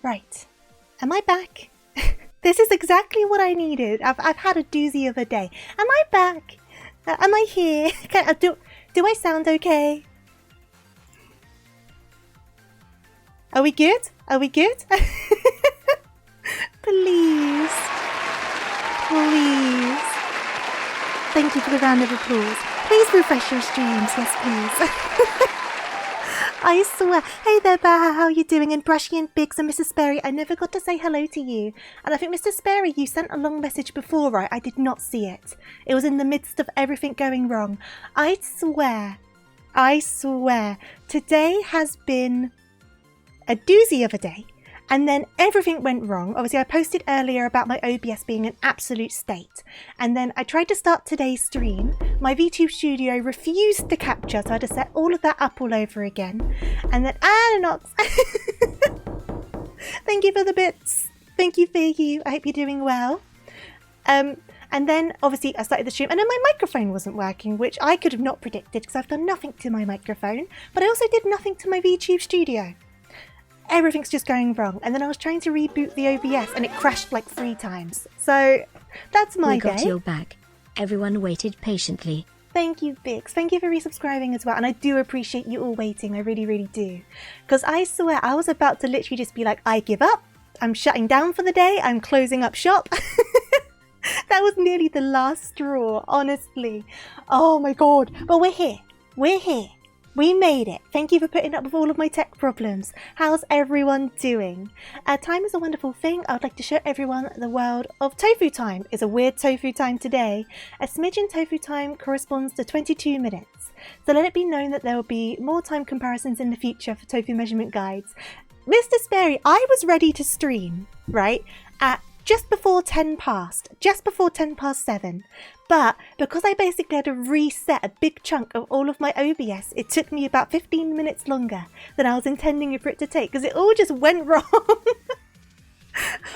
Right. Am I back? This is exactly what I needed. I've had a doozy of a day. Am I back? Am I here? Do I sound okay? Are we good? Are we good? Please. Please. Thank you for the round of applause. Please refresh your streams. Yes, please. I swear. Hey there, Baha, how are you doing? And Brushy and Biggs and Mrs. Sperry, I never got to say hello to you. And I think, Mr. Sperry, you sent a long message before, right? I did not see it. It was in the midst of everything going wrong. I swear, today has been a doozy of a day. And then everything went wrong. Obviously, I posted earlier about my OBS being an absolute state. And then I tried to start today's stream. My VTube studio refused to capture, so I had to set all of that up all over again. And then Anonox. Thank you for the bits. Thank you. I hope you're doing well. And then, obviously, I started the stream. And then my microphone wasn't working, which I could have not predicted because I've done nothing to my microphone. But I also did nothing to my VTube studio. Everything's just going wrong. And then I was trying to reboot the OBS and it crashed like 3 times. So that's my day. We got your back. Everyone waited patiently. Thank you, Bix. Thank you for resubscribing as well. And I do appreciate you all waiting. I really, really do. Because I swear I was about to literally just be like, I give up. I'm shutting down for the day. I'm closing up shop. That was nearly the last straw, honestly. Oh my God. But we're here. We're here. We made it. Thank you for putting up with all of my tech problems. How's everyone doing? Time is a wonderful thing. I would like to show everyone the world of tofu time. It's a weird tofu time today. A smidgen tofu time corresponds to 22 minutes. So let it be known that there will be more time comparisons in the future for tofu measurement guides. Mr. Sperry, I was ready to stream, right, at just before 10 past 7. But because I basically had to reset a big chunk of all of my OBS, it took me about 15 minutes longer than I was intending for it to take because it all just went wrong.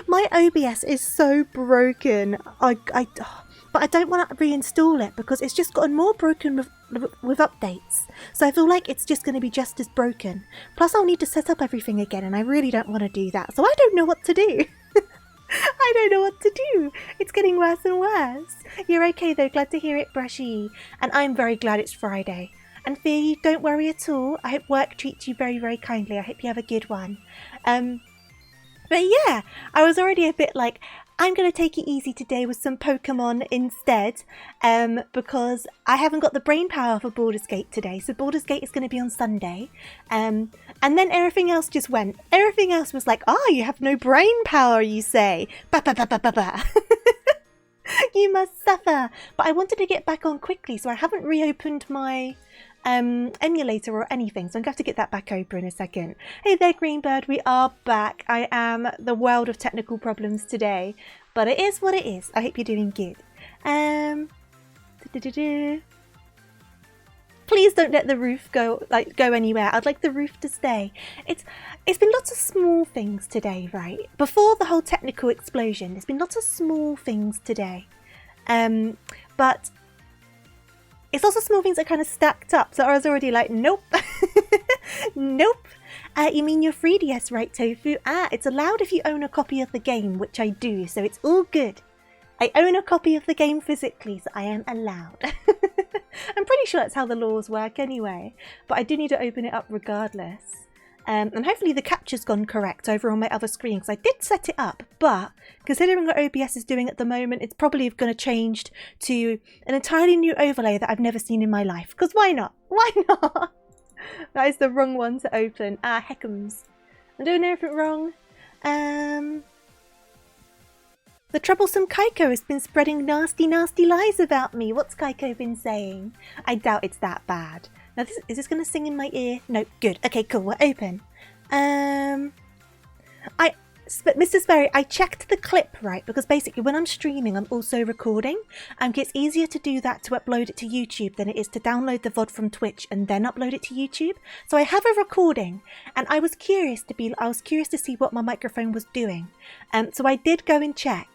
My OBS is so broken. But I don't want to reinstall it because it's just gotten more broken with updates. So I feel like it's just going to be just as broken. Plus I'll need to set up everything again and I really don't want to do that. So I don't know what to do. I don't know what to do. It's getting worse and worse. You're okay though. Glad to hear it, Brushy. And I'm very glad it's Friday. And Fee, don't worry at all. I hope work treats you very, very kindly. I hope you have a good one. But yeah, I was already a bit like, I'm going to take it easy today with some Pokemon instead, because I haven't got the brain power for Baldur's Gate today. So Baldur's Gate is going to be on Sunday. And then everything else just went. Everything else was like, you have no brain power, you say. Ba ba ba ba ba ba. You must suffer. But I wanted to get back on quickly, so I haven't reopened my emulator or anything, so I'm going to have to get that back open in a second. Hey there, Greenbird, we are back. I am the world of technical problems today, but it is what it is. I hope you're doing good. Please don't let the roof go anywhere. I'd like the roof to stay. It's been lots of small things today, right? Before the whole technical explosion, there's been lots of small things today. But it's also small things that kind of stacked up. So I was already like, nope. Nope. You mean your 3DS, right, Tofu? It's allowed if you own a copy of the game, which I do. So it's all good. I own a copy of the game physically, so I am allowed. I'm pretty sure that's how the laws work anyway. But I do need to open it up regardless. And hopefully the capture's gone correct over on my other screen, because I did set it up, but considering what OBS is doing at the moment, it's probably going to change to an entirely new overlay that I've never seen in my life. Because why not? Why not? That is the wrong one to open. Heckums. I'm doing everything wrong. The troublesome Kaiko has been spreading nasty, nasty lies about me. What's Kaiko been saying? I doubt it's that bad. Now, is this going to sing in my ear? No, good. Okay, cool. We're open. Mr. Sperry, I checked the clip, right? Because basically when I'm streaming, I'm also recording. It's easier to do that to upload it to YouTube than it is to download the VOD from Twitch and then upload it to YouTube. So I have a recording and I was curious to see what my microphone was doing. So I did go and check.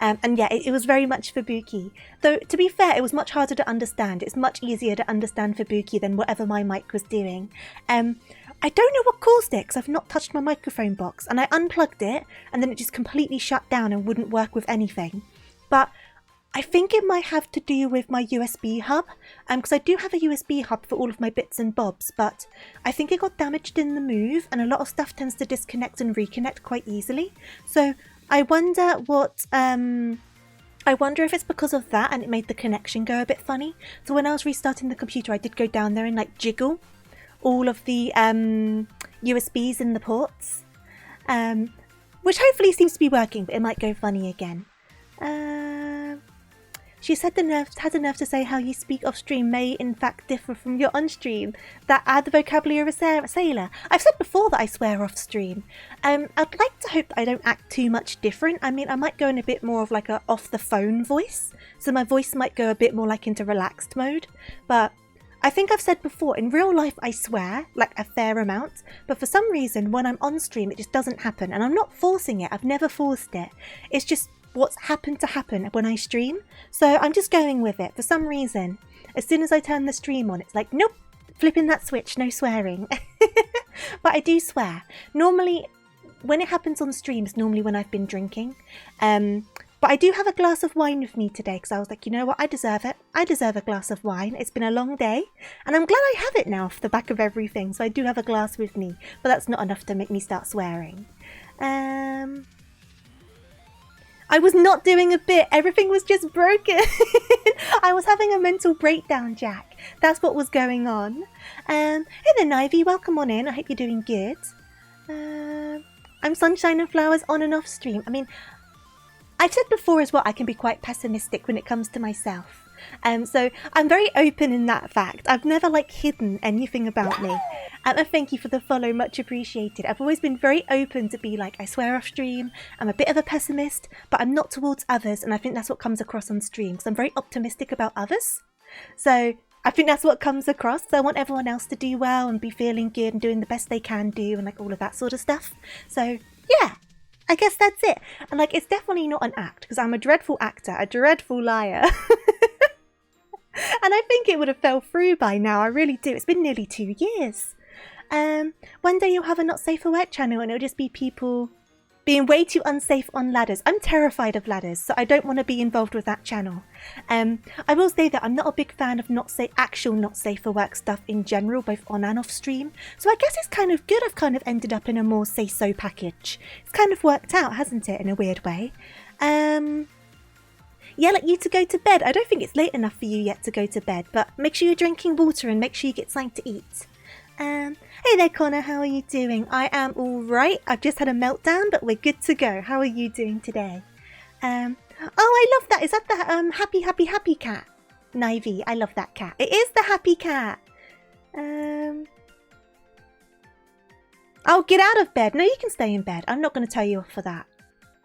And yeah, it was very much Fubuki. Though, to be fair, it was much harder to understand. It's much easier to understand Fubuki than whatever my mic was doing. I don't know what caused it because I've not touched my microphone box, and I unplugged it and then it just completely shut down and wouldn't work with anything. But I think it might have to do with my USB hub, because I do have a USB hub for all of my bits and bobs, but I think it got damaged in the move, and a lot of stuff tends to disconnect and reconnect quite easily. So I wonder if it's because of that and it made the connection go a bit funny. So when I was restarting the computer, I did go down there and like jiggle all of the USBs in the ports, which hopefully seems to be working, but it might go funny again. She said had the nerve to say how you speak off stream may in fact differ from your on stream. That add the vocabulary of a sailor. I've said before that I swear off stream. I'd like to hope that I don't act too much different. I mean, I might go in a bit more of like a off the phone voice, so my voice might go a bit more like into relaxed mode. But I think I've said before, in real life I swear like a fair amount, but for some reason when I'm on stream it just doesn't happen, and I'm not forcing it. I've never forced it. It's just what's happened to happen when I stream, so I'm just going with it. For some reason, as soon as I turn the stream on, it's like, nope, flipping that switch, no swearing. But I do swear. Normally, when it happens on streams, normally when I've been drinking. But I do have a glass of wine with me today, because I was like, you know what, I deserve it. I deserve a glass of wine. It's been a long day, and I'm glad I have it now off the back of everything, so I do have a glass with me, but that's not enough to make me start swearing. I was not doing a bit. Everything was just broken. I was having a mental breakdown, Jack. That's what was going on. Hey there, Nivy. Welcome on in. I hope you're doing good. I'm Sunshine and Flowers on and off stream. I mean, I've said before as well, I can be quite pessimistic when it comes to myself. So I'm very open in that fact. I've never hidden anything about me. And thank you for the follow, much appreciated. I've always been very open to be like, I swear off stream, I'm a bit of a pessimist, but I'm not towards others, and I think that's what comes across on stream, because I'm very optimistic about others. So I think that's what comes across. So I want everyone else to do well and be feeling good and doing the best they can do and all of that sort of stuff. So yeah, I guess that's it. And it's definitely not an act, because I'm a dreadful actor, a dreadful liar. And I think it would have fell through by now, I really do. It's been nearly 2 years. One day you'll have a Not Safe for Work channel and it'll just be people being way too unsafe on ladders. I'm terrified of ladders, so I don't want to be involved with that channel. I will say that I'm not a big fan of actual Not Safe for Work stuff in general, both on and off stream. So I guess it's kind of good I've kind of ended up in a more say-so package. It's kind of worked out, hasn't it, in a weird way? Yeah, you to go to bed. I don't think it's late enough for you yet to go to bed, but make sure you're drinking water and make sure you get something to eat. Hey there, Connor, how are you doing? I am alright. I've just had a meltdown, but we're good to go. How are you doing today? Oh, I love that. Is that the happy cat? Nivy, I love that cat. It is the happy cat. Oh, get out of bed. No, you can stay in bed. I'm not going to tell you off for that.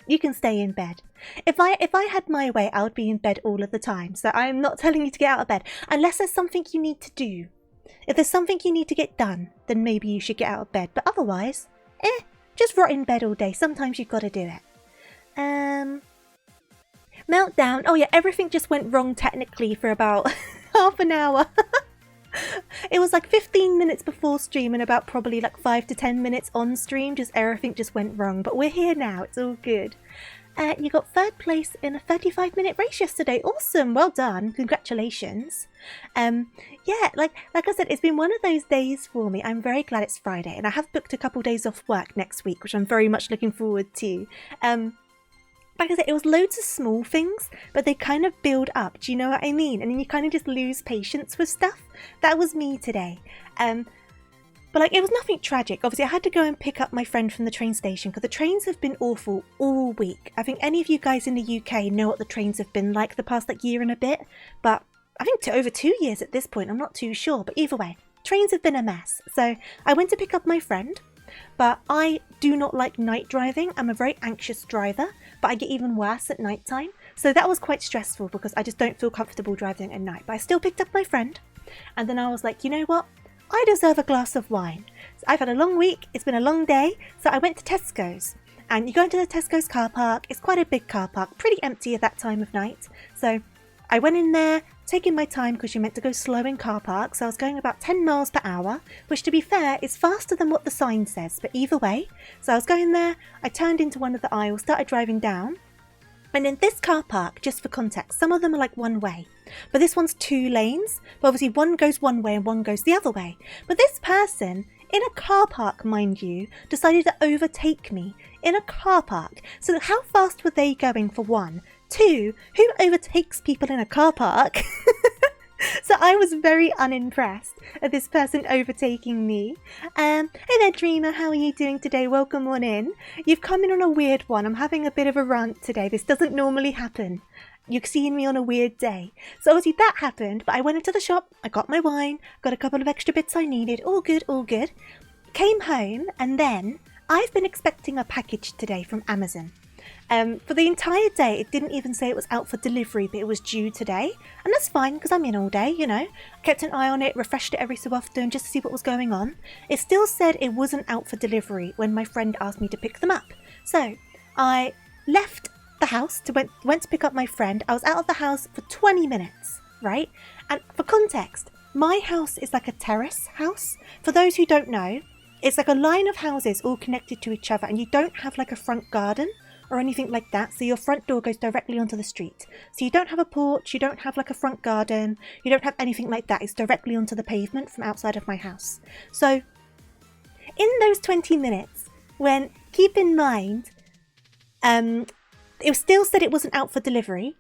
You can stay in bed. If I had my way, I would be in bed all of the time. So I'm not telling you to get out of bed. Unless there's something you need to do. If there's something you need to get done, then maybe you should get out of bed. But otherwise, just rot in bed all day. Sometimes you've got to do it. Meltdown. Oh yeah, everything just went wrong technically for about half an hour. It was 15 minutes before stream and about probably 5 to 10 minutes on stream. Just everything just went wrong. But we're here now. It's all good. You got 3rd place in a 35-minute race yesterday. Awesome. Well done. Congratulations. Yeah, like I said, it's been one of those days for me. I'm very glad it's Friday, and I have booked a couple days off work next week, which I'm very much looking forward to. Like I said, it was loads of small things, but they kind of build up. Do you know what I mean? And then you kind of just lose patience with stuff. That was me today. But it was nothing tragic. Obviously, I had to go and pick up my friend from the train station because the trains have been awful all week. I think any of you guys in the UK know what the trains have been like the past year and a bit. But I think over 2 years at this point. I'm not too sure. But either way, trains have been a mess. So I went to pick up my friend. But I do not like night driving. I'm a very anxious driver, but I get even worse at night time. So that was quite stressful because I just don't feel comfortable driving at night. But I still picked up my friend. And then I was like, you know what? I deserve a glass of wine. So I've had a long week. It's been a long day. So I went to Tesco's. And you go into the Tesco's car park. It's quite a big car park. Pretty empty at that time of night. So I went in there, taking my time because you're meant to go slow in car parks. So I was going about 10 miles per hour, which to be fair is faster than what the sign says, but either way. So I was going there, I turned into one of the aisles, started driving down. And in this car park, just for context, some of them are like one way, but this one's 2 lanes. But obviously one goes one way and one goes the other way. But this person, in a car park, mind you, decided to overtake me in a car park. So how fast were they going, for one? 2, who overtakes people in a car park? So I was very unimpressed at this person overtaking me. Hey there, Dreamer, how are you doing today? Welcome on in. You've come in on a weird one. I'm having a bit of a rant today. This doesn't normally happen. You're seeing me on a weird day. So obviously that happened, but I went into the shop, I got my wine, got a couple of extra bits I needed, all good, all good. Came home, and then I've been expecting a package today from Amazon. For the entire day, it didn't even say it was out for delivery, but it was due today. And that's fine, because I'm in all day, you know. I kept an eye on it, refreshed it every so often, just to see what was going on. It still said it wasn't out for delivery when my friend asked me to pick them up. So, I left the house, went to pick up my friend. I was out of the house for 20 minutes, right? And for context, my house is like a terrace house. For those who don't know, it's like a line of houses all connected to each other, and you don't have like a front garden or anything like that, so your front door goes directly onto the street. So you don't have a porch, you don't have like a front garden, you don't have anything like that. It's directly onto the pavement from outside of my house. So in those 20 minutes, when, keep in mind, it still said it wasn't out for delivery,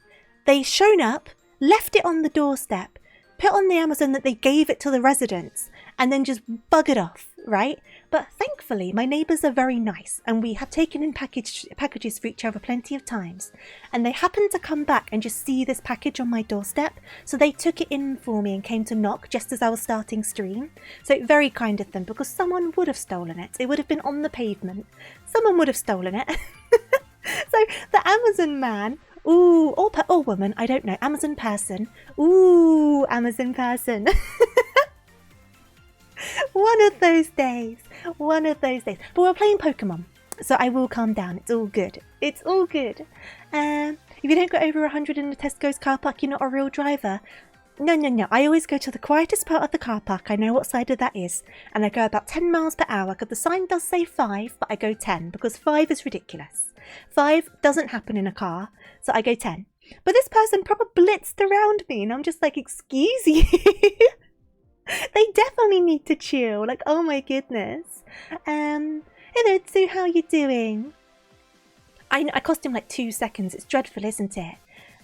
they shown up, left it on the doorstep, put on the Amazon that they gave it to the residents, and then just buggered off, right? But thankfully, my neighbours are very nice, and we have taken in packages for each other plenty of times. And they happened to come back and just see this package on my doorstep, so they took it in for me and came to knock just as I was starting stream. So very kind of them, because someone would have stolen it. It would have been on the pavement. Someone would have stolen it. So the Amazon man, ooh, or woman, I don't know, Amazon person, ooh, Amazon person. One of those days. But we're playing Pokemon, so I will calm down. It's all good. It's all good. If you don't go over 100 in the Tesco's car park, you're not a real driver. No. I always go to the quietest part of the car park. I know what side of that is. And I go about 10 miles per hour, because the sign does say 5, but I go 10, because 5 is ridiculous. 5 doesn't happen in a car, so I go 10. But this person proper blitzed around me, and I'm just like, excuse you. They definitely need to chill. Like, oh my goodness. Hey there, Sue, how are you doing? I cost him like 2 seconds. It's dreadful, isn't it?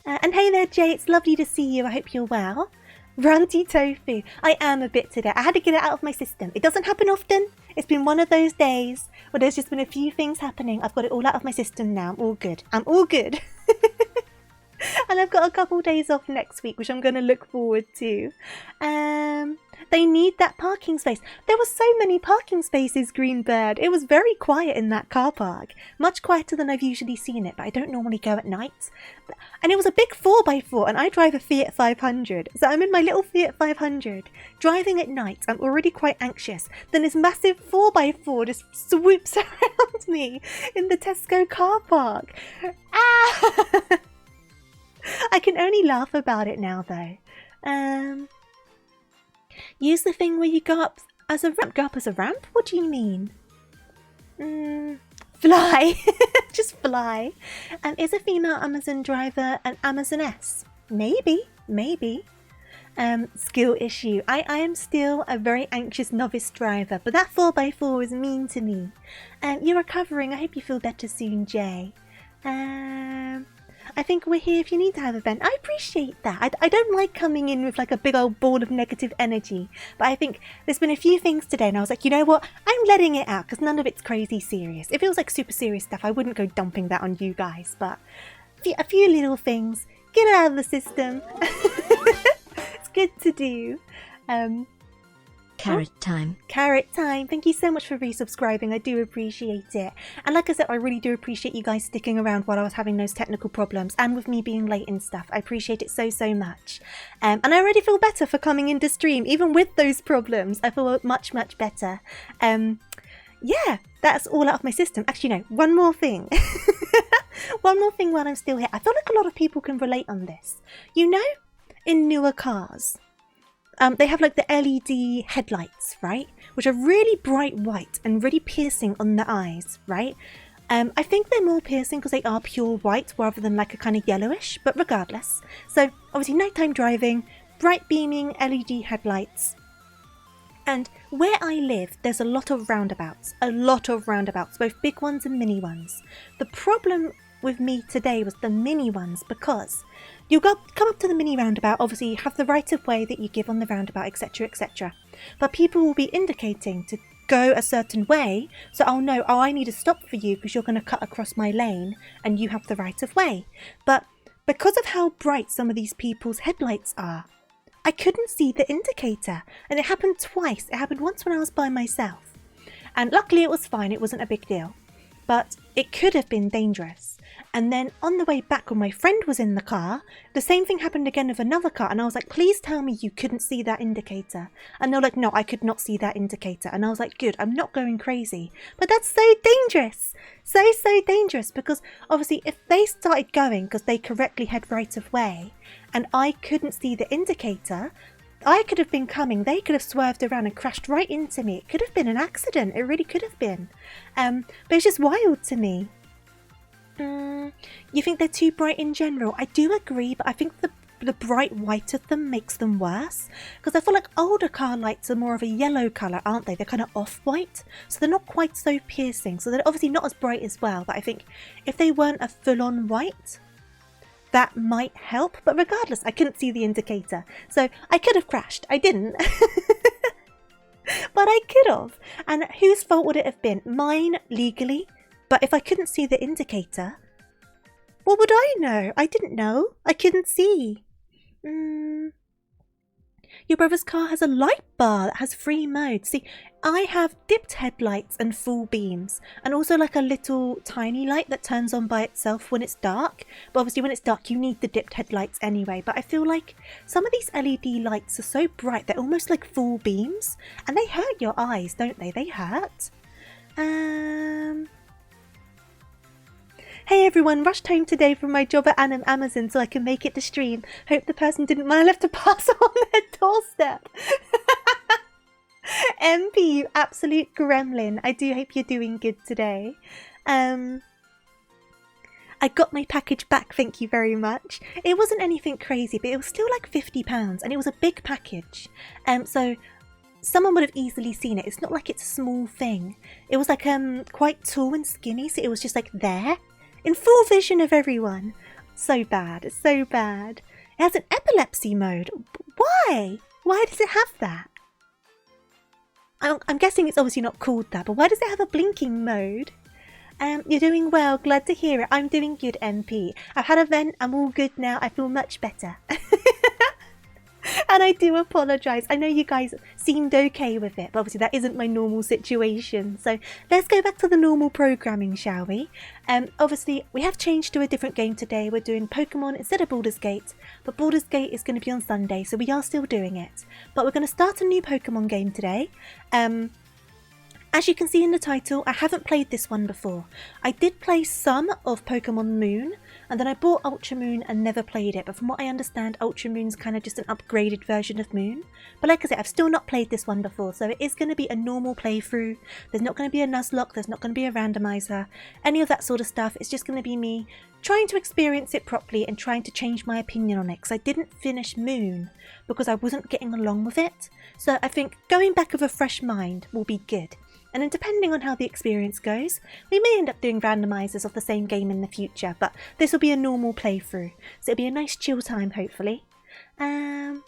And hey there, Jay. It's lovely to see you. I hope you're well. Ranty Tofu. I am a bit today. I had to get it out of my system. It doesn't happen often. It's been one of those days where there's just been a few things happening. I've got it all out of my system now. I'm all good. I'm all good. And I've got a couple days off next week, which I'm going to look forward to. They need that parking space. There were so many parking spaces, Greenbird. It was very quiet in that car park. Much quieter than I've usually seen it, but I don't normally go at night. And it was a big 4x4, and I drive a Fiat 500. So I'm in my little Fiat 500, driving at night. I'm already quite anxious. Then this massive 4x4 just swoops around me in the Tesco car park. Ah! I can only laugh about it now, though. Use the thing where you go up as a ramp. Go up as a ramp? What do you mean? Fly. Just fly. Is a female Amazon driver an Amazoness? Maybe. Skill issue. I am still a very anxious novice driver, but that 4x4 is mean to me. You're recovering. I hope you feel better soon, Jay. I think we're here if you need to have a vent. I appreciate that. I don't like coming in with like a big old ball of negative energy. But I think there's been a few things today and I was like, you know what? I'm letting it out because none of it's crazy serious. If it was like super serious stuff, I wouldn't go dumping that on you guys. But a few little things. Get it out of the system. It's good to do. Carrot time. Carrot time. Thank you so much for resubscribing. I do appreciate it. And like I said, I really do appreciate you guys sticking around while I was having those technical problems and with me being late and stuff. I appreciate it so, so much. And I already feel better for coming into stream. Even with those problems, I feel much, much better. Yeah, that's all out of my system. Actually, no, one more thing. One more thing while I'm still here. I feel like a lot of people can relate on this. You know, in newer cars, they have like the LED headlights, right? Which are really bright white and really piercing on the eyes, right? I think they're more piercing because they are pure white rather than like a kind of yellowish, but regardless. So obviously nighttime driving, bright beaming LED headlights. And where I live, there's a lot of roundabouts, both big ones and mini ones. The problem with me today was the mini ones because you come up to the mini roundabout, obviously you have the right of way that you give on the roundabout, etc, etc. But people will be indicating to go a certain way, so I'll know, oh, I need to stop for you because you're going to cut across my lane and you have the right of way. But because of how bright some of these people's headlights are, I couldn't see the indicator, and it happened twice. It happened once when I was by myself, and luckily it was fine, it wasn't a big deal, but it could have been dangerous. And then on the way back when my friend was in the car, the same thing happened again with another car, and I was like, please tell me you couldn't see that indicator. And they're like, no, I could not see that indicator. And I was like, good, I'm not going crazy. But that's so dangerous. So dangerous, because obviously if they started going because they correctly had right of way and I couldn't see the indicator, I could have been coming, they could have swerved around and crashed right into me. It could have been an accident, it really could have been. But it's just wild to me. You think they're too bright in general? I do agree, but I think the bright white of them makes them worse. Because I feel like older car lights are more of a yellow colour, aren't they? They're kind of off-white, so they're not quite so piercing. So they're obviously not as bright as well, but I think if they weren't a full-on white, that might help. But regardless, I couldn't see the indicator. So I could have crashed. I didn't. But I could have. And whose fault would it have been? Mine, legally. But if I couldn't see the indicator, what would I know? I didn't know. I couldn't see. Your brother's car has a light bar that has 3 modes. See, I have dipped headlights and full beams, and also like a little tiny light that turns on by itself when it's dark. But obviously when it's dark you need the dipped headlights anyway. But I feel like some of these LED lights are so bright, they're almost like full beams, and they hurt your eyes, don't they? They hurt. Hey everyone, rushed home today from my job at Amazon so I can make it to stream. Hope the person didn't mind I left a parcel on their doorstep. MP, you absolute gremlin. I do hope you're doing good today. I got my package back, thank you very much. It wasn't anything crazy, but it was still like £50 and it was a big package. So someone would have easily seen it. It's not like it's a small thing. It was like quite tall and skinny, so it was just like there. In full vision of everyone. So bad. It's so bad. It has an epilepsy mode. Why? Why does it have that? I'm guessing it's obviously not called that, but why does it have a blinking mode? You're doing well. Glad to hear it. I'm doing good, MP. I've had a vent. I'm all good now. I feel much better. And I do apologise. I know you guys seemed okay with it, but obviously that isn't my normal situation. So let's go back to the normal programming, shall we? Obviously, we have changed to a different game today. We're doing Pokemon instead of Baldur's Gate, but Baldur's Gate is going to be on Sunday, so we are still doing it. But we're going to start a new Pokemon game today. As you can see in the title, I haven't played this one before. I did play some of Pokemon Moon, and then I bought Ultra Moon and never played it, but from what I understand, Ultra Moon's kind of just an upgraded version of Moon. But like I said, I've still not played this one before, so it is going to be a normal playthrough. There's not going to be a Nuzlocke, there's not going to be a randomizer, any of that sort of stuff. It's just going to be me trying to experience it properly and trying to change my opinion on it, because I didn't finish Moon because I wasn't getting along with it. So I think going back with a fresh mind will be good. And then depending on how the experience goes, we may end up doing randomizers of the same game in the future, but this will be a normal playthrough, so it'll be a nice chill time hopefully. So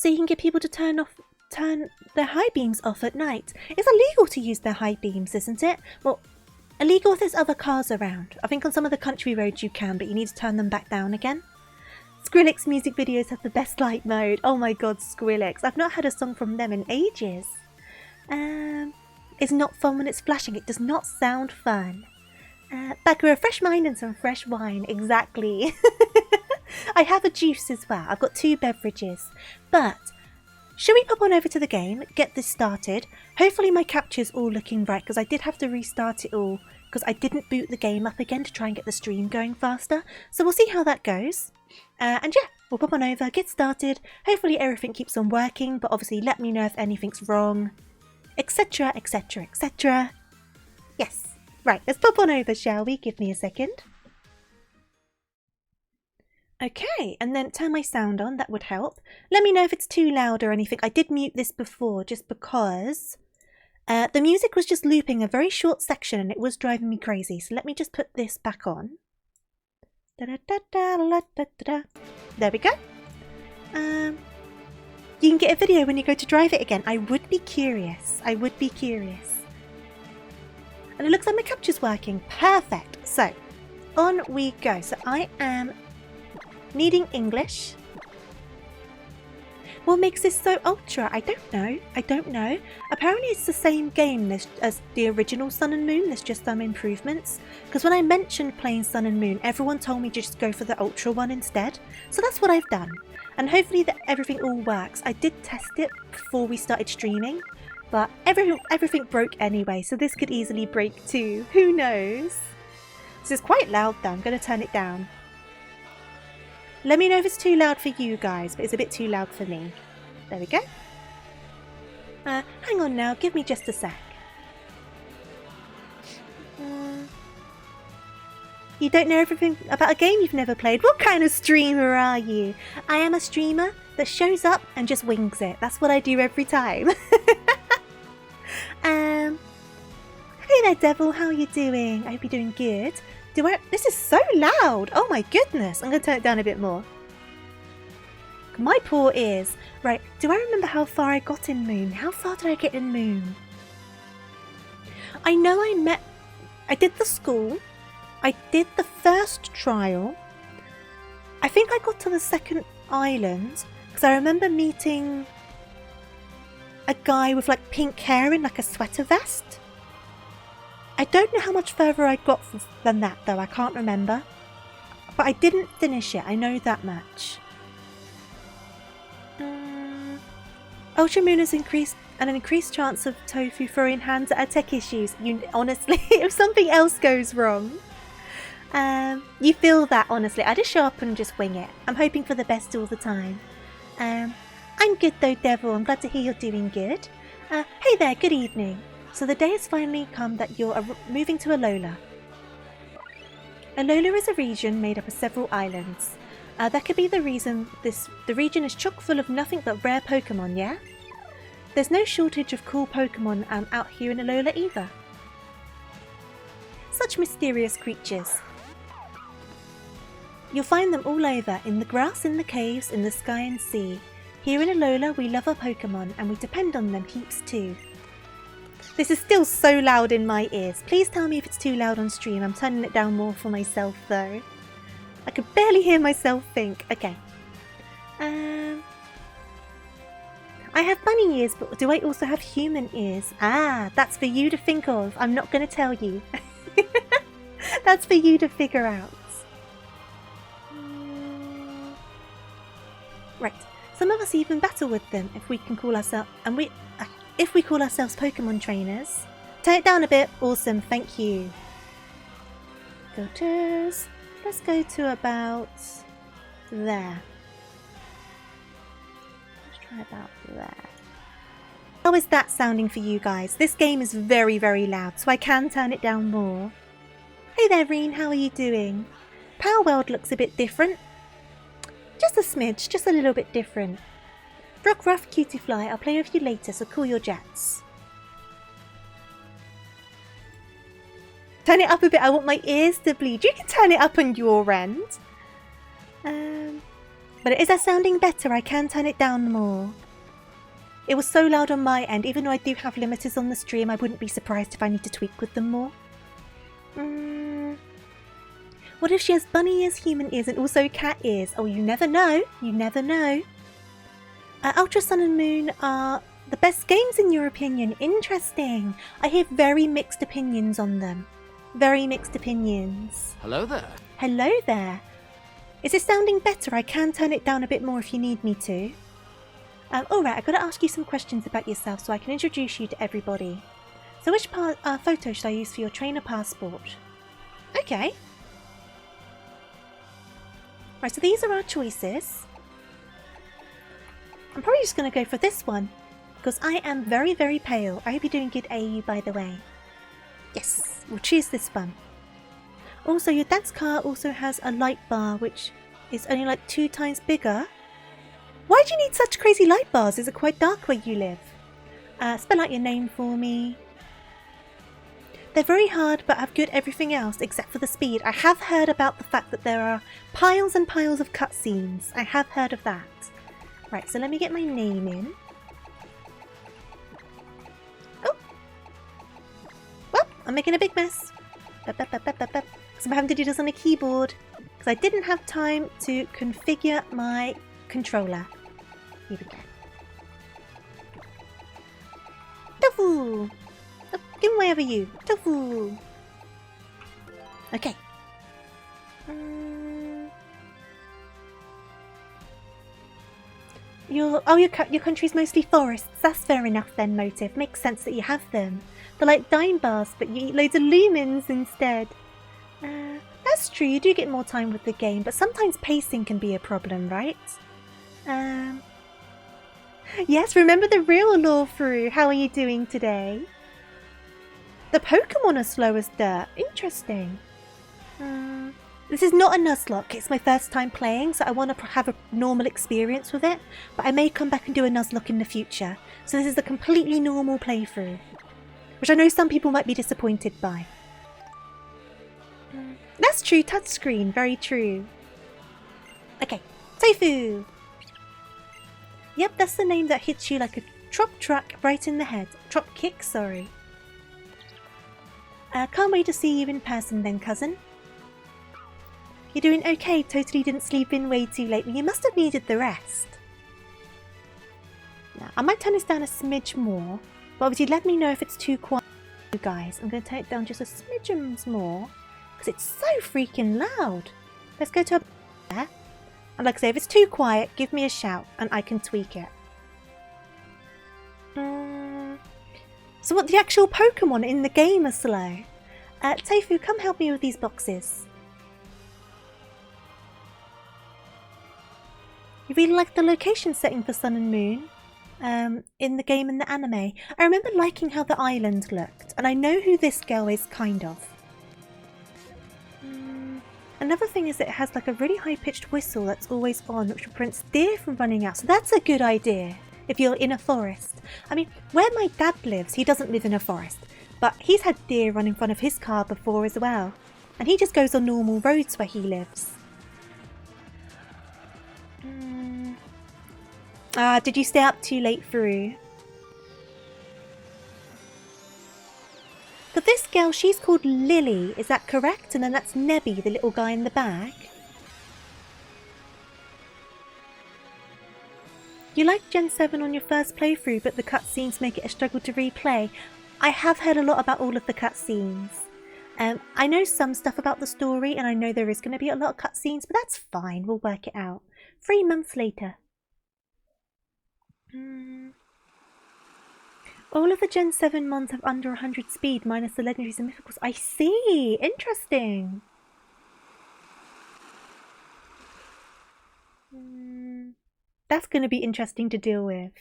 you can get people to turn their high beams off at night. It's illegal to use their high beams, isn't it? Well, illegal if there's other cars around. I think on some of the country roads you can, but you need to turn them back down again. Skrillex music videos have the best light mode. Oh my god, Skrillex. I've not had a song from them in ages. It's not fun when it's flashing. It does not sound fun. Back with a fresh mind and some fresh wine. Exactly. I have a juice as well. I've got 2 beverages. But should we pop on over to the game, get this started? Hopefully my capture's all looking right, because I did have to restart it all because I didn't boot the game up again to try and get the stream going faster. So we'll see how that goes. And yeah, we'll pop on over, get started. Hopefully everything keeps on working, but obviously let me know if anything's wrong, etc, etc, etc. Yes. Right, let's pop on over, shall we? Give me a second. Okay, and then turn my sound on, that would help. Let me know if it's too loud or anything. I did mute this before just because the music was just looping a very short section and it was driving me crazy. So let me just put this back on. There we go. You can get a video when you go to drive it again. I would be curious. I would be curious. And it looks like my capture's working. Perfect. So, on we go. So I am needing English. What makes this so ultra? I don't know. I don't know. Apparently it's the same game as the original Sun and Moon. There's just some improvements. Because when I mentioned playing Sun and Moon, everyone told me to just go for the ultra one instead. So that's what I've done. And hopefully that everything all works. I did test it before we started streaming. But everything broke anyway. So this could easily break too. Who knows? This is quite loud though. I'm going to turn it down. Let me know if it's too loud for you guys, but it's a bit too loud for me. There we go. Hang on now, give me just a sec. You don't know everything about a game you've never played? What kind of streamer are you? I am a streamer that shows up and just wings it. That's what I do every time. Hey there, Devil, how are you doing? I hope you're doing good. This is so loud! Oh my goodness! I'm going to turn it down a bit more. My poor ears. Right, do I remember how far I got in Moon? How far did I get in Moon? I know I did the school. I did the first trial. I think I got to the second island. Because I remember meeting a guy with like pink hair in like a sweater vest. I don't know how much further I got than that though, I can't remember. But I didn't finish it, I know that much. Ultra Moon has an increased chance of Tofu throwing hands at our tech issues. Honestly, if something else goes wrong. You feel that, honestly. I just show up and just wing it. I'm hoping for the best all the time. I'm good though, Devil. I'm glad to hear you're doing good. Hey there, good evening. So the day has finally come that you're moving to Alola. Alola is a region made up of several islands. That could be the reason the region is chock full of nothing but rare Pokemon, yeah? There's no shortage of cool Pokemon out here in Alola either. Such mysterious creatures. You'll find them all over, in the grass, in the caves, in the sky and sea. Here in Alola we love our Pokemon and we depend on them heaps too. This is still so loud in my ears. Please tell me if it's too loud on stream. I'm turning it down more for myself though. I could barely hear myself think. Okay. I have bunny ears, but do I also have human ears? Ah, that's for you to think of. I'm not going to tell you. That's for you to figure out. Right. Some of us even battle with them if we can call ourselves... If we call ourselves Pokemon trainers. Turn it down a bit. Awesome, thank you. Filters. Let's go to about there. Let's try about there. How is that sounding for you guys? This game is very, very loud, so I can turn it down more. Hey there, Reen, how are you doing? Power World looks a bit different. Just a smidge, just a little bit different. Rock Ruff, Cutie Fly, I'll play with you later, so cool your jets. Turn it up a bit, I want my ears to bleed. You can turn it up on your end. But is that sounding better? I can turn it down more. It was so loud on my end, even though I do have limiters on the stream, I wouldn't be surprised if I need to tweak with them more. What if she has bunny ears, human ears, and also cat ears? Oh, you never know. You never know. Ultra Sun and Moon are the best games in your opinion. Interesting. I hear very mixed opinions on them. Very mixed opinions. Hello there. Hello there. Is it sounding better? I can turn it down a bit more if you need me to. Alright, I've got to ask you some questions about yourself so I can introduce you to everybody. So which photo should I use for your trainer passport? Okay. Right, so these are our choices. I'm probably just going to go for this one, because I am very, very pale. I hope you're doing good, AU, by the way. Yes, we'll choose this one. Also, your dad's car also has a light bar, which is only like 2 times bigger. Why do you need such crazy light bars? Is it quite dark where you live? Spell out your name for me. They're very hard, but have good everything else except for the speed. I have heard about the fact that there are piles and piles of cutscenes. I have heard of that. Right, so let me get my name in. Oh! Well, I'm making a big mess. Because I'm having to do this on a keyboard. Because I didn't have time to configure my controller. Here we go. Tofu! Oh, give away over you. Tofu! Okay. Your country's mostly forests. That's fair enough then, Motive. Makes sense that you have them. They're like dime bars, but you eat loads of lumens instead. That's true, you do get more time with the game, but sometimes pacing can be a problem, right? Yes, remember the real Lawfru. How are you doing today? The Pokemon are slow as dirt. Interesting. This is not a Nuzlocke. It's my first time playing, so I want to have a normal experience with it. But I may come back and do a Nuzlocke in the future. So this is a completely normal playthrough, which I know some people might be disappointed by. That's true, touchscreen. Very true. Okay, Tofu! Yep, that's the name that hits you like a trop truck right in the head. Trop kick, sorry. Can't wait to see you in person then, cousin. You're doing okay, totally didn't sleep in way too late. Well, you must have needed the rest. Now, I might turn this down a smidge more, but obviously let me know if it's too quiet for you guys. I'm going to turn it down just a smidgen more, because it's so freaking loud. Let's go to a there. And like I say, if it's too quiet, give me a shout and I can tweak it. So what, the actual Pokemon in the game are slow? Tofu, come help me with these boxes. You really like the location setting for Sun and Moon in the game and the anime. I remember liking how the island looked, and I know who this girl is, kind of. Another thing is it has like a really high-pitched whistle that's always on, which prevents deer from running out. So that's a good idea if you're in a forest. I mean, where my dad lives, he doesn't live in a forest, but he's had deer run in front of his car before as well. And he just goes on normal roads where he lives. Did you stay up too late, Furu? But this girl, she's called Lily, is that correct? And then that's Nebby, the little guy in the bag. You liked Gen 7 on your first playthrough, but the cutscenes make it a struggle to replay. I have heard a lot about all of the cutscenes. I know some stuff about the story, and I know there is going to be a lot of cutscenes, but that's fine, we'll work it out. 3 months later. All of the Gen 7 mons have under 100 speed, minus the legendaries and mythicals. I see! Interesting! That's going to be interesting to deal with.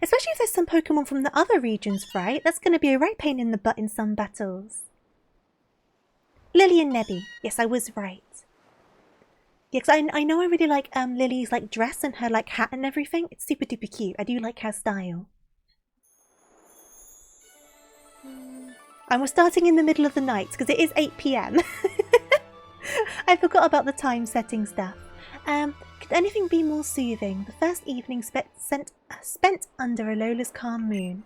Especially if there's some Pokemon from the other regions, right? That's going to be a right pain in the butt in some battles. Lily and Nebby. Yes, I was right. Yeah, because I know I really like Lily's like dress and her like hat and everything. It's super duper cute. I do like her style. And we're starting in the middle of the night because it is 8 PM. I forgot about the time setting stuff. Could anything be more soothing? The first evening spent under Alola's calm moon.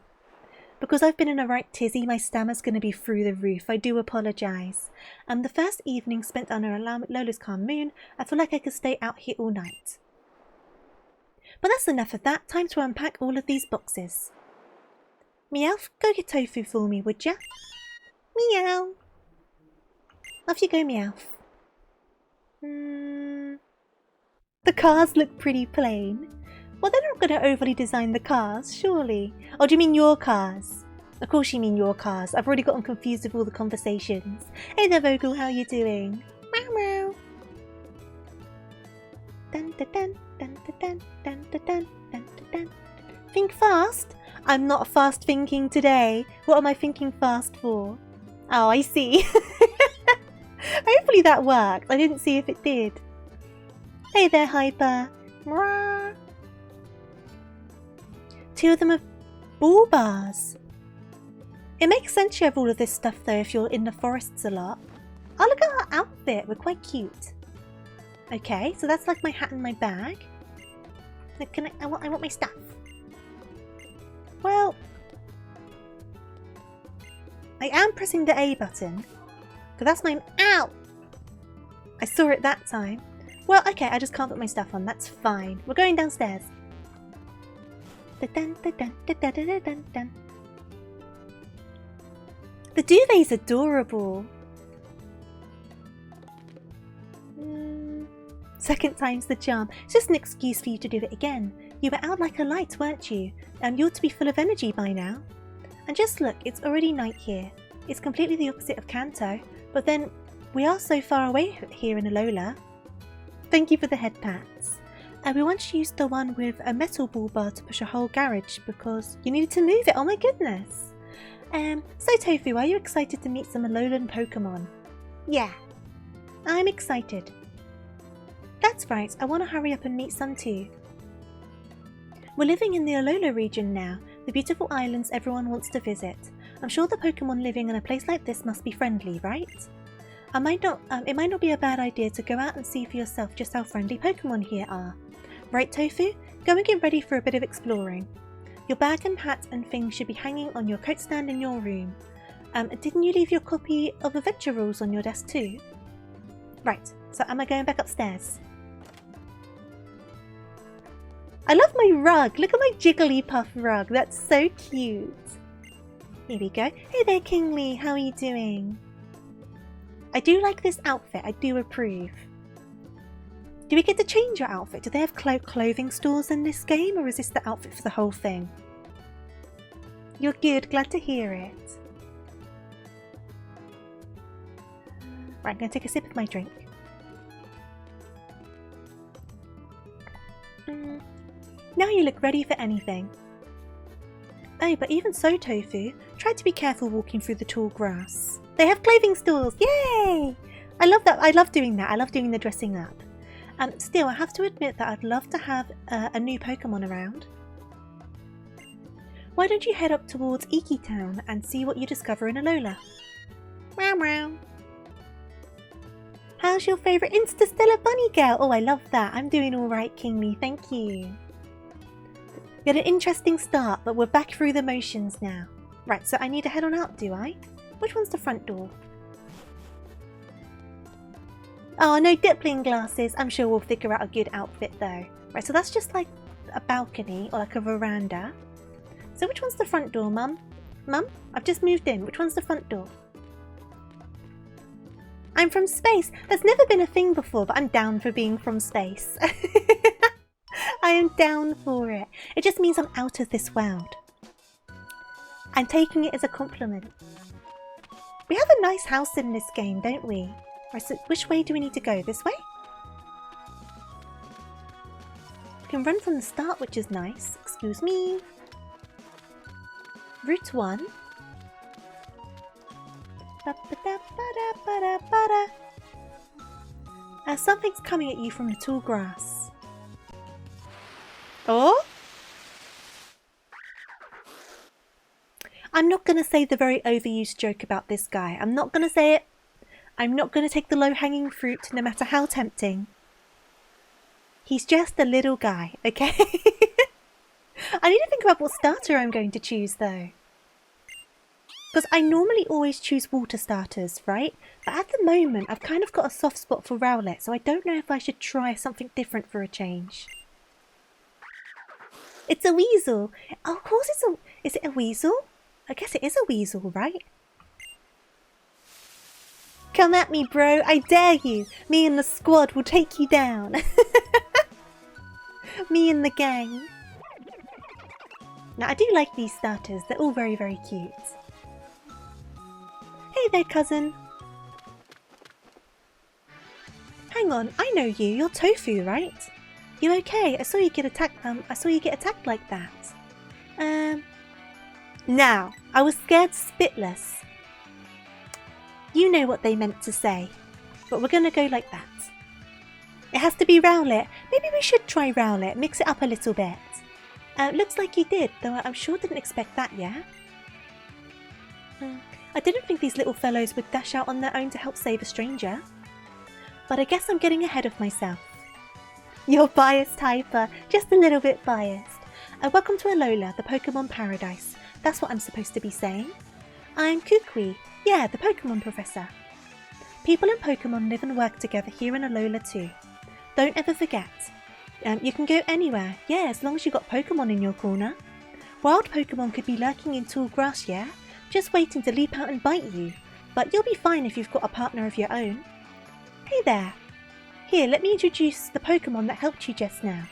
Because I've been in a right tizzy, my stammer's going to be through the roof. I do apologise. The first evening spent under Alola's calm moon, I feel like I could stay out here all night. But that's enough of that. Time to unpack all of these boxes. Meowth, go get Tofu for me, would ya? Meow. Off you go, Meowth. The cars look pretty plain. Well, they're not going to overly design the cars, surely. Oh, do you mean your cars? Of course you mean your cars. I've already gotten confused with all the conversations. Hey there, Vogel, how you doing? Meow meow. Dun, dun, dun, dun, dun, dun, dun, dun, dun, dun. Think fast? I'm not fast thinking today. What am I thinking fast for? Oh, I see. Hopefully that worked. I didn't see if it did. Hey there, Hyper. Mwah. 2 of them are bull bars. It makes sense you have all of this stuff though if you're in the forests a lot. Oh, look at our outfit. We're quite cute. Okay, so that's like my hat and my bag. I want my stuff. Well, I am pressing the A button. Because that's my... Ow! I saw it that time. Well, okay, I just can't put my stuff on. That's fine. We're going downstairs. Dun, dun, dun, dun, dun, dun, dun, dun. The duvet's adorable. Second time's the charm. It's just an excuse for you to do it again. You were out like a light, weren't you? You ought to be full of energy by now. And just look, it's already night here. It's completely the opposite of Kanto, but then we are so far away here in Alola. Thank you for the head pats. We once used the one with a metal bull bar to push a whole garage because you needed to move it. Oh my goodness. So Tofu, are you excited to meet some Alolan Pokemon? Yeah, I'm excited. That's right, I want to hurry up and meet some too. We're living in the Alola region now, the beautiful islands everyone wants to visit. I'm sure the Pokemon living in a place like this must be friendly, right? It might not be a bad idea to go out and see for yourself just how friendly Pokemon here are. Right, Tofu? Go and get ready for a bit of exploring. Your bag and hat and things should be hanging on your coat stand in your room. Didn't you leave your copy of Adventure Rules on your desk too? Right, so am I going back upstairs? I love my rug! Look at my Jigglypuff rug, that's so cute! Here we go. Hey there, Kingly, how are you doing? I do like this outfit, I do approve. Do we get to change your outfit? Do they have clothing stores in this game, or is this the outfit for the whole thing? You're good, glad to hear it. Right, I'm going to take a sip of my drink. Now you look ready for anything. Oh, but even so, Tofu, try to be careful walking through the tall grass. They have clothing stores! Yay! I love that. I love doing that. I love doing the dressing up. Still, I have to admit that I'd love to have a new Pokemon around. Why don't you head up towards Iki Town and see what you discover in Alola? Meow meow. How's your favourite Interstellar Bunny girl? Oh, I love that. I'm doing alright, Kingly. Thank you. We had an interesting start, but we're back through the motions now. Right, so I need to head on out, do I? Which one's the front door? Oh, no Dipling glasses. I'm sure we'll figure out a good outfit though. Right, so that's just like a balcony or like a veranda. So which one's the front door, Mum? Mum? I've just moved in. Which one's the front door? I'm from space. That's never been a thing before, but I'm down for being from space. I am down for it. It just means I'm out of this world. I'm taking it as a compliment. We have a nice house in this game, don't we? Right, so which way do we need to go? This way? We can run from the start, which is nice. Excuse me. Route 1. Something's coming at you from the tall grass. Oh? I'm not going to say the very overused joke about this guy. I'm not going to say it. I'm not going to take the low-hanging fruit, no matter how tempting. He's just a little guy, okay? I need to think about what starter I'm going to choose, though. Because I normally always choose water starters, right? But at the moment, I've kind of got a soft spot for Rowlet, so I don't know if I should try something different for a change. It's a weasel. Oh, of course it's a... Is it a weasel? I guess it is a weasel, right? Come at me, bro. I dare you. Me and the squad will take you down. Me and the gang. Now, I do like these starters. They're all very, very cute. Hey there, cousin. Hang on, I know you. You're Tofu, right? You okay? I saw you get attacked like that. Now, I was scared spitless. You know what they meant to say, but we're gonna go like that. It has to be Rowlet. Maybe we should try Rowlet, mix it up a little bit. Looks like you did, though I'm sure didn't expect that, yeah? I didn't think these little fellows would dash out on their own to help save a stranger. But I guess I'm getting ahead of myself. You're biased, Hyper. Just a little bit biased. Welcome to Alola, the Pokemon Paradise. That's what I'm supposed to be saying. I'm Kukui. Yeah, the Pokemon Professor. People and Pokemon live and work together here in Alola too. Don't ever forget. You can go anywhere, yeah, as long as you've got Pokemon in your corner. Wild Pokemon could be lurking in tall grass, yeah? Just waiting to leap out and bite you. But you'll be fine if you've got a partner of your own. Hey there. Here, let me introduce the Pokemon that helped you just now.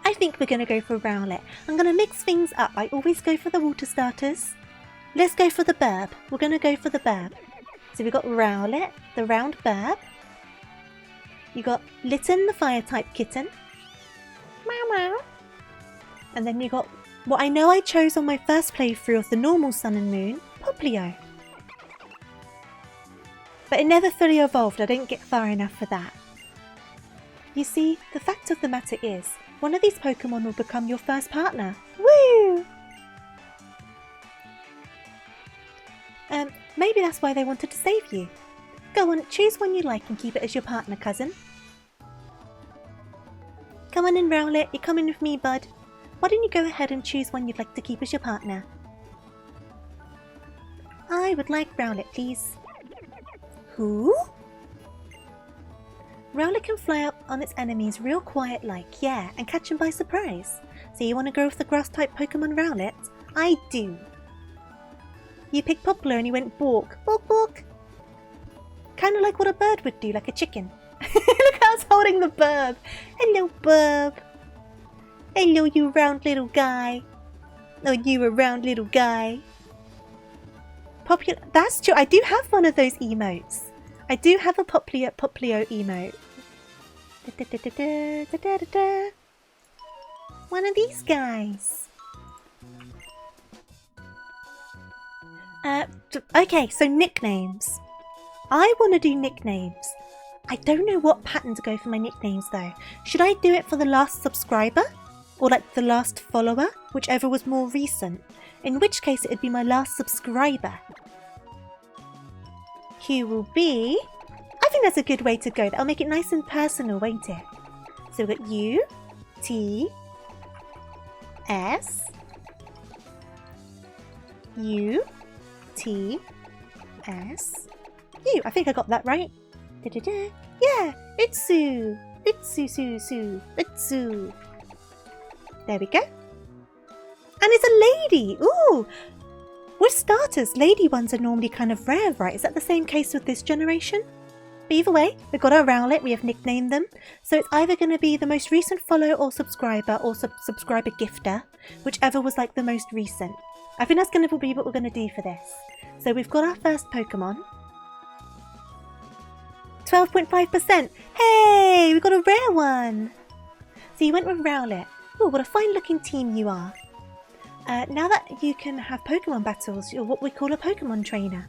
I think we're going to go for Rowlet. I'm going to mix things up. I always go for the water starters. Let's go for the Burb. We're going to go for the Burb. So we've got Rowlet, the round Burb. You got Litten, the fire-type kitten. Meow meow. And then you got what I know I chose on my first playthrough of the normal Sun and Moon, Poplio. But it never fully evolved, I didn't get far enough for that. You see, the fact of the matter is, one of these Pokemon will become your first partner. Woo! Maybe that's why they wanted to save you. Go on, choose one you like and keep it as your partner, cousin. Come on in, Rowlet, you're coming with me, bud. Why don't you go ahead and choose one you'd like to keep as your partner? I would like Rowlet, please. Who? Rowlet can fly up on its enemies real quiet like, yeah, and catch them by surprise. So you want to go with the grass-type Pokemon Rowlet? I do. You picked Poplar and you went Bork. Bork, bork. Kind of like what a bird would do, like a chicken. Look how it's holding the Burb. Hello, Burb. Hello, you round little guy. Oh, you a round little guy. Popular. That's true. I do have one of those emotes. I do have a Poplio emote. One of these guys. Okay, so nicknames. I want to do nicknames. I don't know what pattern to go for my nicknames though. Should I do it for the last subscriber? Or like the last follower? Whichever was more recent. In which case it would be my last subscriber. Who will be... I think that's a good way to go. That'll make it nice and personal, won't it? So we've got U, T, S, U, T, S, U. I think I got that right. Da-da-da. Yeah, Utsu. Utsu, su, su. Utsu. There we go. And it's a lady. Ooh. With starters, lady ones are normally kind of rare, right? Is that the same case with this generation? But either way, we've got our Rowlet. We have nicknamed them. So it's either going to be the most recent follow or subscriber or subscriber gifter. Whichever was like the most recent. I think that's going to be what we're going to do for this. So we've got our first Pokemon. 12.5%. Hey, we got a rare one. So you went with Rowlet. Oh, what a fine looking team you are. Now that you can have Pokemon battles, you're what we call a Pokemon trainer.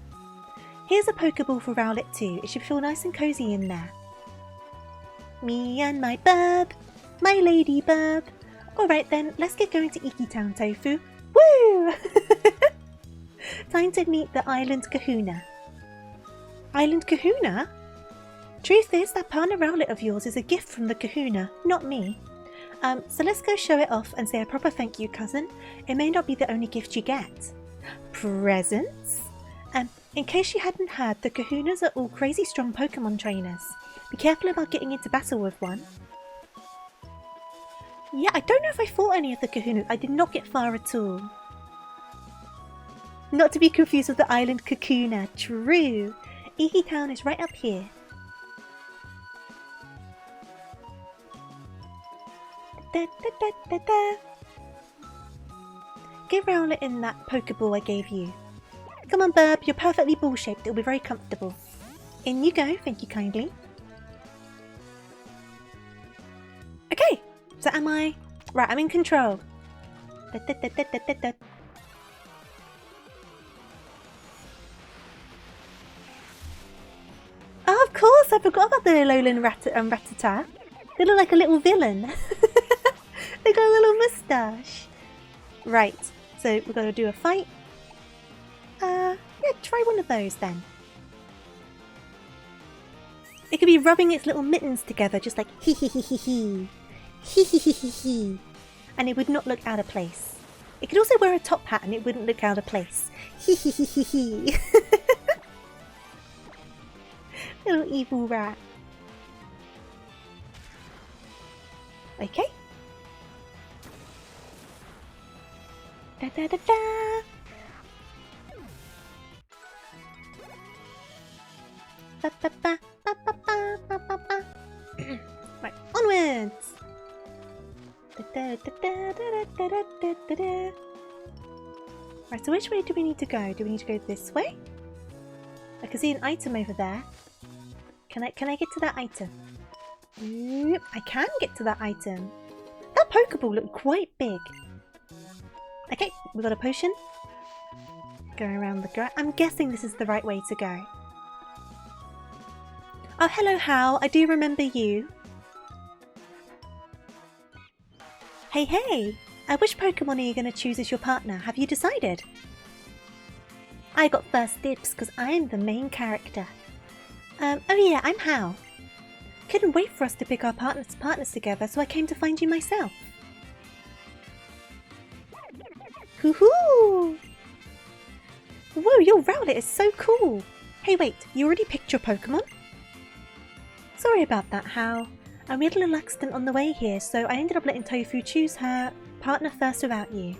Here's a Pokeball for Rowlet too. It should feel nice and cozy in there. Me and my Burb. My lady Burb. Alright then, let's get going to Iki Town, Tofu. Woo! Time to meet the Island Kahuna. Island Kahuna? Truth is, that partner Rowlet of yours is a gift from the Kahuna, not me. So let's go show it off and say a proper thank you, cousin. It may not be the only gift you get. Presents? In case you hadn't heard, the Kahunas are all crazy strong Pokemon trainers. Be careful about getting into battle with one. Yeah, I don't know if I fought any of the Kahunas. I did not get far at all. Not to be confused with the Island Kakuna. True. Iki Town is right up here. Da, da, da, da, da. Get Rowlet in that Pokeball I gave you. Come on, Burb, you're perfectly ball-shaped. It'll be very comfortable. In you go, thank you kindly. So am I? Right, I'm in control. Da, da, da, da, da, da, da. Oh, of course! I forgot about the Alolan Rattata. They look like a little villain. They got a little moustache. Right, so we're going to do a fight. Yeah, try one of those then. It could be rubbing its little mittens together, just like hee hee hee hee hee. Hee hee hee hee hee. And it would not look out of place. It could also wear a top hat and it wouldn't look out of place. Hee hee hee hee hee. Little evil rat. Okay. Da da da da. Ba ba ba ba ba ba ba ba ba. Right, onwards. Da da da da da da da da da da. Right, so which way do we need to go? Do we need to go this way? I can see an item over there. Can I get to that item? Yep, I can get to that item. That Pokeball looked quite big. Okay, we got a potion. Going around the grass. I'm guessing this is the right way to go. Oh, hello, Hal. I do remember you. Hey, hey! Which Pokemon are you going to choose as your partner? Have you decided? I got first dibs because I'm the main character. Oh yeah, I'm Hal. Couldn't wait for us to pick our partners together, so I came to find you myself. Hoo-hoo! Whoa, your Rowlet is so cool! Hey wait, you already picked your Pokemon? Sorry about that, Hal. We had a little accident on the way here, so I ended up letting Tofu choose her partner first without you.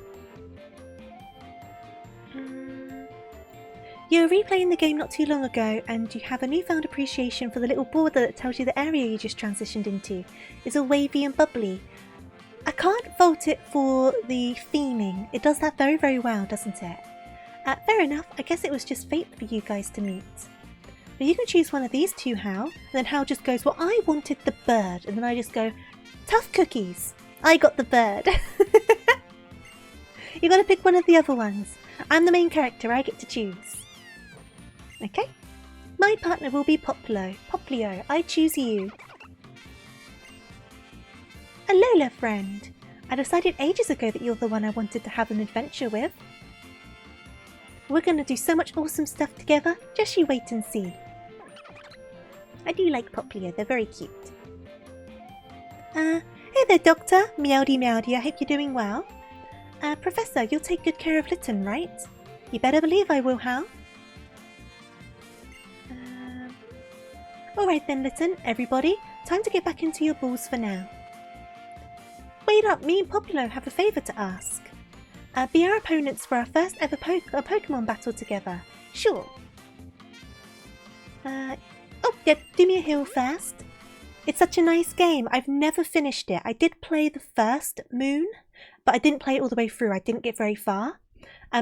You were replaying the game not too long ago, and you have a newfound appreciation for the little border that tells you the area you just transitioned into is all wavy and bubbly. I can't fault it for the theming. It does that very, very well, doesn't it? Fair enough. I guess it was just fate for you guys to meet. But you can choose one of these two, Hal. And then Hal just goes, well, I wanted the bird. And then I just go, tough cookies. I got the bird. You gotta pick one of the other ones. I'm the main character. I get to choose. Okay. My partner will be Poplio. I choose you. Alola, friend. I decided ages ago that you're the one I wanted to have an adventure with. We're gonna do so much awesome stuff together. Just you wait and see. I do like Poplio. They're very cute. Hey there, Doctor. Meowdy Meowdy. I hope you're doing well. Professor, you'll take good care of Litten, right? You better believe I will, Hal. Alright then, Litten, everybody, time to get back into your balls for now. Wait up, me and Populo have a favour to ask. Be our opponents for our first ever Pokemon battle together. Sure. Oh, yep, do me a heal first. It's such a nice game. I've never finished it. I did play the first Moon, but I didn't play it all the way through. I didn't get very far.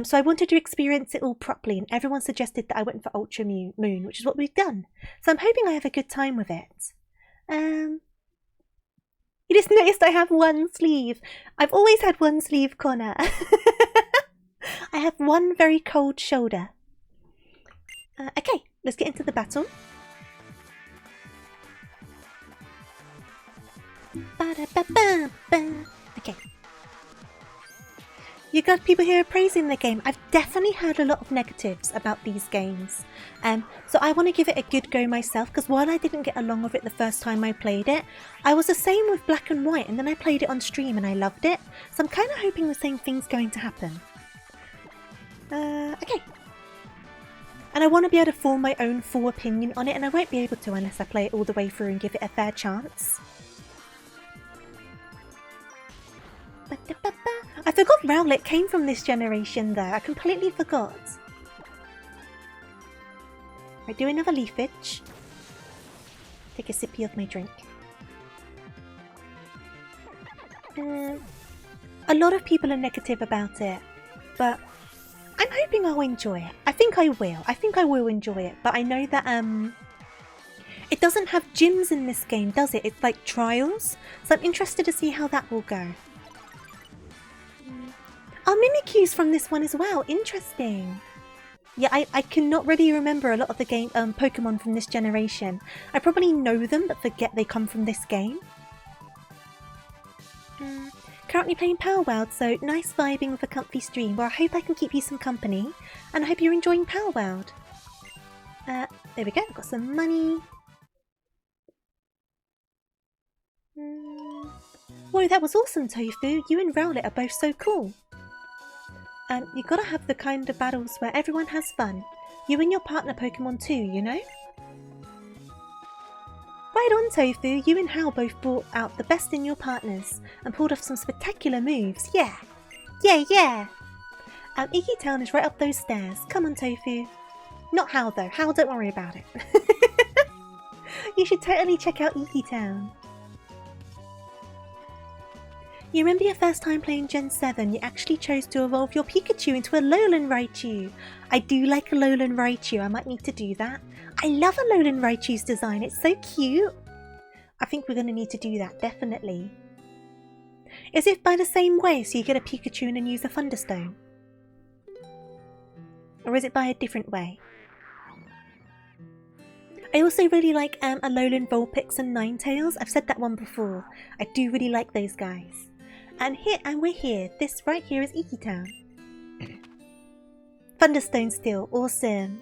So I wanted to experience it all properly, and everyone suggested that I went for Ultra Moon, which is what we've done. So I'm hoping I have a good time with it. You just noticed I have one sleeve. I've always had one sleeve, Connor. I have one very cold shoulder. Okay, let's get into the battle. Okay. You got people here praising the game. I've definitely heard a lot of negatives about these games. So I want to give it a good go myself, because while I didn't get along with it the first time I played it, I was the same with Black and White, and then I played it on stream and I loved it. So I'm kind of hoping the same thing's going to happen. Okay. And I want to be able to form my own full opinion on it, and I won't be able to unless I play it all the way through and give it a fair chance. I forgot Rowlet came from this generation though. I completely forgot. Right, do another leafage. Take a sippy of my drink. A lot of people are negative about it, but I'm hoping I'll enjoy it. I think I will. I think I will enjoy it, but I know that It doesn't have gyms in this game, does it? It's like trials. So I'm interested to see how that will go. Oh, Mimikyu's from this one as well. Interesting. Yeah, I cannot really remember a lot of the game Pokemon from this generation. I probably know them, but forget they come from this game. Currently playing Power World, so nice vibing with a comfy stream. Well, I hope I can keep you some company, and I hope you're enjoying Power World. There we go. Got some money. Whoa, that was awesome, Tofu. You and Rowlet are both so cool. You gotta have the kind of battles where everyone has fun. You and your partner Pokemon too, you know? Right on, Tofu. You and Hal both brought out the best in your partners and pulled off some spectacular moves. Yeah! Yeah, yeah! Iki Town is right up those stairs. Come on, Tofu. Not Hal though. Hal, don't worry about it. You should totally check out Iki Town. You remember your first time playing Gen 7, you actually chose to evolve your Pikachu into a Alolan Raichu. I do like a Alolan Raichu, I might need to do that. I love Alolan Raichu's design, it's so cute. I think we're going to need to do that, definitely. Is it by the same way, so you get a Pikachu and then use a Thunderstone? Or is it by a different way? I also really like Alolan Vulpix and Ninetales. I've said that one before. I do really like those guys. And we're here. This right here is Iki Town. Thunderstone still. Awesome.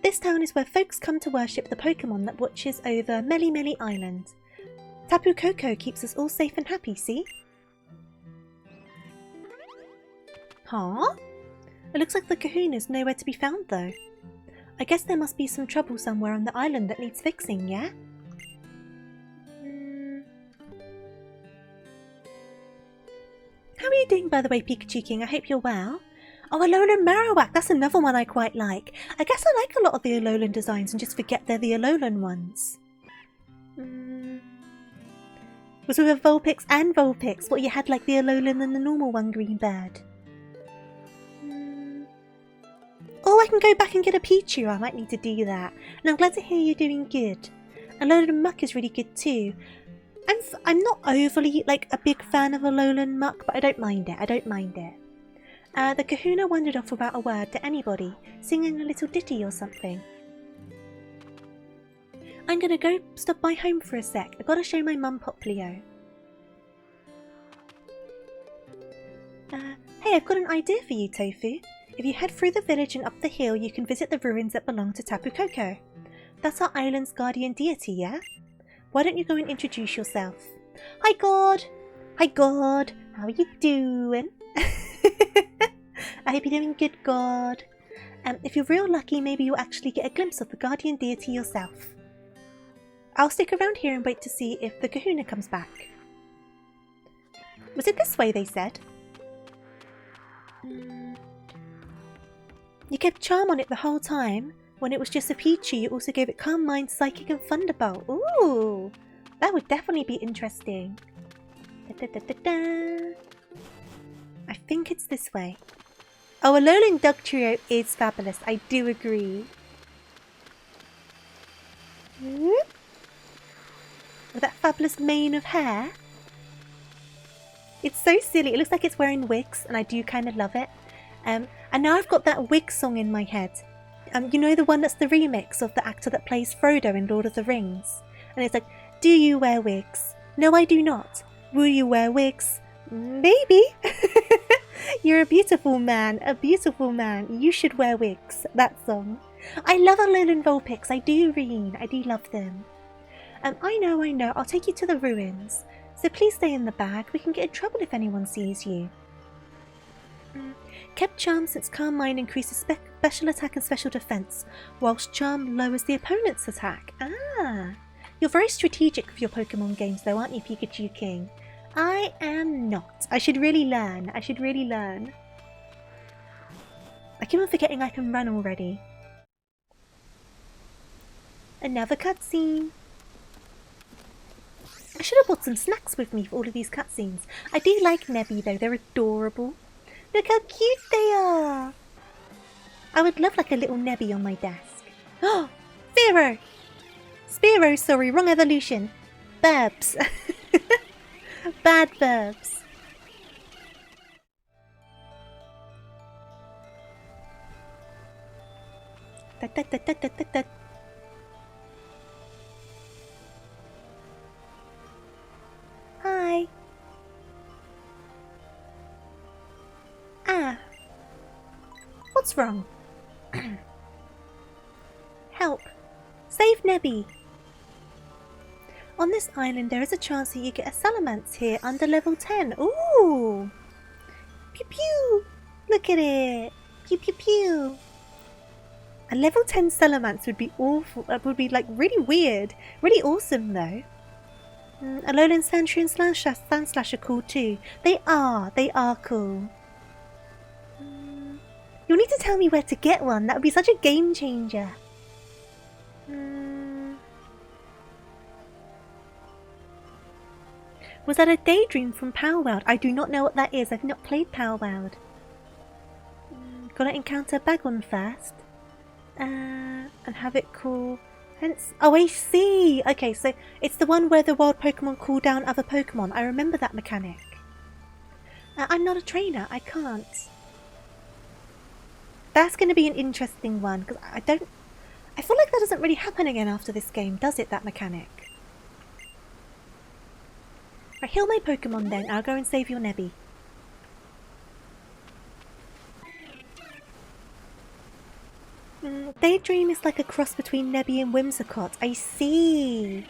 This town is where folks come to worship the Pokemon that watches over Meli Meli Island. Tapu Koko keeps us all safe and happy, see? Huh? It looks like the Kahuna's nowhere to be found though. I guess there must be some trouble somewhere on the island that needs fixing, yeah? How are you doing, by the way, Pikachu King? I hope you're well. Oh, Alolan Marowak! That's another one I quite like. I guess I like a lot of the Alolan designs and just forget they're the Alolan ones. Was with a Vulpix and Vulpix. What, you had like the Alolan and the normal one, Green Bird? Oh, I can go back and get a Pichu. I might need to do that. And I'm glad to hear you're doing good. Alolan Muck is really good too. I'm not overly like a big fan of Alolan Muck, but I don't mind it. I don't mind it. The Kahuna wandered off without a word to anybody, singing a little ditty or something. I'm gonna go stop by home for a sec. I gotta show my mum Poplio. Hey, I've got an idea for you, Tofu. If you head through the village and up the hill, you can visit the ruins that belong to Tapu Koko. That's our island's guardian deity, yeah? Why don't you go and introduce yourself? Hi, God! Hi, God! How are you doing? I hope you're doing good, God. If you're real lucky, maybe you'll actually get a glimpse of the guardian deity yourself. I'll stick around here and wait to see if the Kahuna comes back. Was it this way, they said? You kept Charm on it the whole time. When it was just a Pichu, you also gave it Calm Mind, Psychic and Thunderbolt. Ooh, that would definitely be interesting. I think it's this way. Oh, Alolan Dugtrio is fabulous. I do agree. With that fabulous mane of hair. It's so silly. It looks like it's wearing wigs, and I do kind of love it. And now I've got that wig song in my head. You know the one that's the remix of the actor that plays Frodo in Lord of the Rings? And it's like, do you wear wigs? No, I do not. Will you wear wigs? Maybe. You're a beautiful man. A beautiful man. You should wear wigs. That song. I love Alolan Vulpix. I do, Reen. I do love them. I know. I'll take you to the ruins. So please stay in the bag. We can get in trouble if anyone sees you. Kept Charm since Calm Mind increases special attack and special defense, whilst Charm lowers the opponent's attack. Ah! You're very strategic with your Pokemon games though, aren't you, Pikachu King? I am not. I should really learn. I keep on forgetting I can run already. Another cutscene. I should have brought some snacks with me for all of these cutscenes. I do like Nebby though, they're adorable. Look how cute they are! I would love like a little Nebby on my desk. Oh! Spearow! Spearow, sorry, wrong evolution. Burbs. Bad burbs. Da, da, da, da, da, da, da. Hi. Ah. What's wrong? Help. Save Nebby. On this island there is a chance that you get a salamence here under level 10. Ooh. Pew pew. Look at it. Pew pew pew. A level 10 salamence would be awful. Would be like really weird. Really awesome though. Alolan Sandshrew and Sandslash are cool too. They are cool. You'll need to tell me where to get one. That would be such a game changer. Was that a daydream from Power World? I do not know what that is. I've not played Power World. Gotta encounter Bagon first. And have it call... Hence... Oh, I see! Okay, so it's the one where the wild Pokemon call down other Pokemon. I remember that mechanic. I'm not a trainer. I can't. That's going to be an interesting one, because I feel like that doesn't really happen again after this game, does it, that mechanic? Right, heal my Pokemon then. I'll go and save your Nebby. Daydream is like a cross between Nebby and Whimsicott. I see.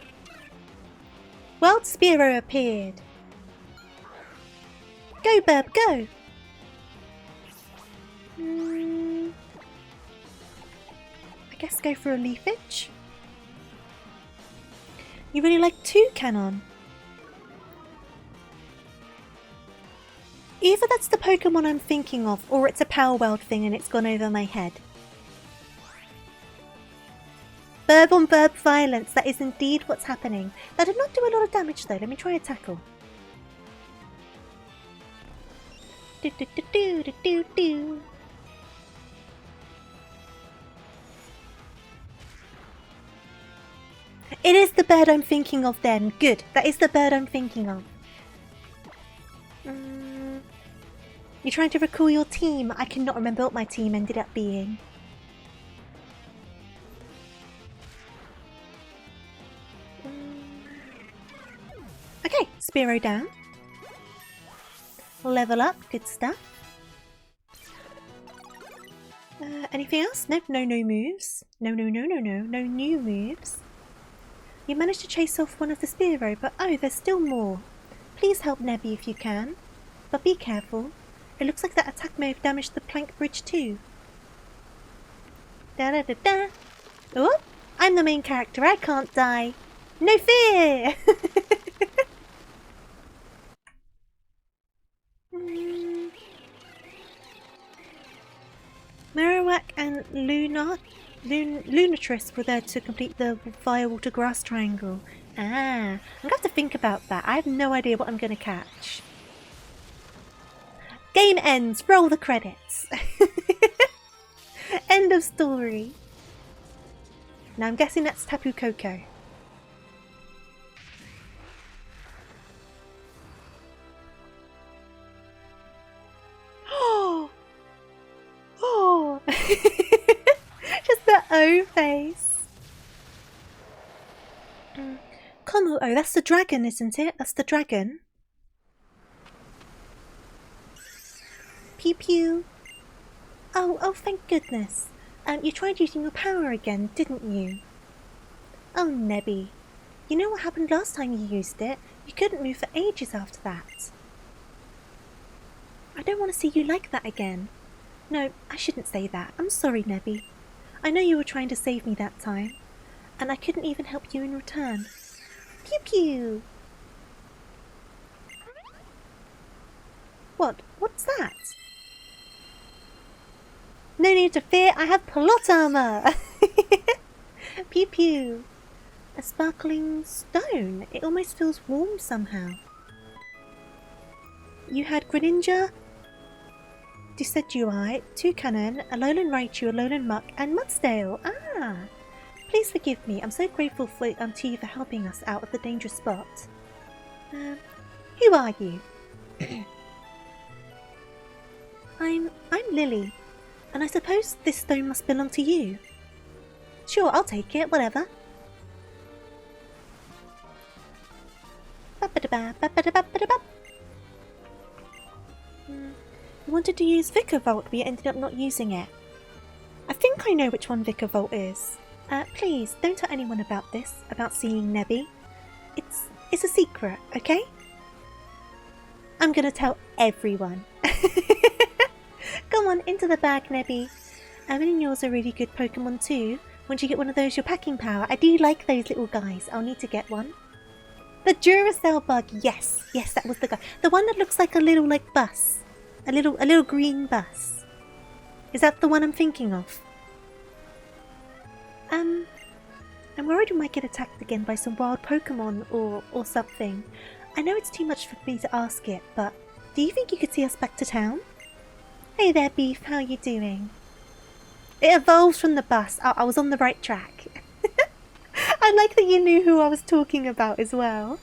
Wild Spearow appeared. Go, Burb, go! I guess go for a Leafage. You really like Toucanon. Either that's the Pokemon I'm thinking of, or it's a Power World thing and it's gone over my head. Burb on Burb violence, that is indeed what's happening. That did not do a lot of damage though, let me try a tackle. Do do do do do do do. It is the bird I'm thinking of then. Good, that is the bird I'm thinking of. You're trying to recall your team. I cannot remember what my team ended up being. Okay, Spearow down. Level up, good stuff. Anything else? Nope, no moves. No new moves. You managed to chase off one of the Spearow, but oh, there's still more. Please help Nebby if you can. But be careful. It looks like that attack may have damaged the plank bridge too. Da da da da. Oh, I'm the main character, I can't die. No fear! Marowak and Lunatress were there to complete the Firewater Grass Triangle. I'm gonna have to think about that. I have no idea what I'm gonna catch. Game ends. Roll the credits. End of story. Now I'm guessing that's Tapu Koko. Oh! Just the O face. Como, oh, that's the dragon, isn't it? That's the dragon. Pew pew. Oh, thank goodness. You tried using your power again, didn't you? Oh, Nebby. You know what happened last time you used it? You couldn't move for ages after that. I don't want to see you like that again. No, I shouldn't say that. I'm sorry, Nebby. I know you were trying to save me that time, and I couldn't even help you in return. Pew pew! What's that? No need to fear, I have plot armor! Pew pew! A sparkling stone. It almost feels warm somehow. You had Greninja, Decidueye, Toucanon, Alolan Raichu, Alolan Muck, and Mudsdale. Ah! Please forgive me. I'm so grateful to you for helping us out of the dangerous spot. Who are you? I'm Lily, and I suppose this stone must belong to you. Sure, I'll take it, whatever. You wanted to use Vicar Vault, but you ended up not using it. I think I know which one Vicar Vault is. Please, don't tell anyone about this, about seeing Nebby. It's a secret, okay? I'm gonna tell everyone. Come on, into the bag, Nebby. And yours are really good Pokemon too. Once you get one of those, your packing power. I do like those little guys. I'll need to get one. The Duracell bug, yes. Yes, that was the guy. The one that looks like a little, bus. A little green bus. Is that the one I'm thinking of? I'm worried we might get attacked again by some wild Pokemon or something. I know it's too much for me to ask it, but do you think you could see us back to town? Hey there, Beef. How are you doing? It evolves from the bus. I was on the right track. I like that you knew who I was talking about as well.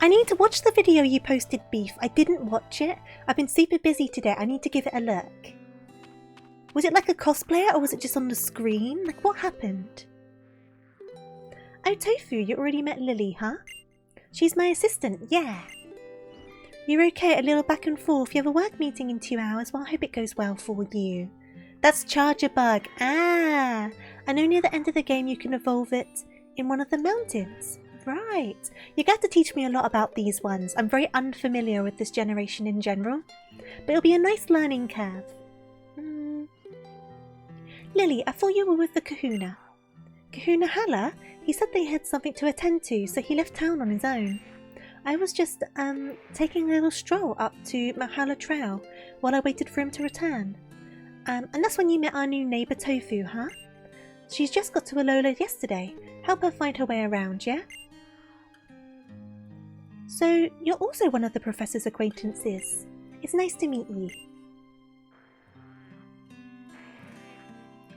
I need to watch the video you posted, Beef. I didn't watch it. I've been super busy today. I need to give it a look. Was it like a cosplayer or was it just on the screen? Like, what happened? Oh, Tofu, you already met Lily, huh? She's my assistant, yeah. You're okay, a little back and forth. You have a work meeting in 2 hours. Well, I hope it goes well for you. That's Charger Bug. Ah, I know near the end of the game you can evolve it in one of the mountains. Right. You're going to teach me a lot about these ones. I'm very unfamiliar with this generation in general. But it'll be a nice learning curve. Lily, I thought you were with the Kahuna. Kahuna Hala? He said they had something to attend to, so he left town on his own. I was just, taking a little stroll up to Mahala Trail while I waited for him to return. And that's when you met our new neighbour Tofu, huh? She's just got to Alola yesterday. Help her find her way around, yeah? So, you're also one of the Professor's acquaintances. It's nice to meet you.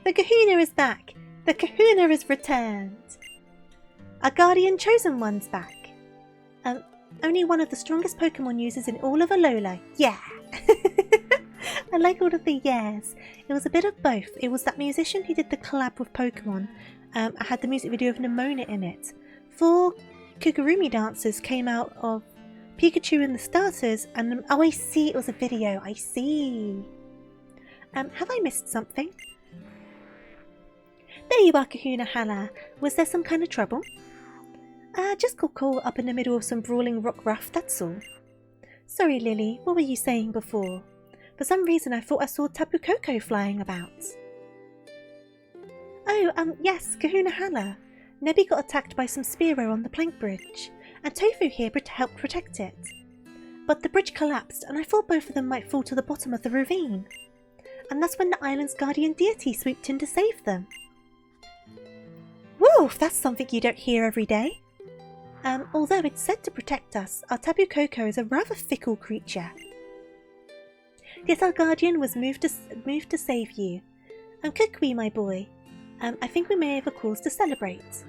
The Kahuna is back! The Kahuna is returned! Our Guardian Chosen One's back. Only one of the strongest Pokemon users in all of Alola. Yeah! I like all of the yeahs. It was a bit of both. It was that musician who did the collab with Pokemon. I had the music video of Nimona in it. 4 Kigurumi dancers came out of Pikachu and the starters, and oh, I see, it was a video. I see. Have I missed something? There you are, Kahuna Hala. Was there some kind of trouble? Just got caught up in the middle of some brawling rock ruff, that's all. Sorry, Lily, what were you saying before? For some reason I thought I saw Tapu Koko flying about. Oh, yes, Kahuna Hala. Nebby got attacked by some Spearow on the plank bridge, and Tofu here helped protect it. But the bridge collapsed, and I thought both of them might fall to the bottom of the ravine. And that's when the island's guardian deity swooped in to save them. Woo, that's something you don't hear every day. Although it's said to protect us, our Tapu Koko is a rather fickle creature. Yet our guardian was moved to save you. Kukui, my boy. I think we may have a cause to celebrate.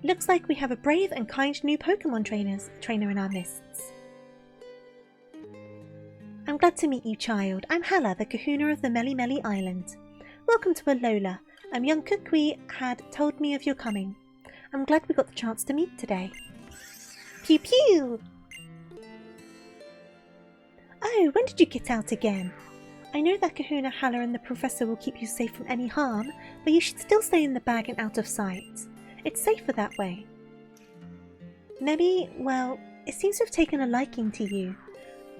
Looks like we have a brave and kind new Pokemon trainer in our midst. I'm glad to meet you, child. I'm Hala, the Kahuna of the Meli Meli Island. Welcome to Alola. Young Kukui had told me of your coming. I'm glad we got the chance to meet today. Pew pew! Oh, when did you get out again? I know that Kahuna Hala and the Professor will keep you safe from any harm, but you should still stay in the bag and out of sight. It's safer that way. Nebby, well, it seems to have taken a liking to you.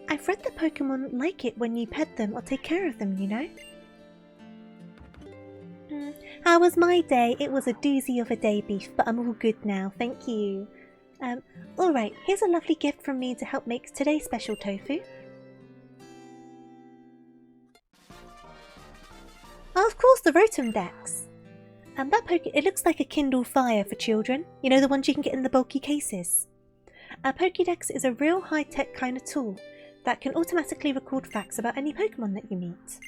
I've read that Pokemon like it when you pet them or take care of them, you know? How was my day? It was a doozy of a day, Beef, but I'm all good now, thank you. Alright, here's a lovely gift from me to help make today's special, Tofu. Oh, of course, the Rotom Dex. It looks like a Kindle Fire for children. You know, the ones you can get in the bulky cases. A Pokédex is a real high-tech kind of tool that can automatically record facts about any Pokemon that you meet.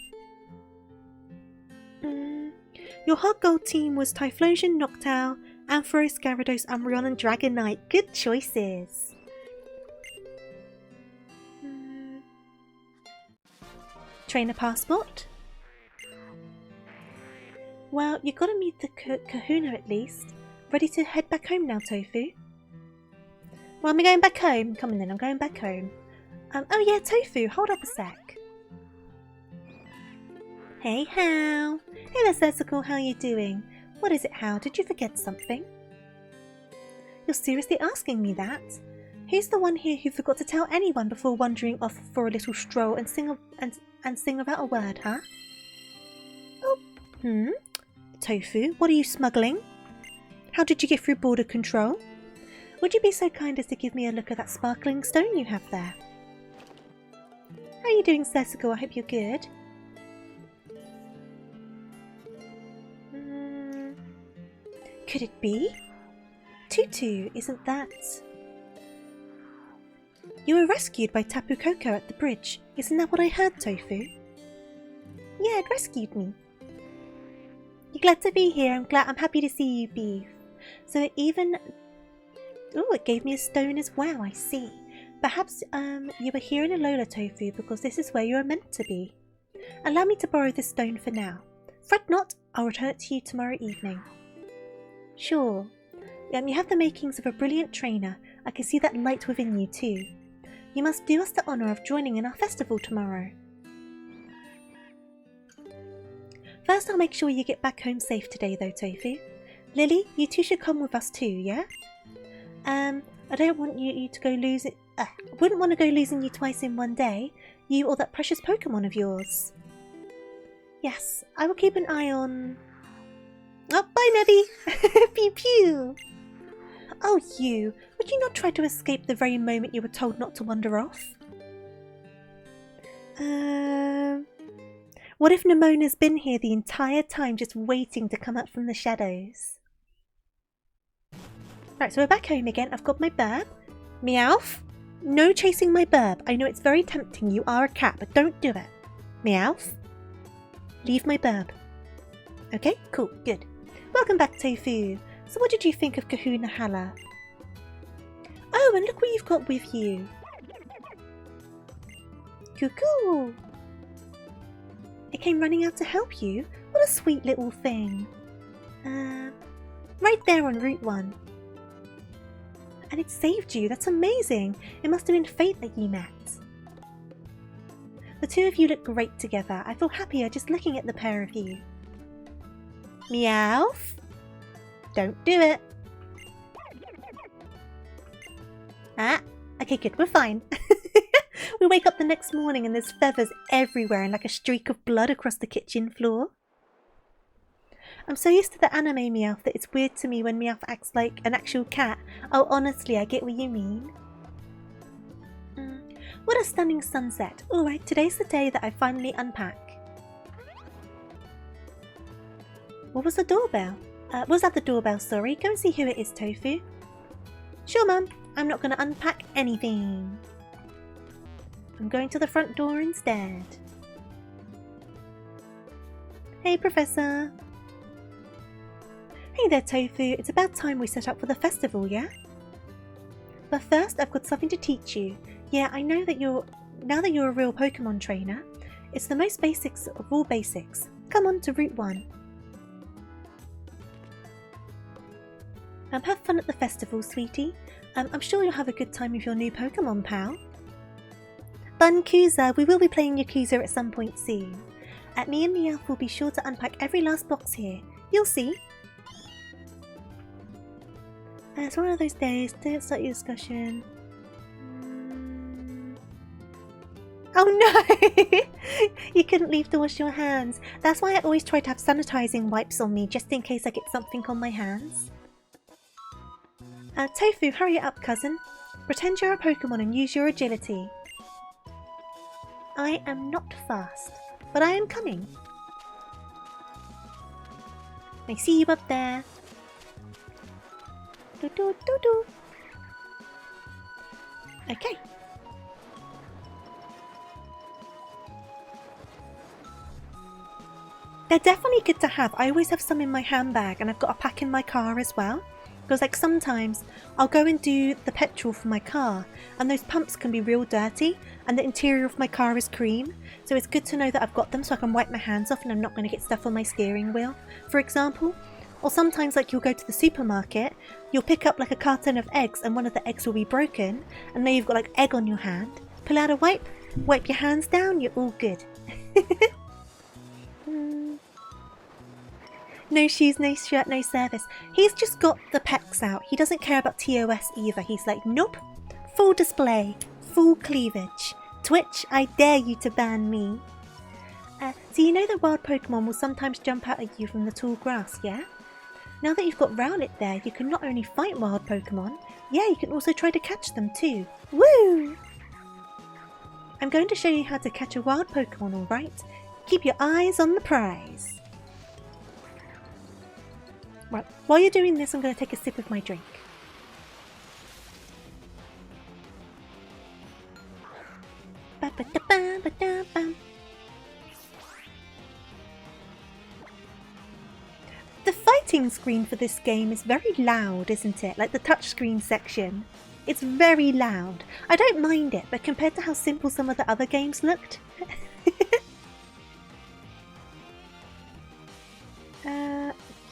Your hot gold team was Typhlosion, Noctowl, Ampharos, Gyarados, Umbreon, and Dragonite. Good choices. Trainer passport. Well, you gotta meet the Kahuna at least. Ready to head back home now, Tofu? Well, am I going back home? Come on then, I'm going back home. Oh yeah, Tofu, hold up a sec. Hey, Hal. Hey there, Sesical, how you doing? What is it, Hal? Did you forget something? You're seriously asking me that? Who's the one here who forgot to tell anyone before wandering off for a little stroll and sing without a word, huh? Oh, Tofu, what are you smuggling? How did you get through border control? Would you be so kind as to give me a look at that sparkling stone you have there? How are you doing, Sesical? I hope you're good. Could it be? Tutu, isn't that? You were rescued by Tapu Koko at the bridge. Isn't that what I heard, Tofu? Yeah, it rescued me. You're glad to be here. I'm happy to see you, Beef. So it even... Oh, it gave me a stone as well, I see. Perhaps you were here in Alola, Tofu, because this is where you are meant to be. Allow me to borrow this stone for now. Fret not, I'll return it to you tomorrow evening. Sure. You have the makings of a brilliant trainer. I can see that light within you too. You must do us the honour of joining in our festival tomorrow. First, I'll make sure you get back home safe today though, Tofu. Lily, you two should come with us too, yeah? I don't want you to go losing... wouldn't want to go losing you twice in one day. You or that precious Pokemon of yours. Yes, I will keep an eye on... Oh, bye, Nebby! Pew pew! Oh, you! Would you not try to escape the very moment you were told not to wander off? What if Nemona's been here the entire time just waiting to come up from the shadows? Right, so we're back home again. I've got my burb. Meowth! No chasing my burb. I know it's very tempting. You are a cat, but don't do it. Meowth! Leave my burb. Okay, cool, good. Welcome back, Tofu. So what did you think of Kahuna Hala? Oh, and look what you've got with you. Cuckoo! It came running out to help you? What a sweet little thing. Right there on Route 1. And it saved you, that's amazing. It must have been fate that you met. The two of you look great together. I feel happier just looking at the pair of you. Meowth! Don't do it. Ah, okay, good, we're fine. We wake up the next morning and there's feathers everywhere and like a streak of blood across the kitchen floor. I'm so used to the anime Meowth that it's weird to me when Meowth acts like an actual cat. Oh, honestly, I get what you mean. What a stunning sunset. Alright, today's the day that I finally unpack. What was the doorbell? Was that the doorbell, sorry? Go and see who it is, Tofu. Sure, Mum. I'm not going to unpack anything. I'm going to the front door instead. Hey, Professor. Hey there, Tofu. It's about time we set up for the festival, yeah? But first, I've got something to teach you. Yeah, I know that now that you're a real Pokemon trainer, it's the most basics of all basics. Come on to Route 1. Have fun at the festival, sweetie. I'm sure you'll have a good time with your new Pokemon pal. Bunkuza, we will be playing Yakuza at some point soon. Me and Meowth will be sure to unpack every last box here. You'll see. It's one of those days. Don't start your discussion. Oh no! You couldn't leave to wash your hands. That's why I always try to have sanitizing wipes on me, just in case I get something on my hands. Tofu, hurry up, cousin. Pretend you're a Pokemon and use your agility. I am not fast, but I am coming. I see you up there. Do do do do. Okay. They're definitely good to have. I always have some in my handbag, and I've got a pack in my car as well. Because like sometimes I'll go and do the petrol for my car, and those pumps can be real dirty, and the interior of my car is cream. So it's good to know that I've got them so I can wipe my hands off and I'm not going to get stuff on my steering wheel, for example. Or sometimes like you'll go to the supermarket, you'll pick up like a carton of eggs and one of the eggs will be broken, and now you've got like egg on your hand. Pull out a wipe your hands down, you're all good. No shoes, no shirt, no service. He's just got the pecs out. He doesn't care about TOS either. He's like, nope. Full display. Full cleavage. Twitch, I dare you to ban me. So you know that wild Pokemon will sometimes jump out at you from the tall grass, yeah? Now that you've got Rowlet there, you can not only fight wild Pokemon, yeah, you can also try to catch them too. Woo! I'm going to show you how to catch a wild Pokemon, alright? Keep your eyes on the prize. Right, while you're doing this, I'm going to take a sip of my drink. The fighting screen for this game is very loud, isn't it? Like the touchscreen section. It's very loud. I don't mind it, but compared to how simple some of the other games looked...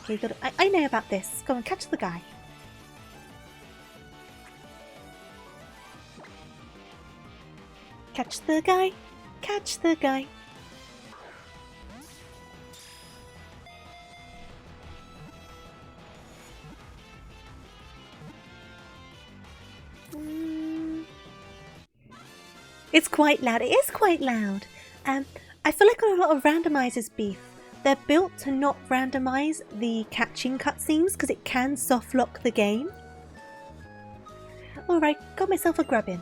Okay, I know about this. Go on, catch the guy. Catch the guy. Catch the guy. It's quite loud. It is quite loud. I feel like on a lot of randomizers beef, they're built to not randomize the catching cutscenes because it can soft lock the game. Alright, got myself a grubbin.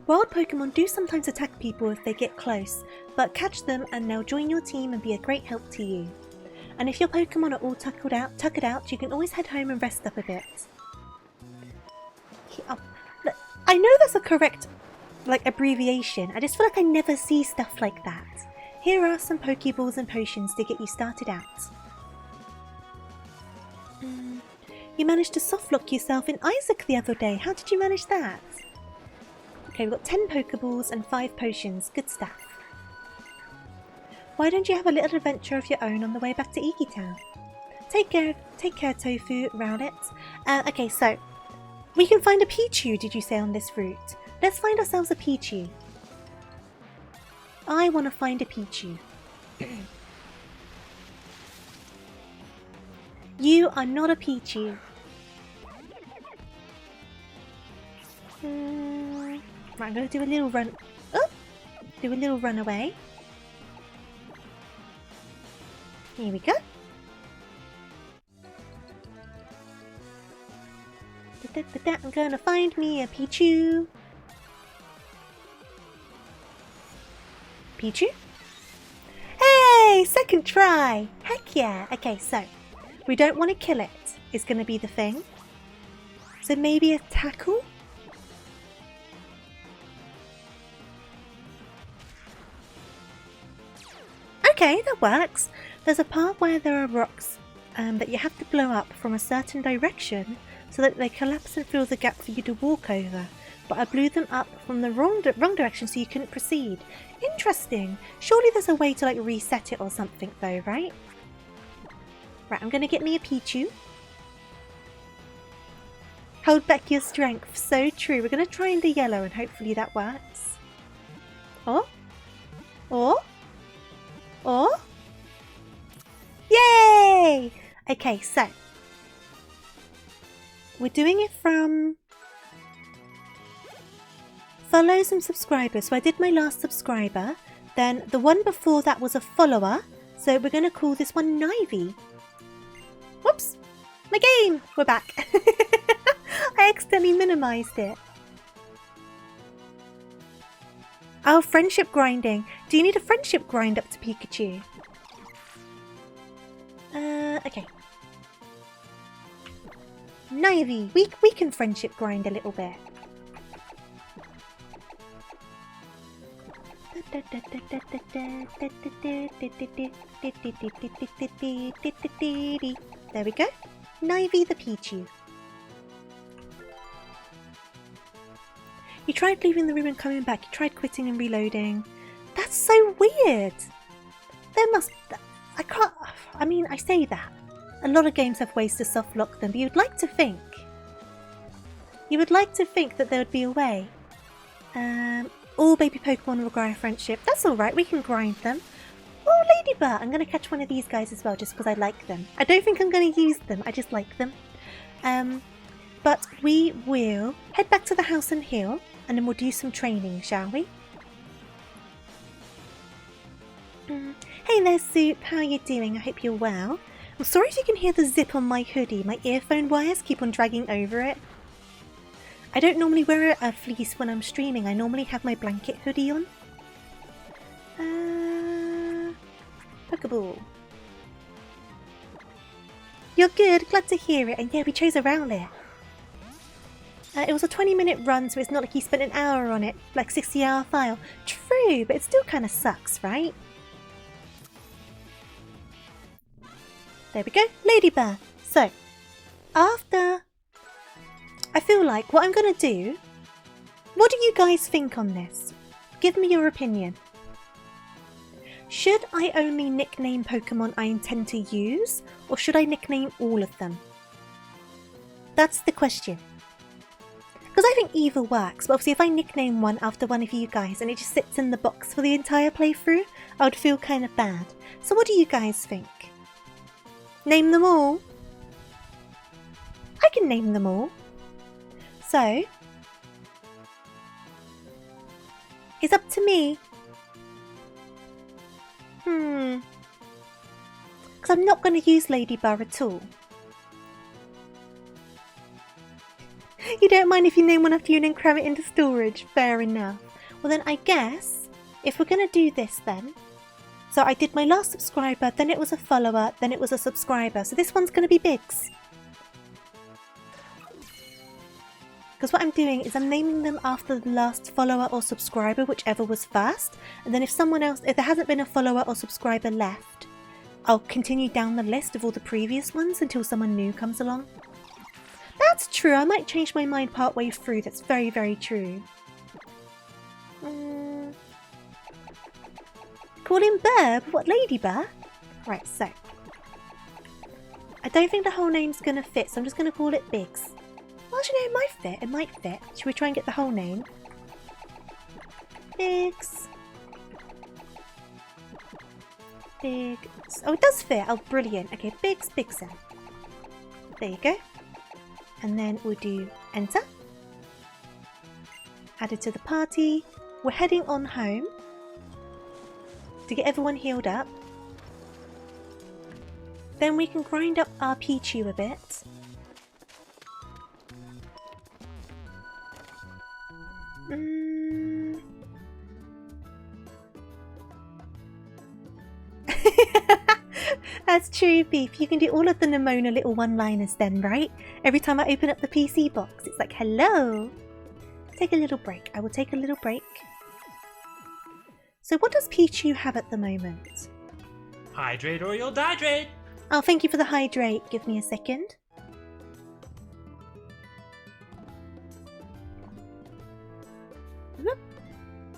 Wild Pokemon do sometimes attack people if they get close, but catch them and they'll join your team and be a great help to you. And if your Pokemon are all tuckered out, you can always head home and rest up a bit. I know that's a correct abbreviation, I just feel like I never see stuff like that. Here are some Pokeballs and potions to get you started out. You managed to softlock yourself in Isaac the other day. How did you manage that? Okay, we've got 10 Pokeballs and 5 potions. Good stuff. Why don't you have a little adventure of your own on the way back to Iki Town? Take care, TofuuRabbit. Okay, so we can find a Pichu, did you say, on this route? Let's find ourselves a Pichu. I want to find a Pichu. You are not a Pichu. Right, I'm going to do a little run. Oh! Do a little run away. Here we go. I'm going to find me a Pichu. Pichu? Hey! Second try! Heck yeah! Okay, so we don't want to kill it, is going to be the thing. So maybe a tackle? Okay, that works. There's a part where there are rocks that you have to blow up from a certain direction so that they collapse and fill the gap for you to walk over. But I blew them up from the wrong direction so you couldn't proceed. Interesting. Surely there's a way to reset it or something though, right? Right, I'm going to get me a Pichu. Hold back your strength. So true. We're going to try in the yellow and hopefully that works. Oh? Oh? Oh? Yay! Okay, so we're doing it from follows and subscribers. So I did my last subscriber, then the one before that was a follower, so we're going to call this one Nivy. Whoops! My game! We're back. I accidentally minimized it. Oh, friendship grinding. Do you need a friendship grind up to Pikachu? Okay. Nivy, we can friendship grind a little bit. There we go. Nivy the Pichu. You tried leaving the room and coming back. You tried quitting and reloading. That's so weird. There must... I can't... I mean, I say that. A lot of games have ways to soft lock them, but you'd like to think... You would like to think that there would be a way. All baby Pokemon require friendship. That's alright, we can grind them. Oh, Ladybird! I'm going to catch one of these guys as well, just because I like them. I don't think I'm going to use them, I just like them. But we will head back to the house and heal, and then we'll do some training, shall we? Hey there, Soup. How are you doing? I hope you're well. I'm sorry if you can hear the zip on my hoodie. My earphone wires keep on dragging over it. I don't normally wear a fleece when I'm streaming. I normally have my blanket hoodie on. Pokeball. You're good. Glad to hear it. And yeah, we chose a Rowlet. It was a 20-minute run, so it's not like you spent an hour on it, like 60-hour file. True, but it still kind of sucks, right? There we go, Ladybird. So, after... I feel like what I'm going to do... What do you guys think on this? Give me your opinion. Should I only nickname Pokemon I intend to use, or should I nickname all of them? That's the question. Because I think either works, but obviously if I nickname one after one of you guys and it just sits in the box for the entire playthrough, I would feel kind of bad. So what do you guys think? Name them all? I can name them all. So, it's up to me. Because I'm not going to use Ladybird at all. You don't mind if you name one after you and then cram it into storage. Fair enough. Well then I guess, if we're going to do this then. So I did my last subscriber, then it was a follower, then it was a subscriber. So this one's going to be Biggs. Because what I'm doing is I'm naming them after the last follower or subscriber, whichever was first. And then if someone else, if there hasn't been a follower or subscriber left, I'll continue down the list of all the previous ones until someone new comes along. That's true, I might change my mind partway through, that's very, very true. Call him Burb? What, Ladybird? Right, so. I don't think the whole name's gonna fit, so I'm just gonna call it Biggs. Well, actually, no, it might fit, it might fit. Should we try and get the whole name? Biggs. Biggs. Oh, it does fit. Oh, brilliant. Okay, Biggs, Biggson. There you go. And then we'll do enter. Added to the party. We're heading on home to get everyone healed up. Then we can grind up our Pichu a bit. That's true, Beef. You can do all of the Nimona little one-liners then, right? Every time I open up the PC box, it's like, hello! Take a little break. I will take a little break. So what does Pichu have at the moment? Hydrate or you'll dehydrate! Oh, thank you for the hydrate. Give me a second.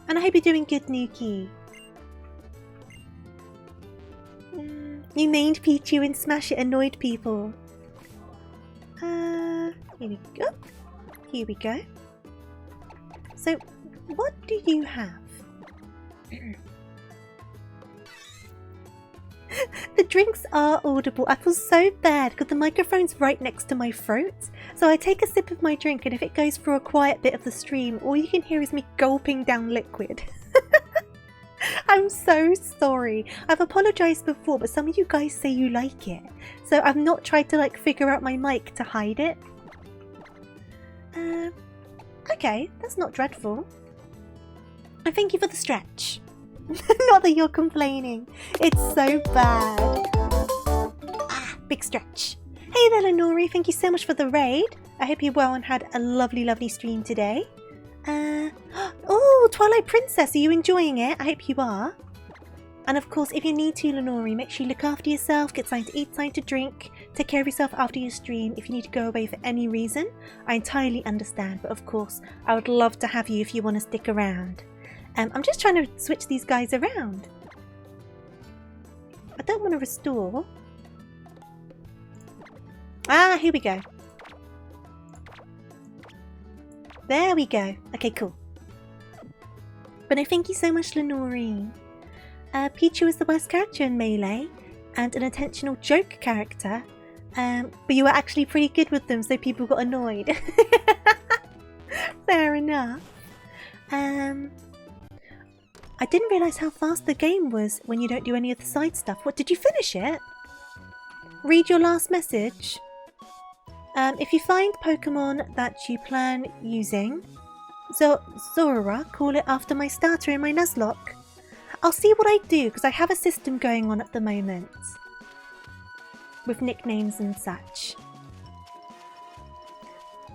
And I hope you're doing good, Nuki. You named Pichu and Smash It annoyed people. Here we go. Here we go. So, what do you have? The drinks are audible. I feel so bad because the microphone's right next to my throat. So I take a sip of my drink and if it goes through a quiet bit of the stream, all you can hear is me gulping down liquid. I'm so sorry. I've apologised before, but some of you guys say you like it. So I've not tried to figure out my mic to hide it. Okay, that's not dreadful. And thank you for the stretch. Not that you're complaining. It's so bad. Big stretch. Hey there, Lenori. Thank you so much for the raid. I hope you're well and had a lovely, lovely stream today. Oh, Twilight Princess, are you enjoying it? I hope you are. And of course, if you need to, Lenore, make sure you look after yourself, get something to eat, something to drink, take care of yourself after your stream. If you need to go away for any reason, I entirely understand. But of course, I would love to have you if you want to stick around. I'm just trying to switch these guys around. I don't want to restore. Ah, here we go. There we go. Okay, cool. But no, thank you so much, Lenore. Pichu is the worst character in Melee and an intentional joke character, but you were actually pretty good with them, so people got annoyed. Fair enough. I didn't realise how fast the game was when you don't do any of the side stuff. What, did you finish it? Read your last message. If you find Pokemon that you plan using, Zora, call it after my starter in my Nuzlocke. I'll see what I do, because I have a system going on at the moment. With nicknames and such.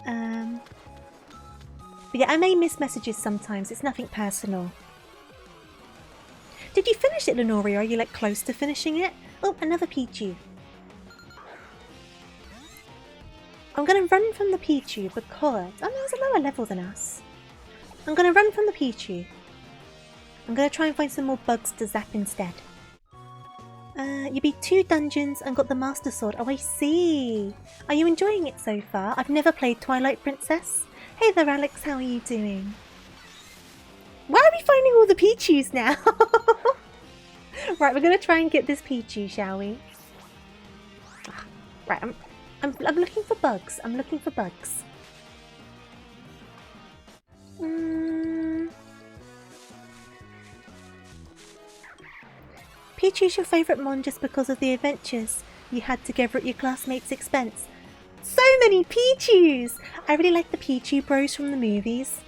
But yeah, I may miss messages sometimes. It's nothing personal. Did you finish it, Lenore? Are you like close to finishing it? Oh, another Pichu. I'm going to run from the Pichu because... Oh no, it's a lower level than us. I'm going to run from the Pichu. I'm going to try and find some more bugs to zap instead. You beat 2 dungeons and got the Master Sword. Oh, I see. Are you enjoying it so far? I've never played Twilight Princess. Hey there, Alex. How are you doing? Why are we finding all the Pichus now? Right, we're going to try and get this Pichu, shall we? Right, I'm looking for bugs. I'm looking for bugs. Pichu's your favourite mon just because of the adventures you had together at your classmates' expense. So many Pichus! I really like the Pichu bros from the movies.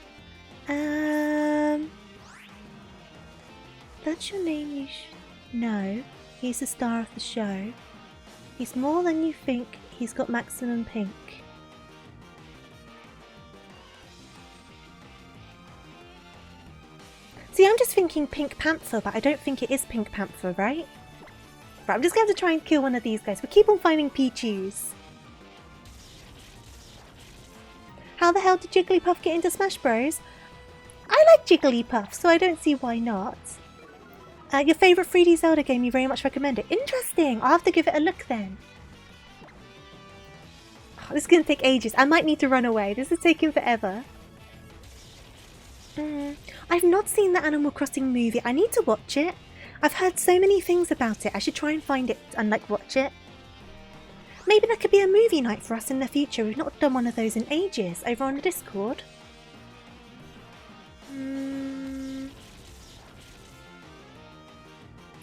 That's your name, you No, he's the star of the show. He's more than you think. He's got maximum pink. See, I'm just thinking Pink Panther, but I don't think it is Pink Panther, right? Right, I'm just going to have to try and kill one of these guys. We keep on finding Pichus. How the hell did Jigglypuff get into Smash Bros? I like Jigglypuff, so I don't see why not. Your favourite 3D Zelda game, you very much recommend it. Interesting! I'll have to give it a look then. Oh, this is going to take ages. I might need to run away. This is taking forever. I've not seen the Animal Crossing movie. I need to watch it. I've heard so many things about it. I should try and find it and watch it. Maybe there could be a movie night for us in the future. We've not done one of those in ages over on the Discord. You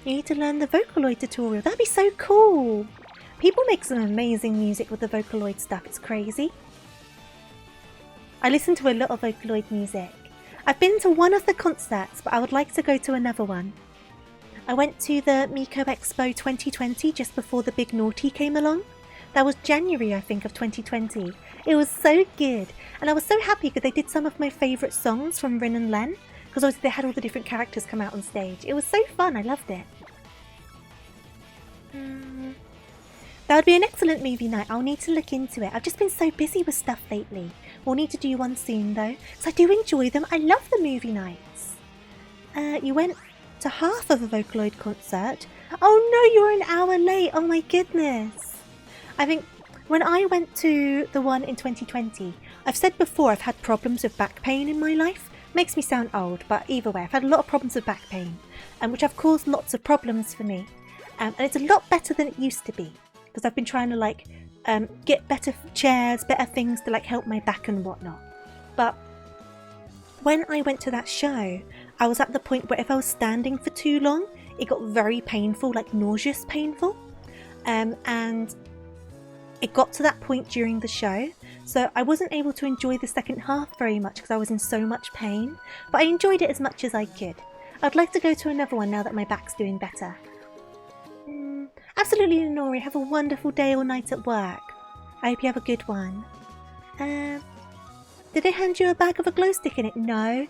need to learn the Vocaloid tutorial. That'd be so cool. People make some amazing music with the Vocaloid stuff. It's crazy. I listen to a lot of Vocaloid music. I've been to one of the concerts, but I would like to go to another one. I went to the Miko Expo 2020 just before the Big Naughty came along. That was January, I think, of 2020. It was so good, and I was so happy because they did some of my favourite songs from Rin and Len, because obviously they had all the different characters come out on stage. It was so fun, I loved it. That would be an excellent movie night. I'll need to look into it. I've just been so busy with stuff lately. We'll need to do one soon though, because I do enjoy them. I love the movie nights. You went to half of a Vocaloid concert. Oh no, you're an hour late. Oh my goodness. I think when I went to the one in 2020, I've said before I've had problems with back pain in my life. Makes me sound old, but either way, I've had a lot of problems with back pain, which have caused lots of problems for me. And it's a lot better than it used to be, because I've been trying to get better chairs, better things to help my back and whatnot. But when I went to that show, I was at the point where if I was standing for too long, it got very painful, nauseous painful. And it got to that point during the show, so I wasn't able to enjoy the second half very much because I was in so much pain. But I enjoyed it as much as I could. I'd like to go to another one now that my back's doing better. Absolutely, Lenore. Have a wonderful day or night at work. I hope you have a good one. Did they hand you a bag of a glow stick in it? No.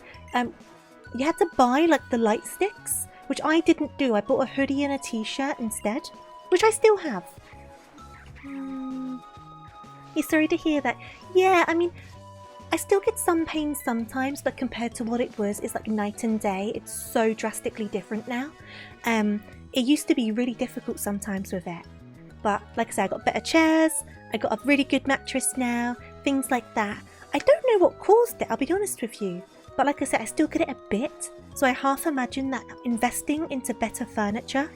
you had to buy like the light sticks, which I didn't do. I bought a hoodie and a t-shirt instead, which I still have. Yeah, sorry to hear that. Yeah, I mean, I still get some pain sometimes, but compared to what it was, it's like night and day. It's so drastically different now. It used to be really difficult sometimes with it. But like I said, I got better chairs, I got a really good mattress now, things like that. I don't know what caused it, I'll be honest with you. But like I said, I still get it a bit. So I half imagine that investing into better furniture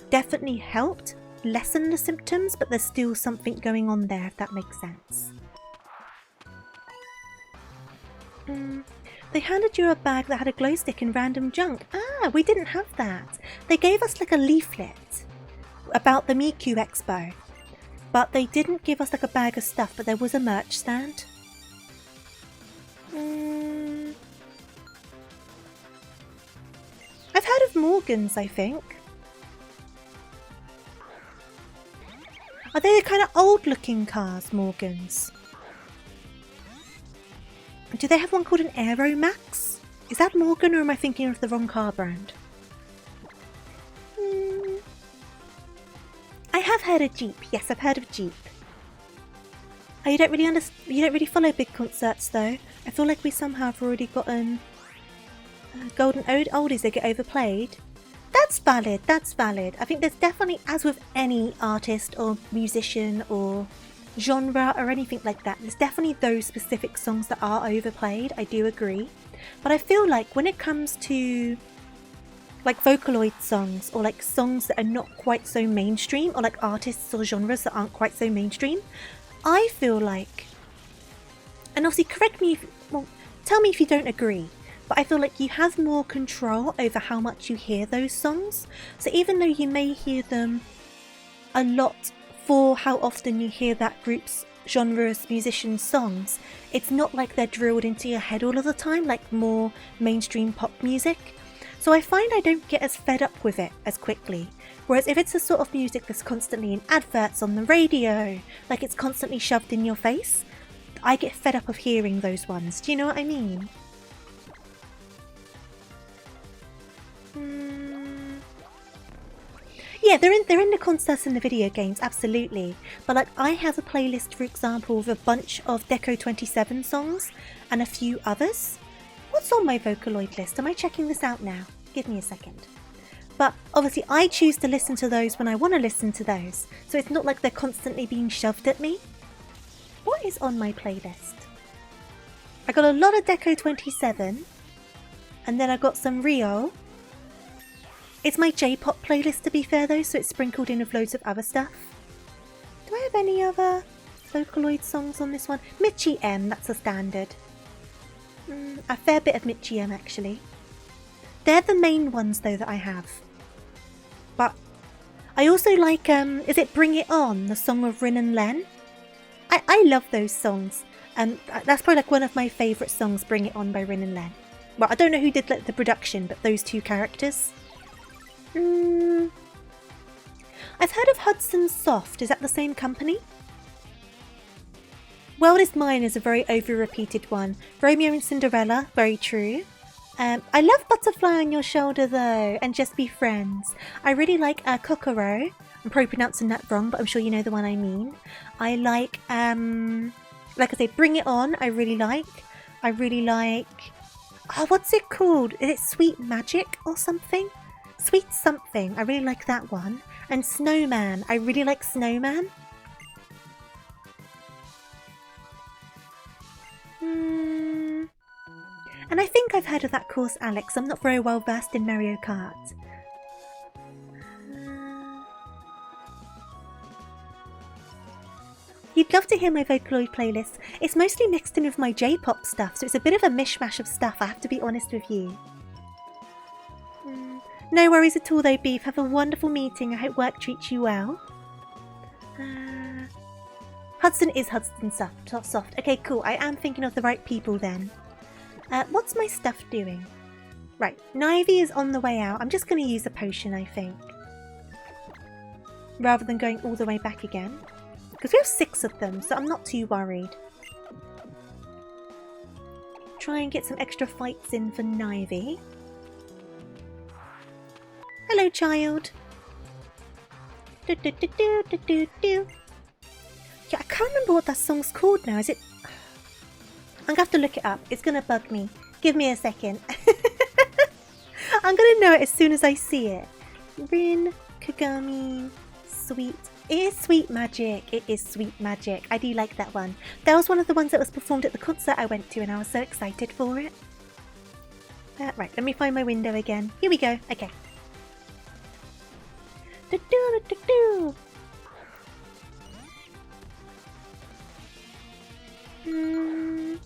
definitely helped lessen the symptoms, but there's still something going on there, if that makes sense. They handed you a bag that had a glow stick and random junk. Ah, we didn't have that. They gave us like a leaflet about the Miku Expo, but they didn't give us like a bag of stuff, but there was a merch stand. I've heard of Morgans, I think. Are they the kind of old looking cars, Morgans? Do they have one called an Aero Max? Is that Morgan, or am I thinking of the wrong car brand? I have heard of Jeep. Yes, I've heard of Jeep. Oh, you don't really follow big concerts though. I feel like we somehow have already gotten golden oldies that get overplayed. That's valid. That's valid. I think there's definitely, as with any artist or musician or genre or anything like that, there's definitely those specific songs that are overplayed. I do agree. But I feel like when it comes to like Vocaloid songs, or like songs that are not quite so mainstream, or like artists or genres that aren't quite so mainstream, I feel like, and obviously correct me tell me if you don't agree, but I feel like you have more control over how much you hear those songs. So even though you may hear them a lot for how often you hear that group's genres, musicians' songs, it's not like they're drilled into your head all of the time like more mainstream pop music. So I find I don't get as fed up with it as quickly. Whereas if it's the sort of music that's constantly in adverts on the radio, like it's constantly shoved in your face, I get fed up of hearing those ones. Do you know what I mean? Yeah, they're in the concerts and the video games, absolutely. But like, I have a playlist, for example, with a bunch of Deco 27 songs and a few others. What's on my Vocaloid list? Am I checking this out now? Give me a second. But obviously I choose to listen to those when I want to listen to those. So it's not like they're constantly being shoved at me. What is on my playlist? I got a lot of Deco 27. And then I got some Rio. It's my J-pop playlist, to be fair though, so it's sprinkled in with loads of other stuff. Do I have any other Vocaloid songs on this one? Mitchie M, that's a standard. A fair bit of Mitchie M actually. They're the main ones though that I have. But I also like, is it Bring It On, the song of Rin and Len? I love those songs. That's probably like one of my favourite songs, Bring It On by Rin and Len. Well, I don't know who did like, the production, but those two characters. I've heard of Hudson Soft. Is that the same company? World Is Mine is a very over-repeated one. Romeo and Cinderella, very true. I love Butterfly on Your Shoulder though, and Just Be Friends. I really like Kokoro. I'm probably pronouncing that wrong, but I'm sure you know the one I mean. I like I say, Bring It On, I really like. Oh, what's it called? Is it Sweet Magic or something? Sweet something. I really like that one. And Snowman. I really like Snowman. And I think I've heard of that course, Alex. I'm not very well versed in Mario Kart. You'd love to hear my Vocaloid playlist. It's mostly mixed in with my J-pop stuff, so it's a bit of a mishmash of stuff, I have to be honest with you. No worries at all though, Beef. Have a wonderful meeting. I hope work treats you well. Hudson is Hudson Soft. Okay, cool. I am thinking of the right people then. What's my stuff doing? Right, Nivy is on the way out. I'm just going to use a potion, I think. Rather than going all the way back again. Because we have 6 of them, so I'm not too worried. Try and get some extra fights in for Nivy. Hello, child. Do, do, do, do, do, do, do. Yeah, I can't remember what that song's called now. Is it... I'm gonna have to look it up. It's gonna bug me. Give me a second. I'm gonna know it as soon as I see it. Rin Kagami Sweet. It is Sweet Magic. It is Sweet Magic. I do like that one. That was one of the ones that was performed at the concert I went to and I was so excited for it. Right, let me find my window again. Here we go. Okay. Do, do, do, do, do.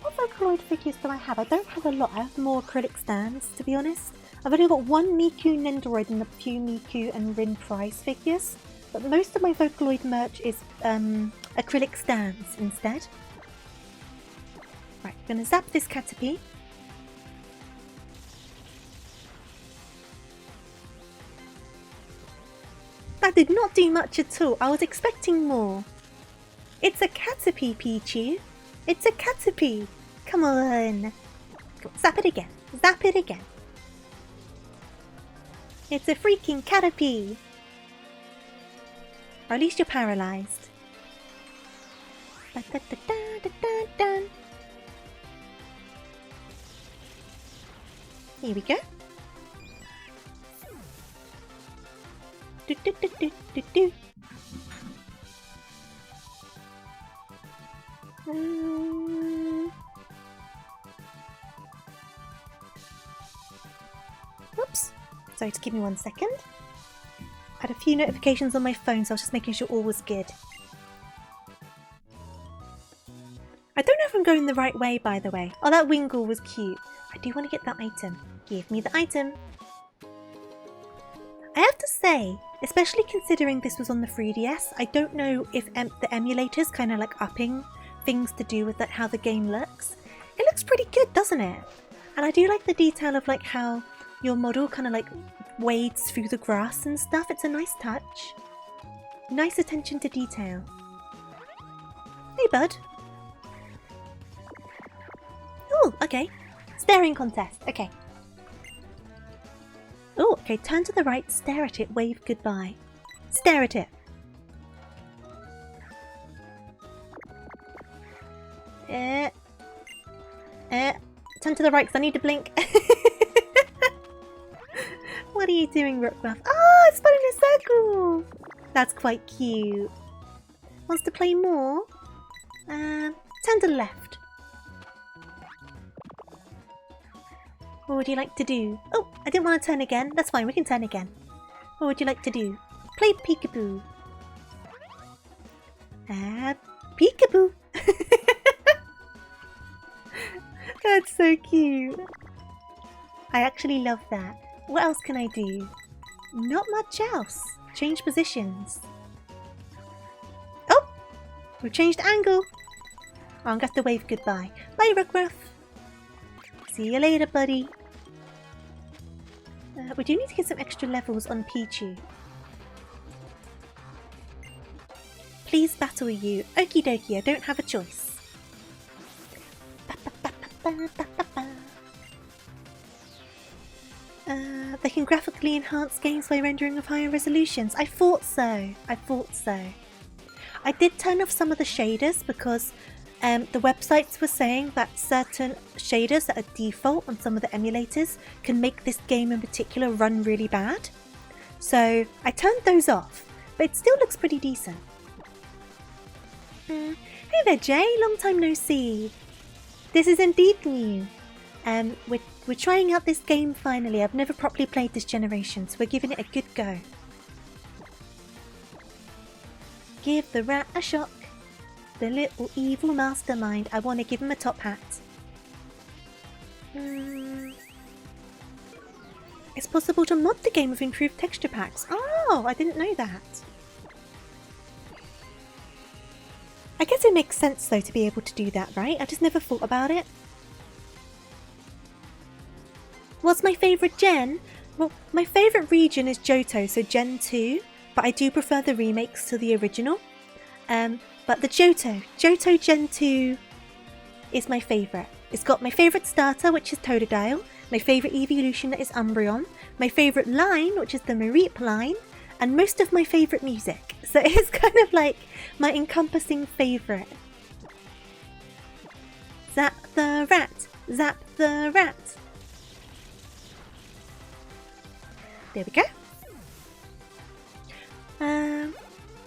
What Vocaloid figures do I have? I don't have a lot. I have more acrylic stands, to be honest. I've only got one Miku Nendoroid and a few Miku and Rin prize figures. But most of my Vocaloid merch is acrylic stands instead. Right, I'm going to zap this Caterpie. That did not do much at all. I was expecting more. It's a Caterpie, Pichu. It's a Caterpie. Come on. Zap it again. Zap it again. It's a freaking Caterpie. Or at least you're paralysed. Here we go. Do, do, do, do, do, do. Whoops. Sorry, just give me 1 second. I had a few notifications on my phone, so I was just making sure all was good. I don't know if I'm going the right way, by the way. Oh, that Wingull was cute. I do want to get that item. Give me the item. I have to say, especially considering this was on the 3DS, I don't know if the emulator's kind of like upping things to do with that, how the game looks. It looks pretty good, doesn't it? And I do like the detail of like how your model kind of like wades through the grass and stuff. It's a nice touch. Nice attention to detail. Hey, bud. Oh, okay. Staring contest. Okay. Oh, okay. Turn to the right, stare at it, wave goodbye. Stare at it. Turn to the right because I need to blink. What are you doing, Rookruff? Oh, it's spinning in a circle! That's quite cute. Wants to play more? Turn to the left. What would you like to do? Oh, I didn't want to turn again. That's fine, we can turn again. What would you like to do? Play peekaboo. Peekaboo! That's so cute. I actually love that. What else can I do? Not much else. Change positions. Oh! We've changed angle. Oh, I'm going to have to wave goodbye. Bye, Rookruff. See you later, buddy. We do need to get some extra levels on Pichu. Please battle you. Okie dokie, I don't have a choice. They can graphically enhance games by rendering of higher resolutions. I thought so. I thought so. I did turn off some of the shaders because the websites were saying that certain shaders that are default on some of the emulators can make this game in particular run really bad. So I turned those off, but it still looks pretty decent. Hey there, Jay. Long time no see. This is indeed new. We're trying out this game finally. I've never properly played this generation, so we're giving it a good go. Give the rat a shock. The little evil mastermind. I want to give him a top hat. It's possible to mod the game with improved texture packs. Oh, I didn't know that. I guess it makes sense though to be able to do that, right? I just never thought about it. What's my favourite gen? Well, my favourite region is Johto, so Gen 2, but I do prefer the remakes to the original. But the Johto Gen 2 is my favourite. It's got my favourite starter, which is Totodile, my favourite evolution that is Umbreon, my favourite line, which is the Mareep line, and most of my favourite music. So it's kind of like my encompassing favourite. Zap the rat! Zap the rat! There we go.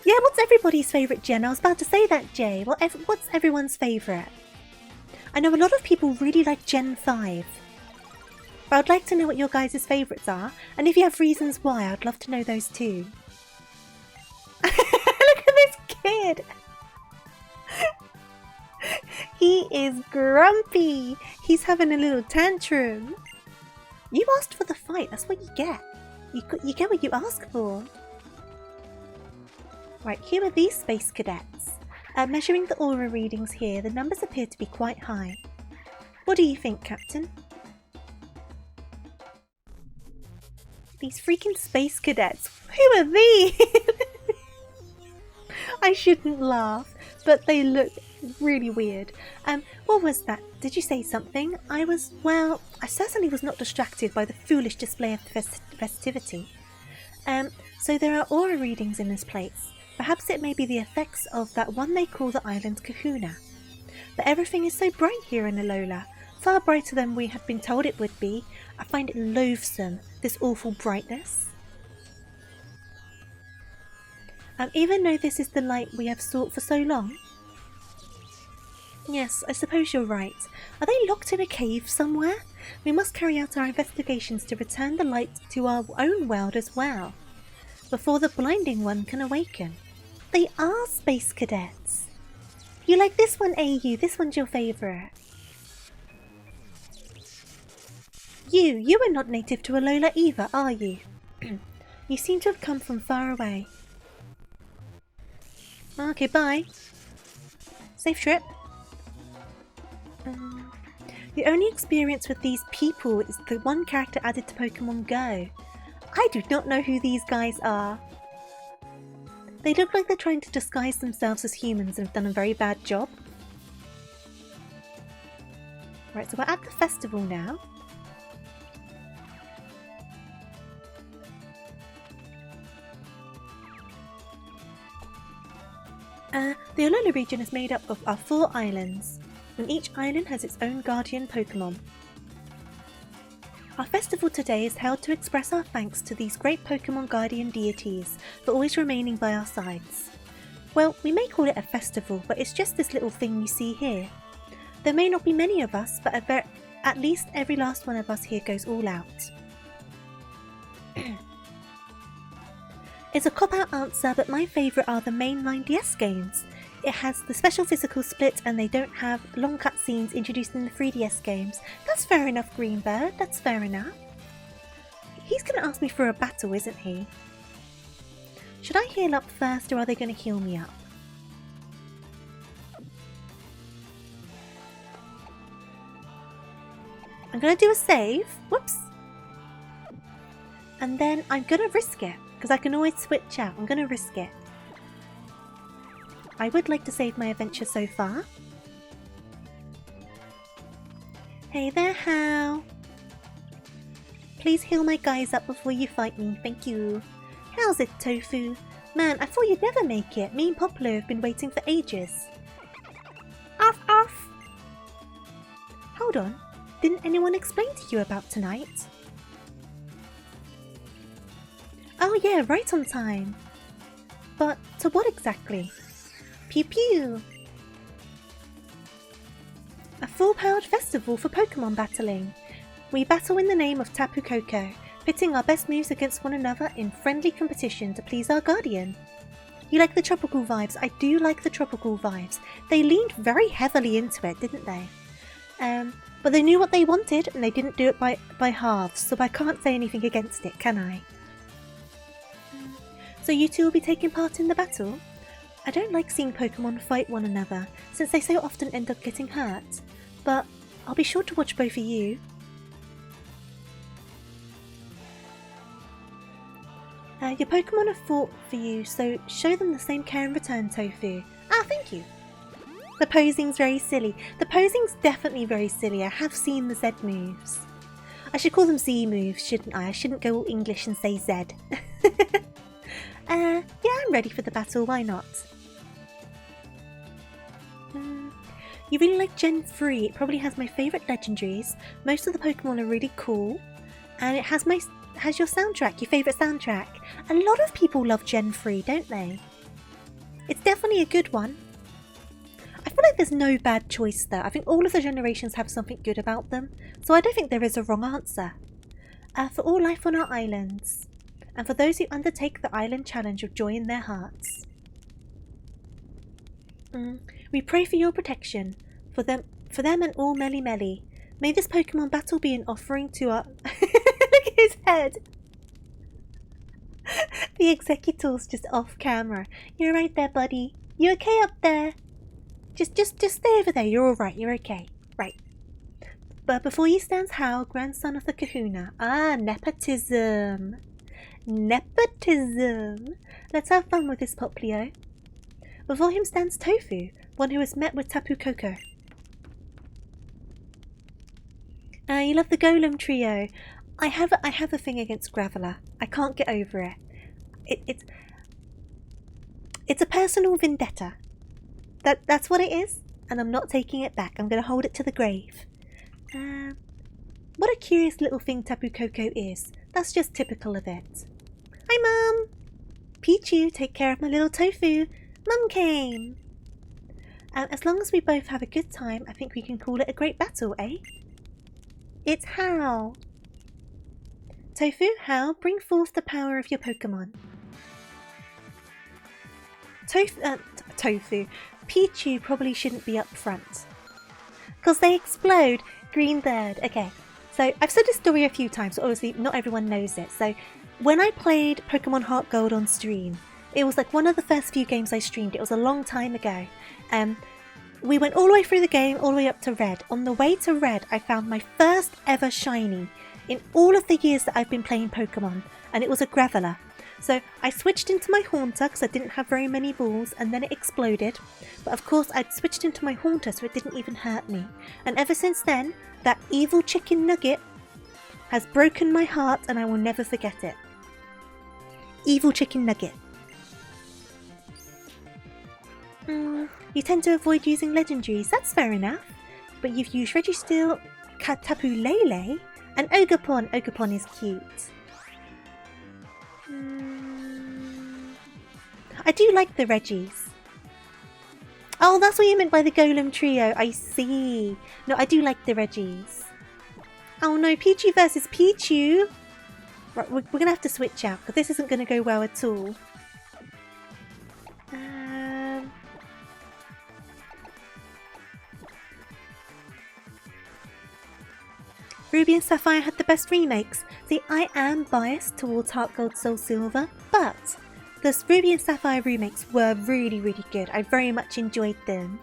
Yeah, what's everybody's favourite gen? I was about to say that, Jay. What's everyone's favourite? I know a lot of people really like Gen 5. But I'd like to know what your guys' favourites are. And if you have reasons why, I'd love to know those too. Look at this kid! He is grumpy! He's having a little tantrum. You asked for the fight, that's what you get. You get what you ask for. Right, here are these space cadets. Measuring the aura readings here, the numbers appear to be quite high. What do you think, Captain? These freaking space cadets. Who are these? I shouldn't laugh, but they look really weird. What was that? Did you say something? I certainly was not distracted by the foolish display of festivity. So there are aura readings in this place. Perhaps it may be the effects of that one they call the island Kahuna. But everything is so bright here in Alola, far brighter than we had been told it would be. I find it loathsome, this awful brightness. Even though this is the light we have sought for so long? Yes, I suppose you're right. Are they locked in a cave somewhere? We must carry out our investigations to return the light to our own world as well, before the blinding one can awaken. They are space cadets. You like this one, AU? This one's your favourite. You are not native to Alola either, are you? You seem to have come from far away. Okay, bye. Safe trip. The only experience with these people is the one character added to Pokemon Go. I do not know who these guys are. They look like they're trying to disguise themselves as humans and have done a very bad job. Right, so we're at the festival now. The Alola region is made up of our 4 islands, and each island has its own guardian Pokemon. Our festival today is held to express our thanks to these great Pokemon guardian deities for always remaining by our sides. Well, we may call it a festival, but it's just this little thing you see here. There may not be many of us, but at least every last one of us here goes all out. It's a cop-out answer, but my favourite are the mainline DS games. It has the special physical split and they don't have long cutscenes introduced in the 3DS games. That's fair enough, Greenbird, that's fair enough. He's going to ask me for a battle, isn't he? Should I heal up first or are they going to heal me up? I'm going to do a save. Whoops. And then I'm going to risk it, because I can always switch out. I'm going to risk it. I would like to save my adventure so far. Hey there, Hal. Please heal my guys up before you fight me, thank you. How's it, Tofu? Man, I thought you'd never make it. Me and Popolo have been waiting for ages. Off, off! Hold on. Didn't anyone explain to you about tonight? Oh yeah, right on time. But to what exactly? Pew pew! A full-powered festival for Pokemon battling. We battle in the name of Tapu Koko, pitting our best moves against one another in friendly competition to please our guardian. You like the tropical vibes? I do like the tropical vibes. They leaned very heavily into it, didn't they? But they knew what they wanted and they didn't do it by halves, so I can't say anything against it, can I? So you two will be taking part in the battle? I don't like seeing Pokemon fight one another, since they so often end up getting hurt, but I'll be sure to watch both of you. Your Pokemon have fought for you, so show them the same care in return, Tofu. Ah, thank you. The posing's very silly. The posing's definitely very silly. I have seen the Z moves. I should call them Z moves, shouldn't I? I shouldn't go all English and say Z. Yeah, I'm ready for the battle. Why not? You really like Gen 3. It probably has my favourite legendaries. Most of the Pokemon are really cool. And it has your soundtrack, your favourite soundtrack. A lot of people love Gen 3, don't they? It's definitely a good one. I feel like there's no bad choice though. I think all of the generations have something good about them. So I don't think there is a wrong answer. For all life on our islands. And for those who undertake the island challenge of joy in their hearts. We pray for your protection. For them and all Melly Melly. May this Pokemon battle be an offering to our... Look at his head! The executor's just off camera. You're right there, buddy. You okay up there? Just stay over there. You're alright. You're okay. Right. But before you stands Hal, grandson of the Kahuna. Ah, nepotism. Nepotism. Let's have fun with this Poplio. Before him stands Tofu, one who has met with Tapu Koko. You love the Golem trio. I have a thing against Graveler. I can't get over it. It's a personal vendetta. That's what it is, and I'm not taking it back. I'm going to hold it to the grave. What a curious little thing Tapu Koko is. That's just typical of it. Hi, Mum! Pichu, take care of my little Tofu. Mum came! As long as we both have a good time, I think we can call it a great battle, eh? It's Hal! Tofu, Hal, bring forth the power of your Pokemon. Tofu. Pichu probably shouldn't be up front. Because they explode. Green bird. Okay. So, I've said this story a few times, but obviously not everyone knows it. So, when I played Pokemon Heart Gold on stream, it was like one of the first few games I streamed. It was a long time ago. We went all the way through the game, all the way up to Red. On the way to Red, I found my first ever shiny in all of the years that I've been playing Pokemon, and it was a Graveler. So I switched into my Haunter because I didn't have very many balls, and then it exploded. But of course I'd switched into my Haunter so it didn't even hurt me. And ever since then, that evil chicken nugget has broken my heart and I will never forget it. Evil chicken nugget. You tend to avoid using legendaries, that's fair enough. But you've used Registeel, Tapu Lele, and Ogerpon. Ogerpon is cute. I do like the Reggies. Oh, that's what you meant by the Golem trio. I see. No, I do like the Reggies. Oh no, Pichu versus Pichu. Right, we're going to have to switch out because this isn't going to go well at all. Ruby and Sapphire had the best remakes. See, I am biased towards Heart Gold Soul Silver, but the Ruby and Sapphire remakes were really, really good. I very much enjoyed them.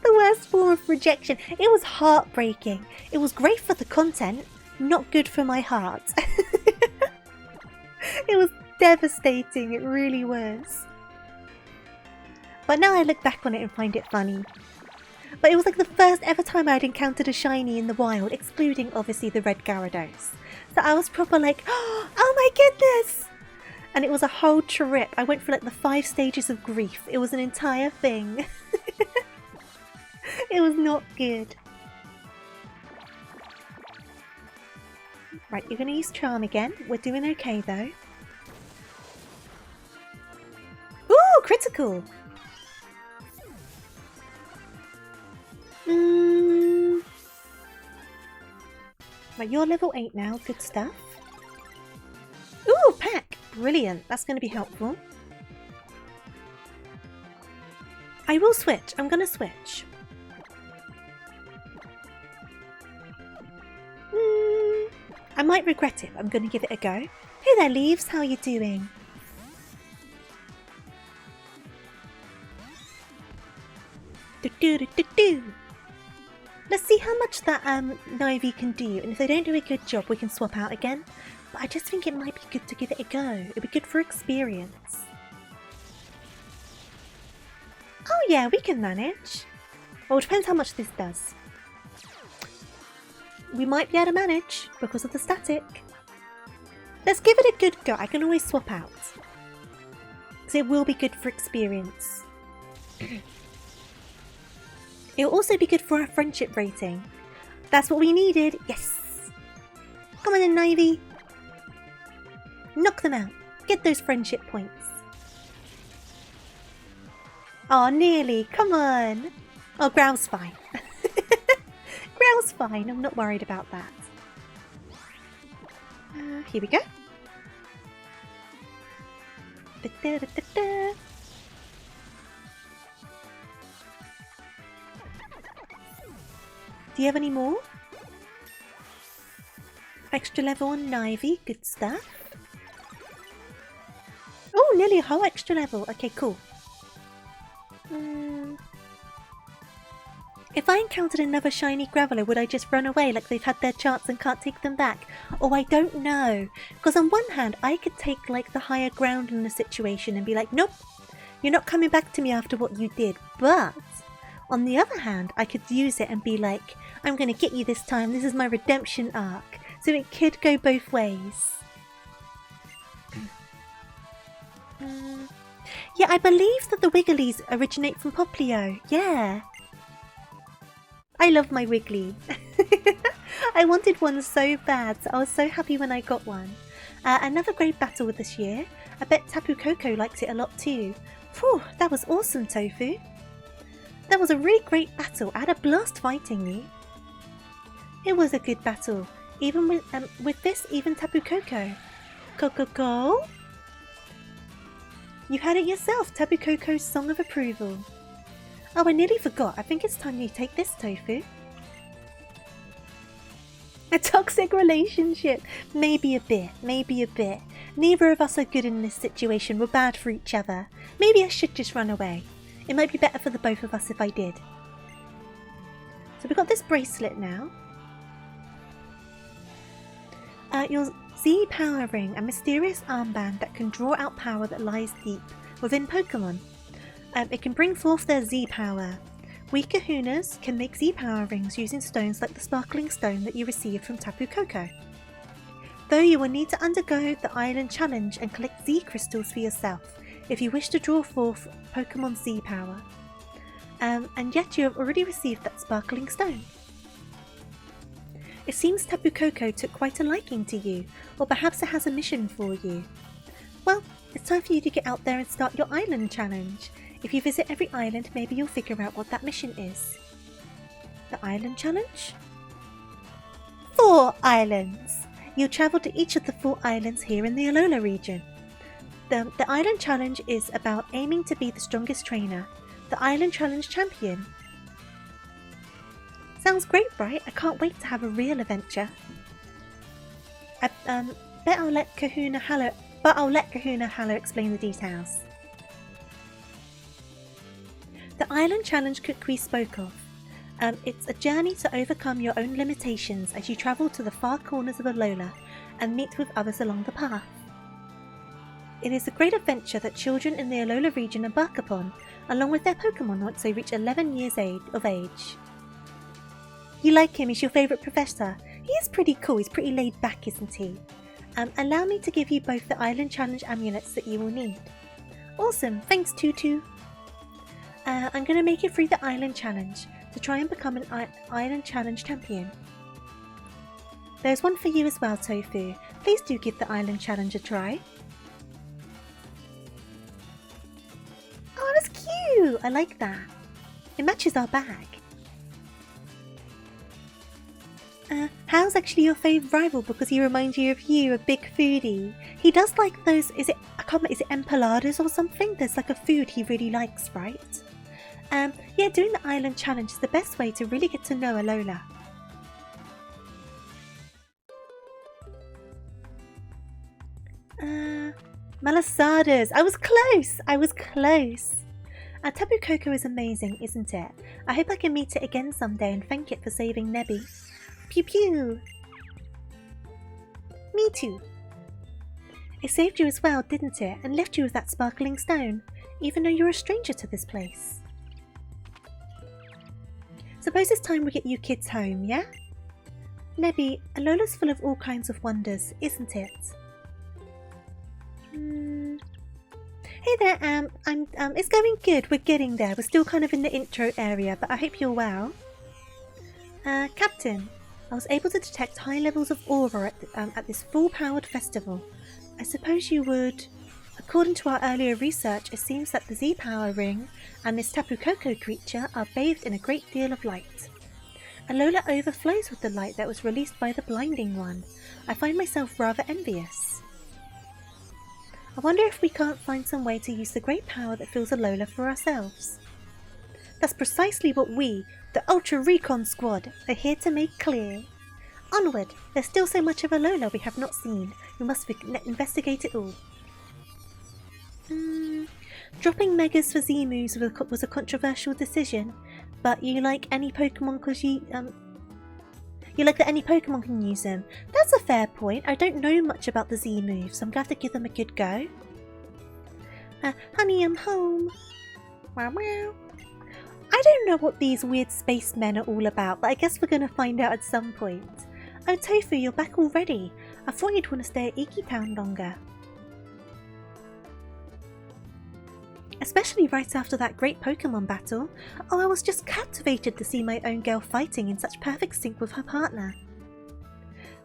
The worst form of rejection. It was heartbreaking. It was great for the content, not good for my heart. It was devastating, it really was. But now I look back on it and find it funny. But it was like the first ever time I'd encountered a shiny in the wild, excluding obviously the red Gyarados. So I was proper like, oh my goodness! And it was a whole trip. I went through like the 5 stages of grief. It was an entire thing. It was not good. Right, you're going to use Charm again. We're doing okay though. Ooh, critical! Right, you're level 8 now. Good stuff. Ooh, pack! Brilliant. That's going to be helpful. I will switch. I'm going to switch. I might regret it, but I'm going to give it a go. Hey there, Leaves. How are you doing? Do-do-do-do-do. Let's see how much that Nivy can do, and if they don't do a good job, we can swap out again. But I just think it might be good to give it a go. It'd be good for experience. Oh yeah, we can manage. Well, it depends how much this does. We might be able to manage because of the static. Let's give it a good go. I can always swap out. Because it will be good for experience. It will also be good for our friendship rating. That's what we needed. Yes. Come on in, Ivy. Knock them out. Get those friendship points. Oh, nearly. Come on. Oh, Growl's fine. Growl's fine. I'm not worried about that. Here we go. Da-da-da-da-da. Do you have any more? Extra level on Ivy. Good stuff. Oh, nearly a whole extra level. Okay, cool. If I encountered another shiny Graveler, would I just run away like they've had their chance and can't take them back? Oh, I don't know. Because on one hand, I could take like the higher ground in the situation and be like, nope, you're not coming back to me after what you did. But on the other hand, I could use it and be like, I'm going to get you this time. This is my redemption arc. So it could go both ways. Yeah, I believe that the Wigglies originate from Poplio. Yeah. I love my Wiggly. I wanted one so bad, so I was so happy when I got one. Another great battle with this year. I bet Tapu Koko likes it a lot too. Phew, that was awesome, Tofu. That was a really great battle. I had a blast fighting you. It was a good battle. Even with this, even Tapu Koko. Coco? You had it yourself, Tapu Koko's Song of Approval. Oh, I nearly forgot. I think it's time you take this, Tofu. A toxic relationship. Maybe a bit. Maybe a bit. Neither of us are good in this situation. We're bad for each other. Maybe I should just run away. It might be better for the both of us if I did. So we've got this bracelet now. Your Z Power Ring, a mysterious armband that can draw out power that lies deep within Pokemon. It can bring forth their Z power. We Kahunas can make Z Power Rings using stones like the sparkling stone that you received from Tapu Koko. Though you will need to undergo the Island Challenge and collect Z crystals for yourself if you wish to draw forth Pokemon Z power. And yet you have already received that sparkling stone. It seems Tapu Koko took quite a liking to you, or perhaps it has a mission for you. Well, it's time for you to get out there and start your Island Challenge. If you visit every island, maybe you'll figure out what that mission is. The Island Challenge? 4 islands! You'll travel to each of the 4 islands here in the Alola region. The Island Challenge is about aiming to be the strongest trainer, the Island Challenge champion. Sounds great, right? I can't wait to have a real adventure. But I'll let Kahuna Hallow explain the details. The Island Challenge Kukui spoke of. It's a journey to overcome your own limitations as you travel to the far corners of Alola and meet with others along the path. It is a great adventure that children in the Alola region embark upon, along with their Pokemon once they reach 11 years of age. You like him, he's your favourite professor. He is pretty cool, he's pretty laid back, isn't he? Allow me to give you both the Island Challenge amulets that you will need. Awesome, thanks Tutu. I'm going to make it through the Island Challenge to try and become an Island Challenge champion. There's one for you as well, Tofu. Please do give the Island Challenge a try. Oh, that's cute! I like that. It matches our bag. Hal's actually your favourite rival because he reminds you of you, a big foodie. He does like those, is it empanadas or something? There's like a food he really likes, right? Yeah, doing the Island Challenge is the best way to really get to know Alola. Malasadas! I was close! Tapu Koko is amazing, isn't it? I hope I can meet it again someday and thank it for saving Nebby. Pew pew! Me too. It saved you as well, didn't it? And left you with that sparkling stone, even though you're a stranger to this place. Suppose it's time we get you kids home, yeah? Nebby, Alola's full of all kinds of wonders, isn't it? Hey there, it's going good. We're getting there. We're still kind of in the intro area, but I hope you're well. Captain, I was able to detect high levels of aura at this full-powered festival. I suppose you would... According to our earlier research, it seems that the Z-Power Ring and this Tapu Koko creature are bathed in a great deal of light. Alola overflows with the light that was released by the Blinding One. I find myself rather envious. I wonder if we can't find some way to use the great power that fills Alola for ourselves. That's precisely what we, the Ultra Recon Squad, are here to make clear. Onward! There's still so much of Alola we have not seen. We must investigate it all. Dropping Megas for Z-moves was a controversial decision, but you like any Pokemon because you like that any Pokemon can use them. That's a fair point. I don't know much about the Z-moves, so I'm going to have to give them a good go. Honey, I'm home. Meow meow. I don't know what these weird spacemen are all about, but I guess we're going to find out at some point. Oh, Tofu, you're back already. I thought you'd want to stay at Iki Town longer. Especially right after that great Pokemon battle. Oh, I was just captivated to see my own girl fighting in such perfect sync with her partner.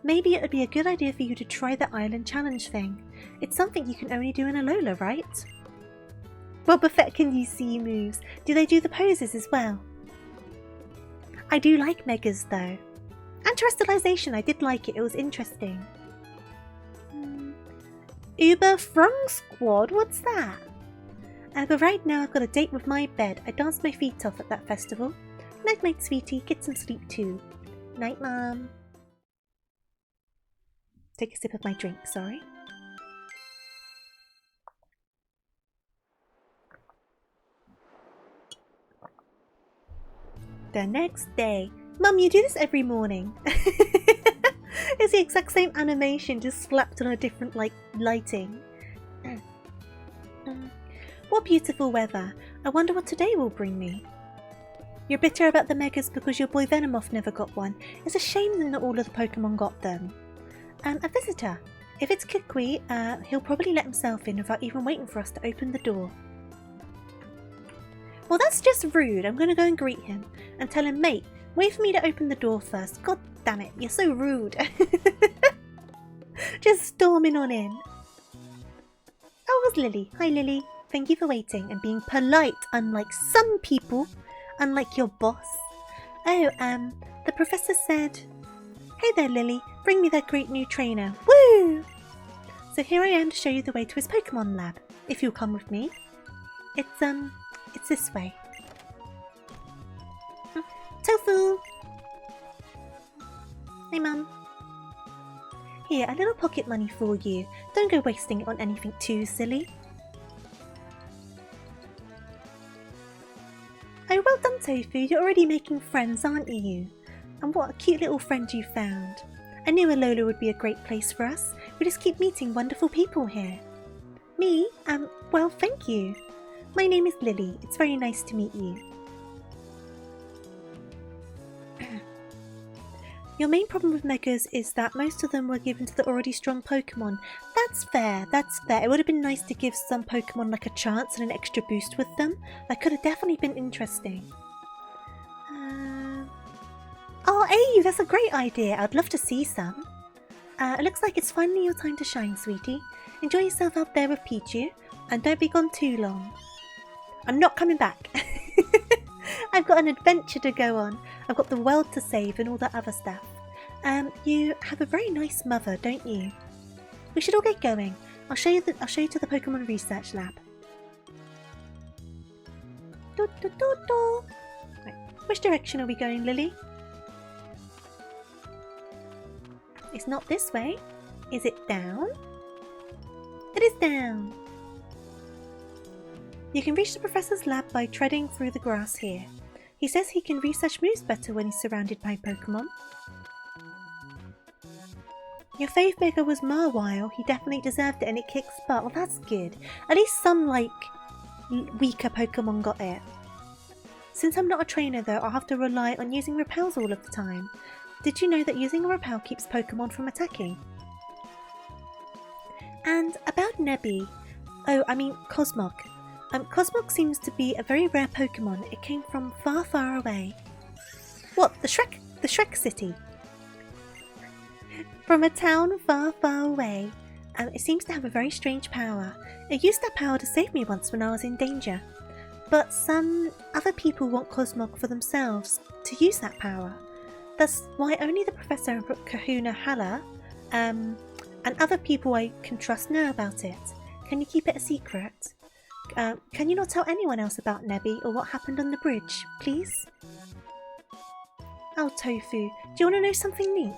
Maybe it would be a good idea for you to try the Island Challenge thing. It's something you can only do in Alola, right? Boba Fett can use Z-moves. Do they do the poses as well? I do like Megas though. And Terrestrialization, I did like it. It was interesting. Uber Frong Squad? What's that? But right now I've got a date with my bed. I danced my feet off at that festival. Night night, sweetie. Get some sleep too. Night, Mom. Take a sip of my drink, sorry. The next day. Mum, you do this every morning. It's the exact same animation, just slapped on a different, lighting. What beautiful weather. I wonder what today will bring me. You're bitter about the Megas because your boy Venomoth never got one. It's a shame that not all of the Pokemon got them. A visitor. If it's Kukui, he'll probably let himself in without even waiting for us to open the door. Well, that's just rude. I'm going to go and greet him and tell him, mate, wait for me to open the door first. God damn it, you're so rude. Just storming on in. Oh, it was Lily. Hi, Lily. Thank you for waiting and being polite, unlike some people, unlike your boss. Oh, the professor said, hey there, Lily, bring me that great new trainer. Woo! So here I am to show you the way to his Pokemon lab, if you'll come with me. It's this way. Tofu! Hey, Mum. Here, a little pocket money for you. Don't go wasting it on anything too silly. Oh, well done, Tofu. You're already making friends, aren't you? And what a cute little friend you found. I knew Alola would be a great place for us. We just keep meeting wonderful people here. Me? Well, thank you. My name is Lily. It's very nice to meet you. Your main problem with Megas is that most of them were given to the already strong Pokemon. That's fair, that's fair. It would have been nice to give some Pokemon like a chance and an extra boost with them. That could have definitely been interesting. Oh, hey, that's a great idea. I'd love to see some. It looks like it's finally your time to shine, sweetie. Enjoy yourself out there with Pichu, and don't be gone too long. I'm not coming back. I've got an adventure to go on. I've got the world to save and all that other stuff. You have a very nice mother, don't you? We should all get going. I'll show you to the Pokemon Research Lab. Right. Which direction are we going, Lily? It's not this way. Is it down? It is down. You can reach the Professor's lab by treading through the grass here. He says he can research moves better when he's surrounded by Pokemon. Your fave Mega was Marwile. He definitely deserved it and it kicks butt. Well, that's good. At least some, weaker Pokemon got it. Since I'm not a trainer though, I'll have to rely on using repels all of the time. Did you know that using a repel keeps Pokemon from attacking? And about Nebby. Oh, I mean Cosmog. Cosmog seems to be a very rare Pokemon. It came from far, far away. What? The Shrek City? From a town far, far away. It seems to have a very strange power. It used that power to save me once when I was in danger. But some other people want Cosmog for themselves to use that power. That's why only the Professor and Kahuna Hala, and other people I can trust know about it. Can you keep it a secret? Can you not tell anyone else about Nebby or what happened on the bridge, please? Oh, Tofu, do you want to know something neat?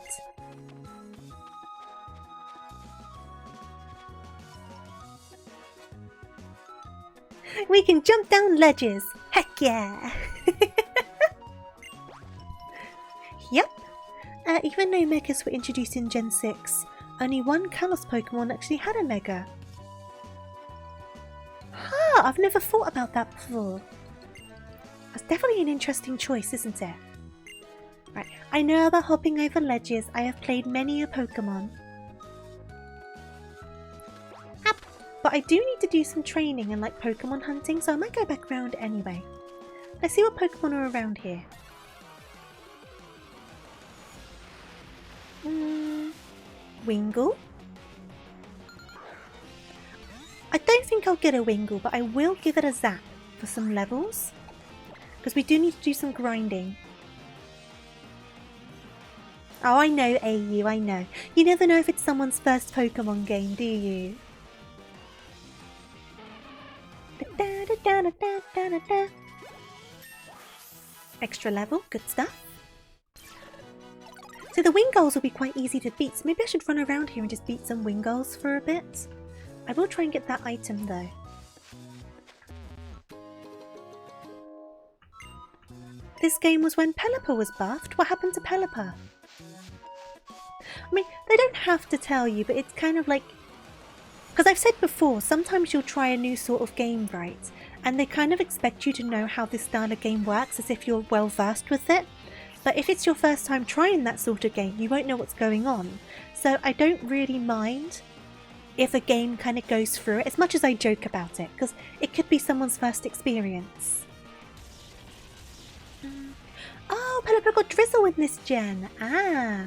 We can jump down ledges! Heck yeah! Yep. Even though Megas were introduced in Gen 6, only one Kalos Pokemon actually had a Mega. Huh, I've never thought about that before. That's definitely an interesting choice, isn't it? Right, I know about hopping over ledges. I have played many a Pokemon. But I do need to do some training and like Pokemon hunting, so I might go back around anyway. Let's see what Pokemon are around here. Wingull? I don't think I'll get a Wingull, but I will give it a zap for some levels. Because we do need to do some grinding. Oh, I know, AU, I know. You never know if it's someone's first Pokemon game, do you? Extra level, good stuff. So the Wingulls will be quite easy to beat, so maybe I should run around here and just beat some Wingulls for a bit. I will try and get that item though. This game was when Pelipper was buffed. What happened to Pelipper? I mean, they don't have to tell you, but it's kind of like... Because I've said before, sometimes you'll try a new sort of game, right? And they kind of expect you to know how this style of game works as if you're well versed with it. But if it's your first time trying that sort of game, you won't know what's going on. So I don't really mind if a game kind of goes through it, as much as I joke about it, because it could be someone's first experience. Oh, Pelipper got Drizzle in this gen. Ah.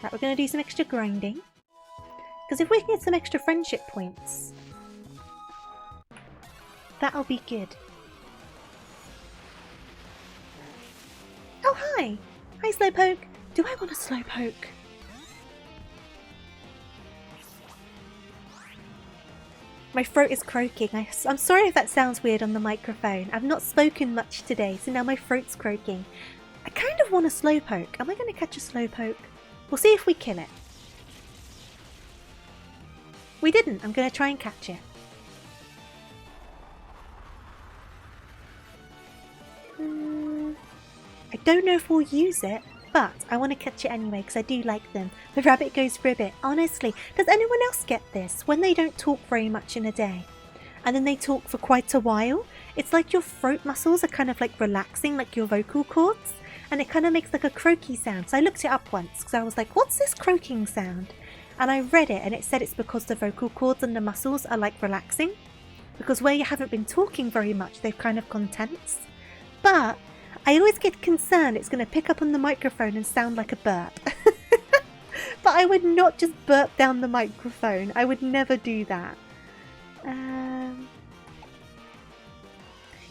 Right, we're going to do some extra grinding. Because if we can get some extra friendship points, that'll be good. Oh, hi! Hi, Slowpoke! Do I want a Slowpoke? My throat is croaking. I'm sorry if that sounds weird on the microphone. I've not spoken much today, so now my throat's croaking. I kind of want a Slowpoke. Am I going to catch a Slowpoke? We'll see if we kill it. We didn't. I'm going to try and catch it. I don't know if we'll use it, but I want to catch it anyway because I do like them. The rabbit goes for a bit. Honestly, does anyone else get this? When they don't talk very much in a day and then they talk for quite a while, it's like your throat muscles are kind of like relaxing, like your vocal cords, and it kind of makes like a croaky sound. So I looked it up once because I was like, what's this croaking sound? And I read it and it said it's because the vocal cords and the muscles are like relaxing. Because where you haven't been talking very much, they've kind of gone tense. But I always get concerned it's going to pick up on the microphone and sound like a burp. But I would not just burp down the microphone. I would never do that.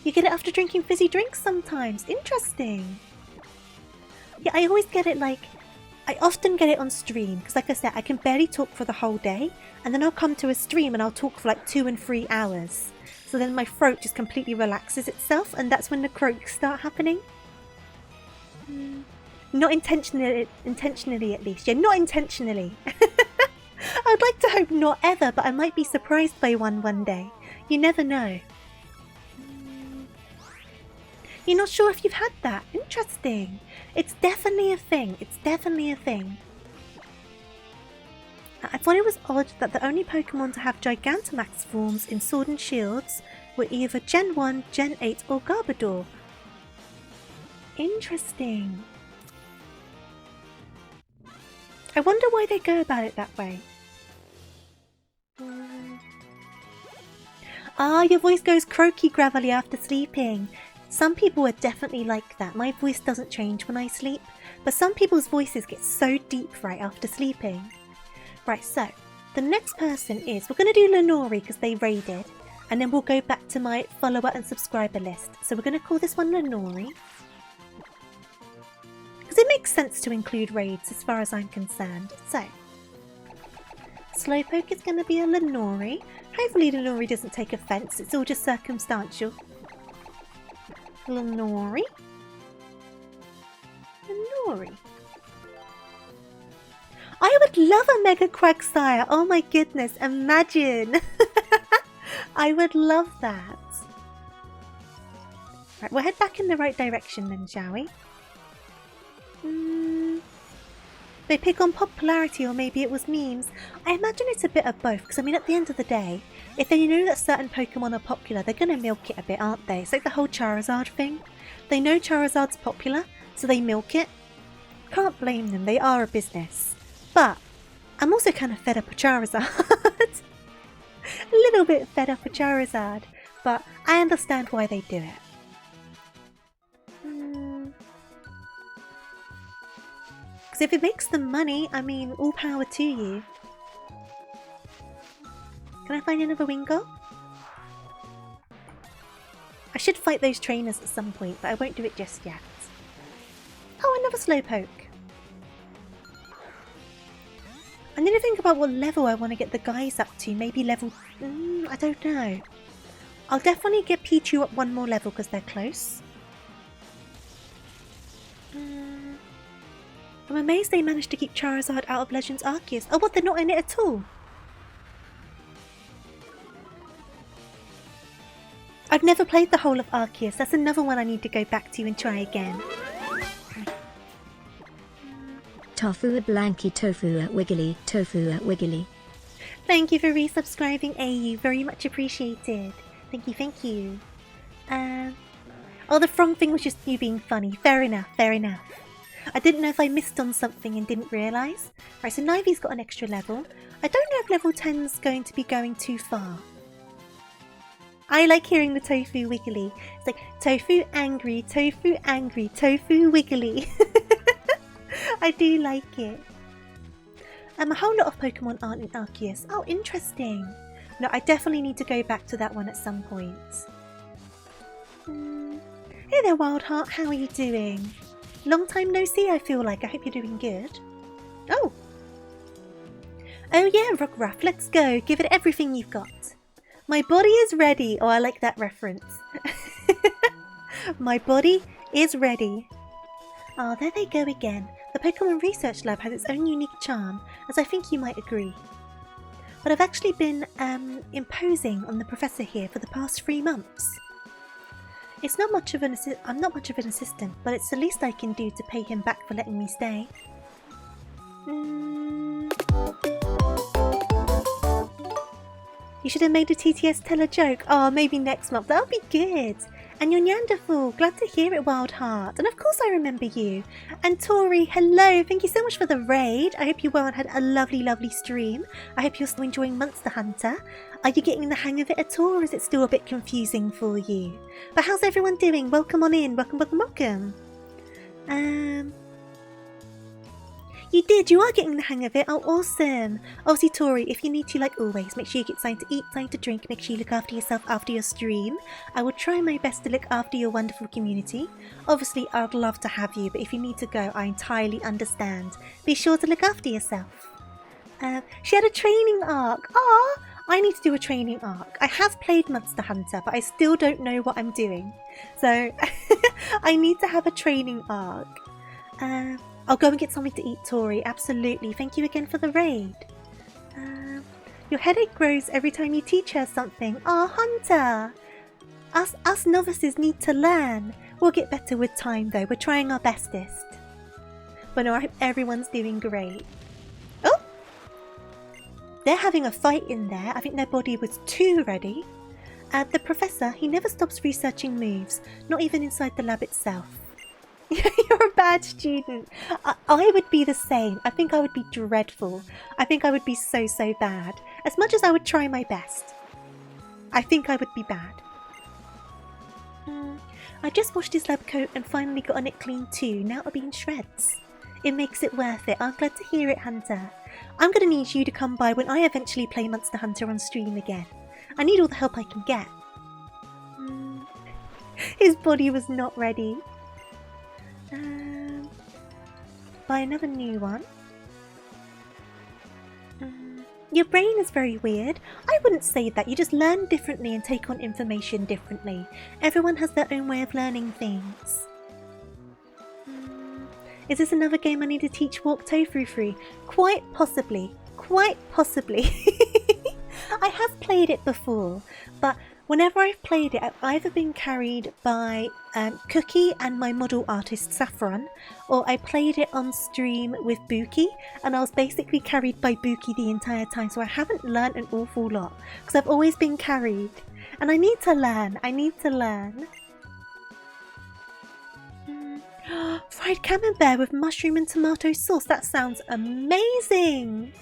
You get it after drinking fizzy drinks sometimes. Interesting. Yeah, I always get it like... I often get it on stream because like I said, I can barely talk for the whole day and then I'll come to a stream and I'll talk for like 2 and 3 hours. So then my throat just completely relaxes itself and that's when the croaks start happening. Not intentionally at least. Yeah, not intentionally. I'd like to hope not ever, but I might be surprised by one day. You never know. You're not sure if you've had that? Interesting. It's definitely a thing. It's definitely a thing. I thought it was odd that the only Pokemon to have Gigantamax forms in Sword and Shields were either Gen 1, Gen 8 or Garbodor. Interesting. I wonder why they go about it that way. Ah, your voice goes croaky gravelly after sleeping. Some people are definitely like that. My voice doesn't change when I sleep, but some people's voices get so deep right after sleeping. Right, so the next person is, we're going to do Lenori because they raided, and then we'll go back to my follower and subscriber list. So we're going to call this one Lenori, because it makes sense to include raids as far as I'm concerned. So Slowpoke is going to be a Lenori. Hopefully Lenori doesn't take offence, it's all just circumstantial. Lenori. I would love a Mega Quagsire. Oh my goodness, imagine. I would love that. Right, we'll head back in the right direction then, shall we? They pick on popularity, or maybe it was memes. I imagine it's a bit of both, because I mean at the end of the day, if they know that certain Pokemon are popular, they're going to milk it a bit, aren't they? It's like the whole Charizard thing. They know Charizard's popular, so they milk it. Can't blame them, they are a business. But I'm also kind of fed up with Charizard. A little bit fed up with Charizard, but I understand why they do it. Because if it makes them money, I mean, all power to you. Can I find another Wingull? I should fight those trainers at some point, but I won't do it just yet. Oh, another Slowpoke. I need to think about what level I want to get the guys up to. Maybe level... I don't know. I'll definitely get Pichu up one more level because they're close. I'm amazed they managed to keep Charizard out of Legends Arceus. Oh, what? They're not in it at all? I've never played the whole of Arceus. That's another one I need to go back to and try again. Tofu Wiggly, Tofu Wiggly. Thank you for resubscribing, AU. Very much appreciated. Thank you, thank you. Oh, the frog thing was just you being funny. Fair enough, fair enough. I didn't know if I missed on something and didn't realise. Right, so Nivy's got an extra level. I don't know if level 10's going to be going too far. I like hearing the Tofu Wiggly. It's like, tofu angry, tofu wiggly. I do like it. A whole lot of Pokemon aren't in Arceus. Oh, interesting. No, I definitely need to go back to that one at some point. Hey there, Wildheart. How are you doing? Long time no see, I feel like. I hope you're doing good. Oh. Oh yeah, Rockruff. Let's go. Give it everything you've got. My body is ready. Oh, I like that reference. My body is ready. Oh, there they go again. The Pokemon Research Lab has its own unique charm, as I think you might agree. But I've actually been imposing on the professor here for the past 3 months. It's not much of an I'm not much of an assistant, but it's the least I can do to pay him back for letting me stay. You should have made a TTS tell a joke. Oh, maybe next month. That'll be good. And you're Neanderthal. Glad to hear it, Wildheart. And of course I remember you. And Tori, hello. Thank you so much for the raid. I hope you well and had a lovely, lovely stream. I hope you're still enjoying Monster Hunter. Are you getting the hang of it at all, or is it still a bit confusing for you? But how's everyone doing? Welcome on in. Welcome, welcome, welcome. You did. You are getting the hang of it. Oh, awesome. Obviously, Tori, if you need to, like always, make sure you get something to eat, something to drink. Make sure you look after yourself after your stream. I will try my best to look after your wonderful community. Obviously, I'd love to have you, but if you need to go, I entirely understand. Be sure to look after yourself. She had a training arc. Ah, I need to do a training arc. I have played Monster Hunter, but I still don't know what I'm doing. So, I need to have a training arc. I'll go and get something to eat, Tori. Absolutely. Thank you again for the raid. Your headache grows every time you teach her something. Oh, Hunter! Us novices need to learn. We'll get better with time, though. We're trying our bestest. But no, I hope everyone's doing great. Oh! They're having a fight in there. I think their body was too ready. The professor, he never stops researching moves, not even inside the lab itself. You're a bad student. I would be the same. I think I would be dreadful. I think I would be so bad. As much as I would try my best, I think I would be bad. I just washed his lab coat and finally gotten it clean too. Now it'll be in shreds. It makes it worth it. I'm glad to hear it, Hunter. I'm going to need you to come by when I eventually play Monster Hunter on stream again. I need all the help I can get. His body was not ready. Buy another new one. Your brain is very weird. I wouldn't say that. You just learn differently and take on information differently. Everyone has their own way of learning things. Is this another game I need to teach Walk Tofu through? Quite possibly. Quite possibly. I have played it before, but whenever I've played it, I've either been carried by Cookie and my model artist Saffron, or I played it on stream with Buki, and I was basically carried by Buki the entire time, so I haven't learnt an awful lot, because I've always been carried. And I need to learn, Fried camembert with mushroom and tomato sauce, that sounds amazing!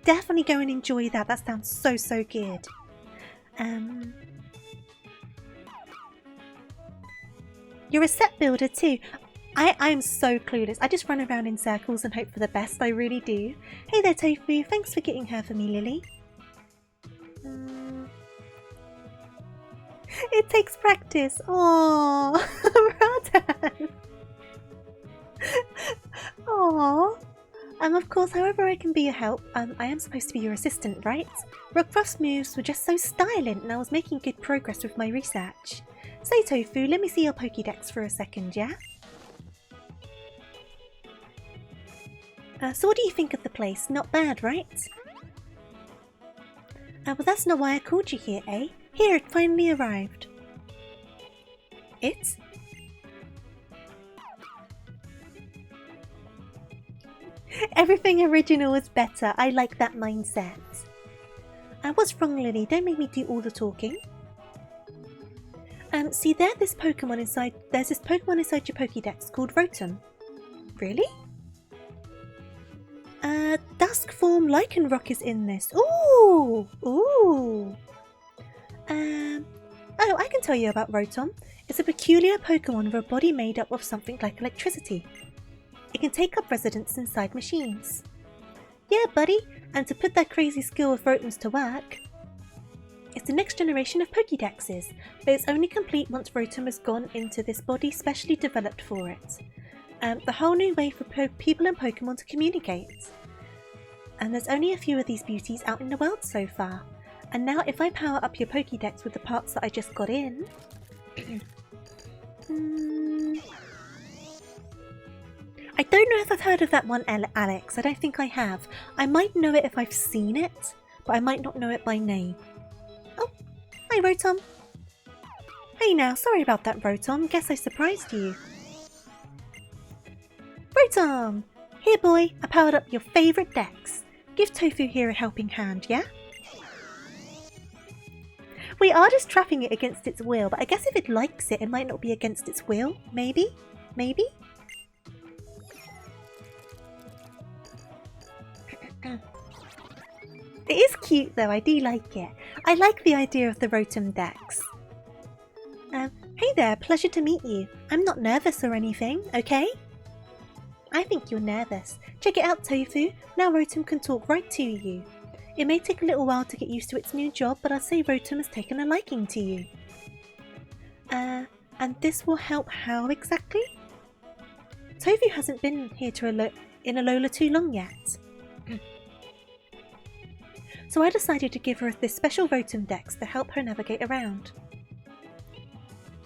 Definitely go and enjoy that, that sounds so good. You're a set builder too. I am so clueless. I just run around in circles and hope for the best. I really do. Hey there, Tofu. Thanks for getting her for me, Lily. It takes practice. Aww. Radan. Aww. Of course, however I can be a help, I am supposed to be your assistant, right? Rockruff's moves were just so styling and I was making good progress with my research. Say, Tofu, let me see your Pokédex for a second, yeah? So what do you think of the place? Not bad, right? Well, that's not why I called you here, eh? Here, it finally arrived. It? Everything original is better. I like that mindset. What's wrong, Lily? Don't make me do all the talking. See there's this Pokemon inside your Pokédex called Rotom. Really? Dusk form Lycanroc is in this. Ooh! Ooh! Oh, I can tell you about Rotom. It's a peculiar Pokemon with a body made up of something like electricity. It can take up residence inside machines. Yeah, buddy, and to put that crazy skill of Rotoms to work. It's the next generation of Pokédexes, but it's only complete once Rotom has gone into this body specially developed for it. The whole new way for people and Pokemon to communicate. And there's only a few of these beauties out in the world so far. And now if I power up your Pokédex with the parts that I just got in... I don't know if I've heard of that one, Alex. I don't think I have. I might know it if I've seen it, but I might not know it by name. Oh, hi Rotom. Hey now, sorry about that, Rotom. Guess I surprised you. Rotom! Here boy, I powered up your favourite dex. Give Tofu here a helping hand, yeah? We are just trapping it against its will, but I guess if it likes it, it might not be against its will. Maybe? Maybe? It is cute though, I do like it. I like the idea of the Rotom Dex. Hey there, pleasure to meet you. I'm not nervous or anything, okay? I think you're nervous. Check it out, Tofu. Now Rotom can talk right to you. It may take a little while to get used to its new job, but I'll say Rotom has taken a liking to you. And this will help how exactly? Tofu hasn't been here in Alola too long yet. So I decided to give her this special Rotom Dex to help her navigate around.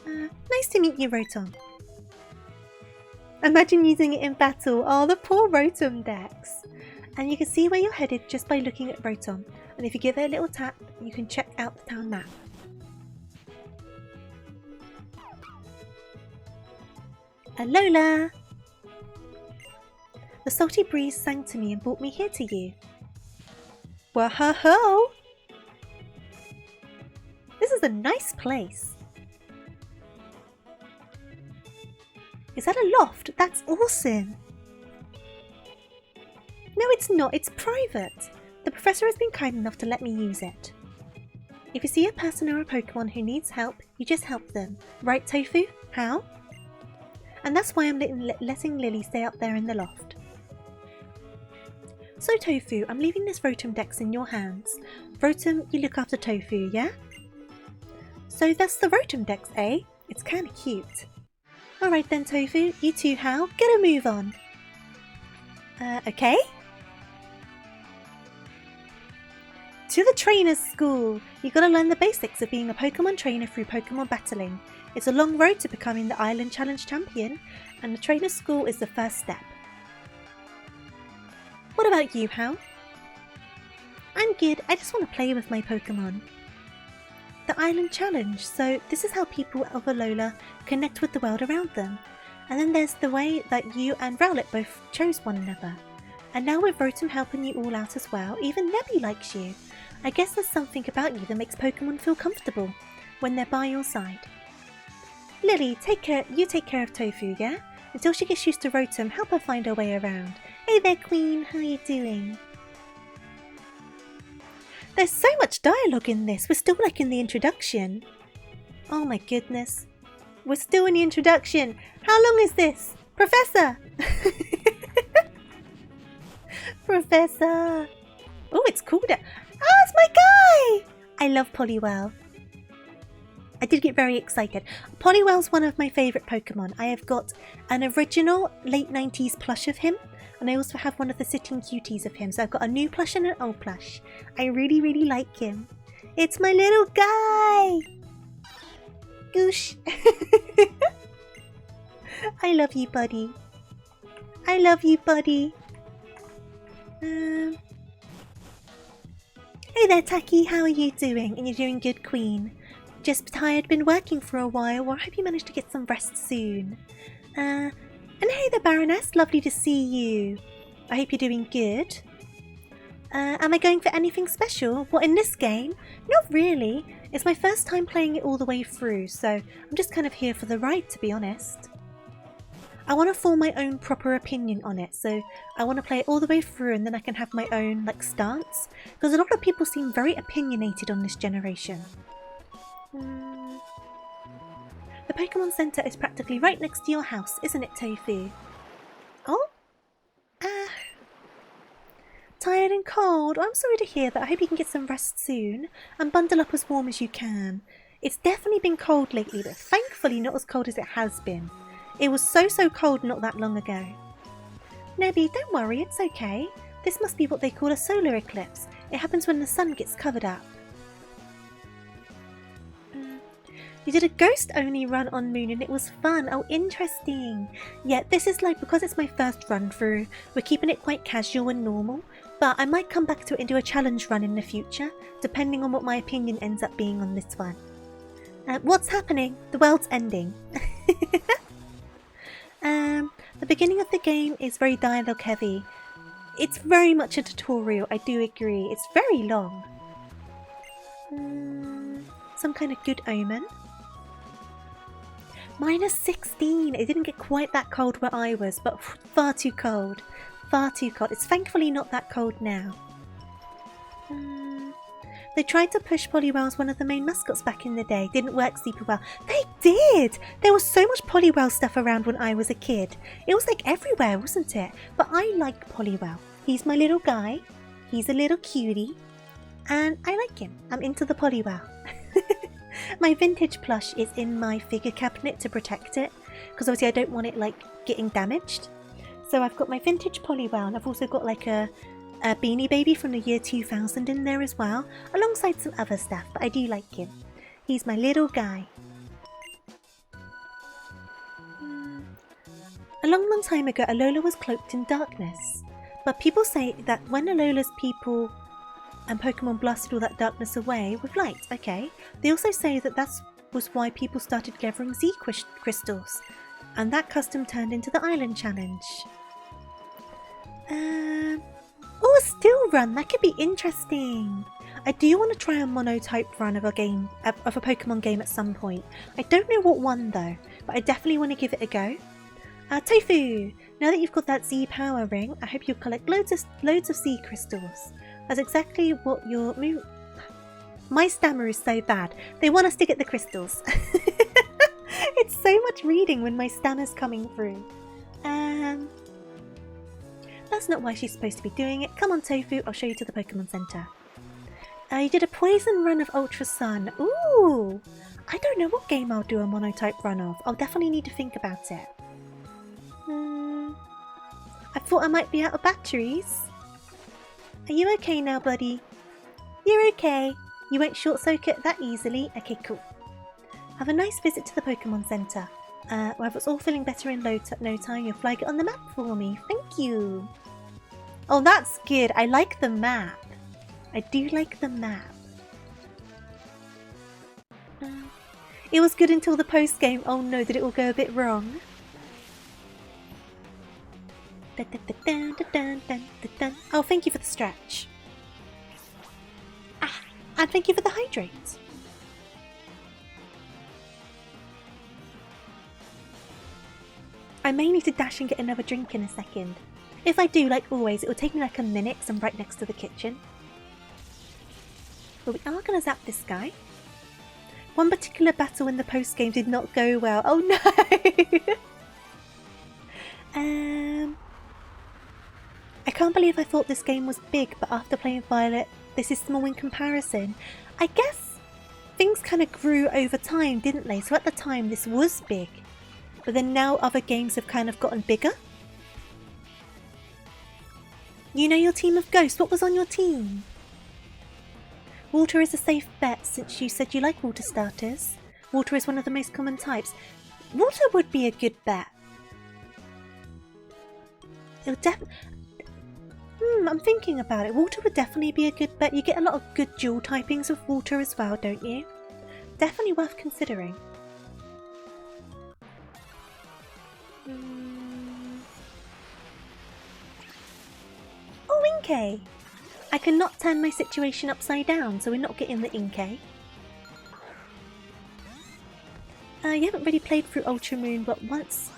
Nice to meet you, Rotom. Imagine using it in battle. Oh, the poor Rotom Dex. And you can see where you're headed just by looking at Rotom. And if you give it a little tap, you can check out the town map. Alola! The salty breeze sang to me and brought me here to you. Whoa-ho-ho! This is is a nice place. Is that a loft? That's awesome. No, it's not. It's private. The professor has been kind enough to let me use it. If you see a person or a Pokemon who needs help, you just help them. Right, Tofu? How? And that's why I'm letting Lily stay up there in the loft. So Tofu, I'm leaving this Rotom Dex in your hands. Rotom, you look after Tofu, yeah? So that's the Rotom Dex, eh? It's kinda cute. Alright then Tofu, you two Hal, get a move on. Okay? To the trainer's school! You gotta learn the basics of being a Pokemon trainer through Pokemon battling. It's a long road to becoming the Island Challenge champion, and the trainer's school is the first step. What about you, Hal? I'm good, I just want to play with my Pokemon. The Island Challenge, so this is how people of Alola connect with the world around them. And then there's the way that you and Rowlet both chose one another. And now with Rotom helping you all out as well, even Nebby likes you. I guess there's something about you that makes Pokemon feel comfortable when they're by your side. Lily, you take care of Tofu, yeah? Until she gets used to Rotom, help her find her way around. Hey there, Queen, how are you doing? There's so much dialogue in this, we're still like in the introduction. Oh my goodness. We're still in the introduction. How long is this? Professor! Professor! Oh, it's cool. Oh, it's my guy! I love Poliwell. I did get very excited. Poliwell's one of my favourite Pokemon. I have got an original late 90s plush of him, and I also have one of the sitting cuties of him. So I've got a new plush and an old plush. I really, really like him. It's my little guy! Goosh! I love you, buddy. I love you, buddy. Hey there, Taki. How are you doing? And you're doing good, Queen. Just tired, been working for a while. Well, I hope you manage to get some rest soon. And hey there, Baroness. Lovely to see you. I hope you're doing good. Am I going for anything special? What, in this game? Not really. It's my first time playing it all the way through, so I'm just kind of here for the ride, to be honest. I want to form my own proper opinion on it, so I want to play it all the way through and then I can have my own, like, stance. Because a lot of people seem very opinionated on this generation. The Pokemon Center is practically right next to your house, isn't it, Tofu? Oh? Tired and cold? I'm sorry to hear that. I hope you can get some rest soon and bundle up as warm as you can. It's definitely been cold lately, but thankfully not as cold as it has been. It was so cold not that long ago. Nebby, don't worry, it's okay. This must be what they call a solar eclipse. It happens when the sun gets covered up. You did a ghost-only run on Moon and it was fun. Oh, interesting. Yeah, this is like, because it's my first run through, we're keeping it quite casual and normal. But I might come back to it and do a challenge run in the future, depending on what my opinion ends up being on this one. What's happening? The world's ending. The beginning of the game is very dialogue heavy. It's very much a tutorial, I do agree. It's very long. Some kind of good omen. -16. It didn't get quite that cold where I was, but far too cold. Far too cold. It's thankfully not that cold now. They tried to push Poliwell as one of the main mascots back in the day. Didn't work super well. They did! There was so much Poliwell stuff around when I was a kid. It was like everywhere, wasn't it? But I like Poliwell. He's my little guy. He's a little cutie. And I like him. I'm into the Poliwell. My vintage plush is in my figure cabinet to protect it. Because obviously I don't want it like getting damaged. So I've got my vintage Poliwell and I've also got like a Beanie Baby from the year 2000 in there as well, alongside some other stuff, but I do like him. He's my little guy. A long time ago, Alola was cloaked in darkness, but people say that when Alola's people and Pokemon blasted all that darkness away with light, okay? They also say that was why people started gathering Z crystals, and that custom turned into the Island Challenge. Oh, a still run! That could be interesting! I do want to try a monotype run of a game, of a Pokemon game at some point. I don't know what one though, but I definitely want to give it a go. Tofu! Now that you've got that Z power ring, I hope you'll collect loads of Z crystals. That's exactly what your move. My stammer is so bad. They want us to get the crystals. It's so much reading when my stammer's coming through. That's not why she's supposed to be doing it. Come on, Tofu, I'll show you to the Pokemon Center. You did a poison run of Ultra Sun. Ooh! I don't know what game I'll do a monotype run of. I'll definitely need to think about it. I thought I might be out of batteries. Are you okay now, buddy? You're okay. You won't short circuit that easily. Okay, cool. Have a nice visit to the Pokemon Center. Well, it's all feeling better in no time, you'll flag it on the map for me. Thank you. Oh, that's good. I like the map. I do like the map. It was good until the post-game. Oh no, did it all go a bit wrong? Oh, thank you for the stretch. And thank you for the hydrate. I may need to dash and get another drink in a second. If I do, like always, it will take me like a minute because I'm right next to the kitchen. But we are going to zap this guy. One particular battle in the post-game did not go well. Oh no! I can't believe I thought this game was big, but after playing Violet, this is small in comparison. I guess things kind of grew over time, didn't they? So at the time, this was big. But then now other games have kind of gotten bigger. You know your team of ghosts. What was on your team? Water is a safe bet since you said you like water starters. Water is one of the most common types. Water would be a good bet. It'll I'm thinking about it. Water would definitely be a good bet. You get a lot of good dual typings of water as well, don't you? Definitely worth considering. Oh, Inkay! I cannot turn my situation upside down, so we're not getting the Inkay. You haven't really played through Ultra Moon, but once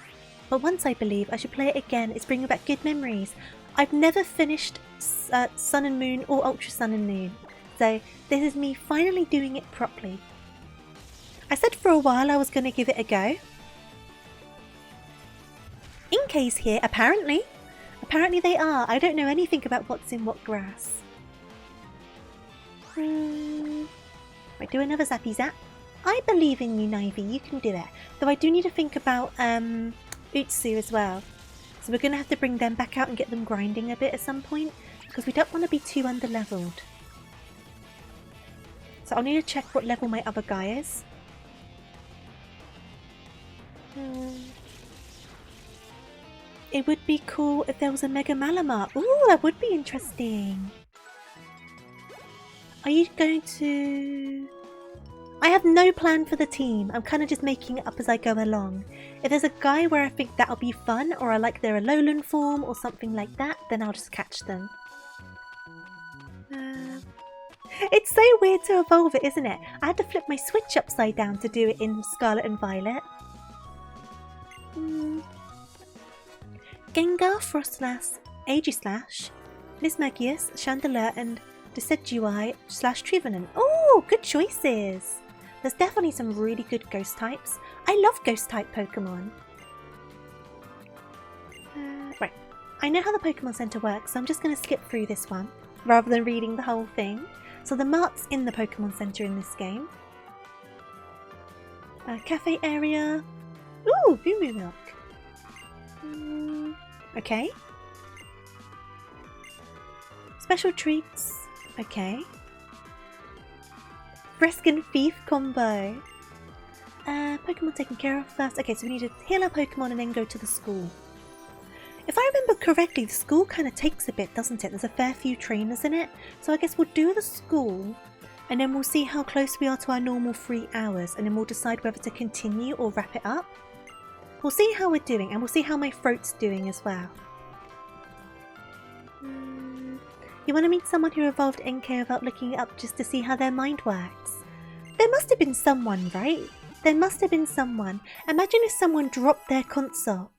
I believe. I should play it again. It's bringing back good memories. I've never finished Sun and Moon or Ultra Sun and Moon, so this is me finally doing it properly. I said for a while I was going to give it a go. Inkay's here, apparently. Apparently they are. I don't know anything about what's in what grass. Right, do another zappy zap. I believe in you, Nivy. You can do it. Though I do need to think about Utsu as well. So we're going to have to bring them back out and get them grinding a bit at some point. Because we don't want to be too under-leveled. So I'll need to check what level my other guy is. It would be cool if there was a Mega Malamar. Ooh, that would be interesting. Are you going to... I have no plan for the team. I'm kind of just making it up as I go along. If there's a guy where I think that'll be fun, or I like their Alolan form, or something like that, then I'll just catch them. It's so weird to evolve it, isn't it? I had to flip my Switch upside down to do it in Scarlet and Violet. Gengar, Frostlass, Aegislash, Mismagius, Chandelure, and Decidueye / Trevenant. Oh, good choices! There's definitely some really good ghost types. I love ghost type Pokemon. Right, I know how the Pokemon Center works, so I'm just going to skip through this one rather than reading the whole thing. So the mart's in the Pokemon Center in this game. Cafe area. Ooh, Boo Milk. Okay. Special treats. Okay. Freskin Thief combo. Pokemon taken care of first. Okay, so we need to heal our Pokemon and then go to the school. If I remember correctly, the school kind of takes a bit, doesn't it? There's a fair few trainers in it. So I guess we'll do the school and then we'll see how close we are to our normal 3 hours and then we'll decide whether to continue or wrap it up. We'll see how we're doing and we'll see how my throat's doing as well. You want to meet someone who evolved NK without looking it up just to see how their mind works? There must have been someone, right? There must have been someone. Imagine if someone dropped their console,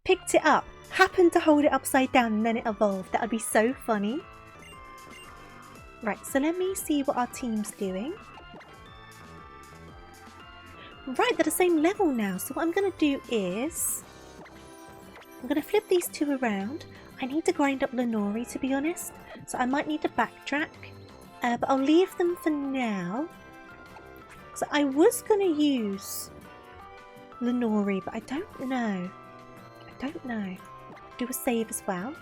picked it up, happened to hold it upside down and then it evolved. That would be so funny. Right, so let me see what our team's doing. Right, they're the same level now. So what I'm going to do is... I'm going to flip these two around. I need to grind up Lenori, to be honest. So I might need to backtrack. But I'll leave them for now. So I was going to use Lenori, but I don't know. Do a save as well.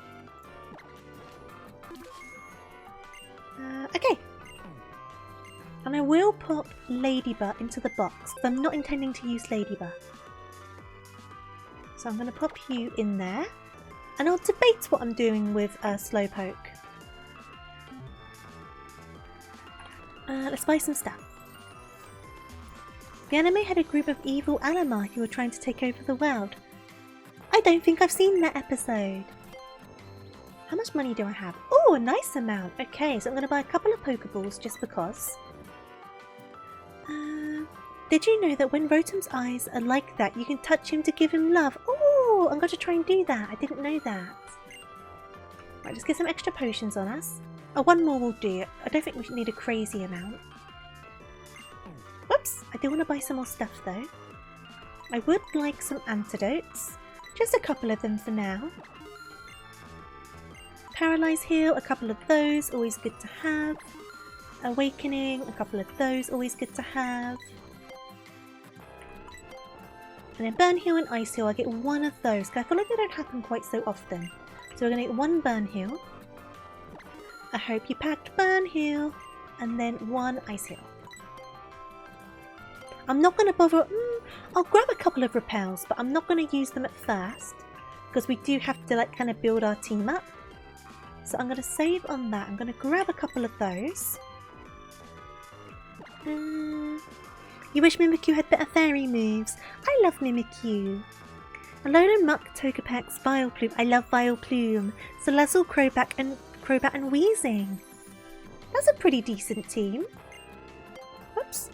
Okay. And I will pop Ladybug into the box, because I'm not intending to use Ladybug. So I'm going to pop you in there. And I'll debate what I'm doing with Slowpoke. Let's buy some stuff. The anime had a group of evil anima who were trying to take over the world. I don't think I've seen that episode. How much money do I have? Oh, a nice amount. Okay, so I'm going to buy a couple of Pokeballs just because. Did you know that when Rotom's eyes are like that, you can touch him to give him love? Oh, I'm going to try and do that. I didn't know that. Right, let's get some extra potions on us. Oh, one more will do. I don't think we need a crazy amount. Whoops, I do want to buy some more stuff though. I would like some antidotes. Just a couple of them for now. Paralyze heal, a couple of those, always good to have. Awakening, a couple of those, always good to have. And then burn heal and ice heal, I get one of those, because I feel like they don't happen quite so often. So we're going to get one burn heal. I hope you packed burn heal. And then one ice heal. I'm not going to bother... I'll grab a couple of repels, but I'm not going to use them at first. Because we do have to like kind of build our team up. So I'm going to save on that. I'm going to grab a couple of those. You wish Mimikyu had better fairy moves. I love Mimikyu. Alolan Muck, Togepex, Vileplume. I love Vileplume. Salazzle, Crobat and Weezing. That's a pretty decent team. Whoops.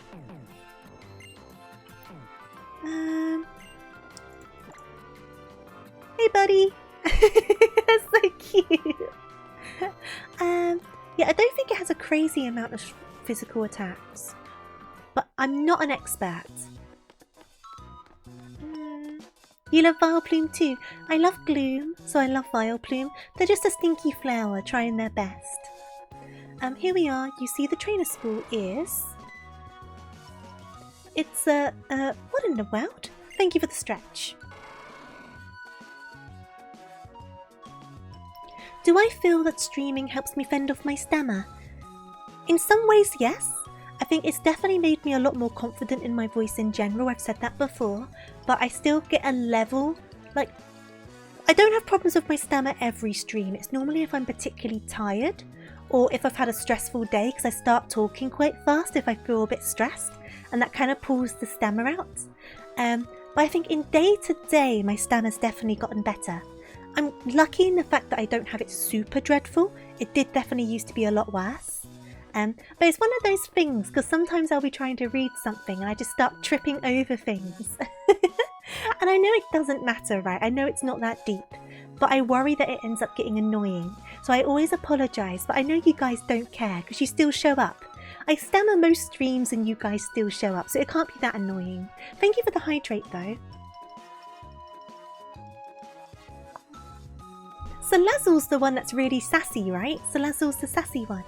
Hey buddy. That's so cute. Yeah, I don't think it has a crazy amount of physical attacks. But I'm not an expert. You love Vileplume too. I love Gloom, so I love Vileplume. They're just a stinky flower trying their best. Here we are. You see the trainer school is... It's what in the world? Thank you for the stretch. Do I feel that streaming helps me fend off my stammer? In some ways, yes. I think it's definitely made me a lot more confident in my voice in general. I've said that before. But I still get a level, like... I don't have problems with my stammer every stream. It's normally if I'm particularly tired. Or if I've had a stressful day, because I start talking quite fast if I feel a bit stressed. And that kind of pulls the stammer out. But I think in day to day, my stammer's definitely gotten better. I'm lucky in the fact that I don't have it super dreadful. It did definitely used to be a lot worse. But it's one of those things, because sometimes I'll be trying to read something and I just start tripping over things. And I know it doesn't matter, right? I know it's not that deep. But I worry that it ends up getting annoying. So I always apologise, but I know you guys don't care, because you still show up. I stammer most streams and you guys still show up, so it can't be that annoying. Thank you for the hydrate though. Salazzle's the one that's really sassy, right? Salazzle's the sassy one.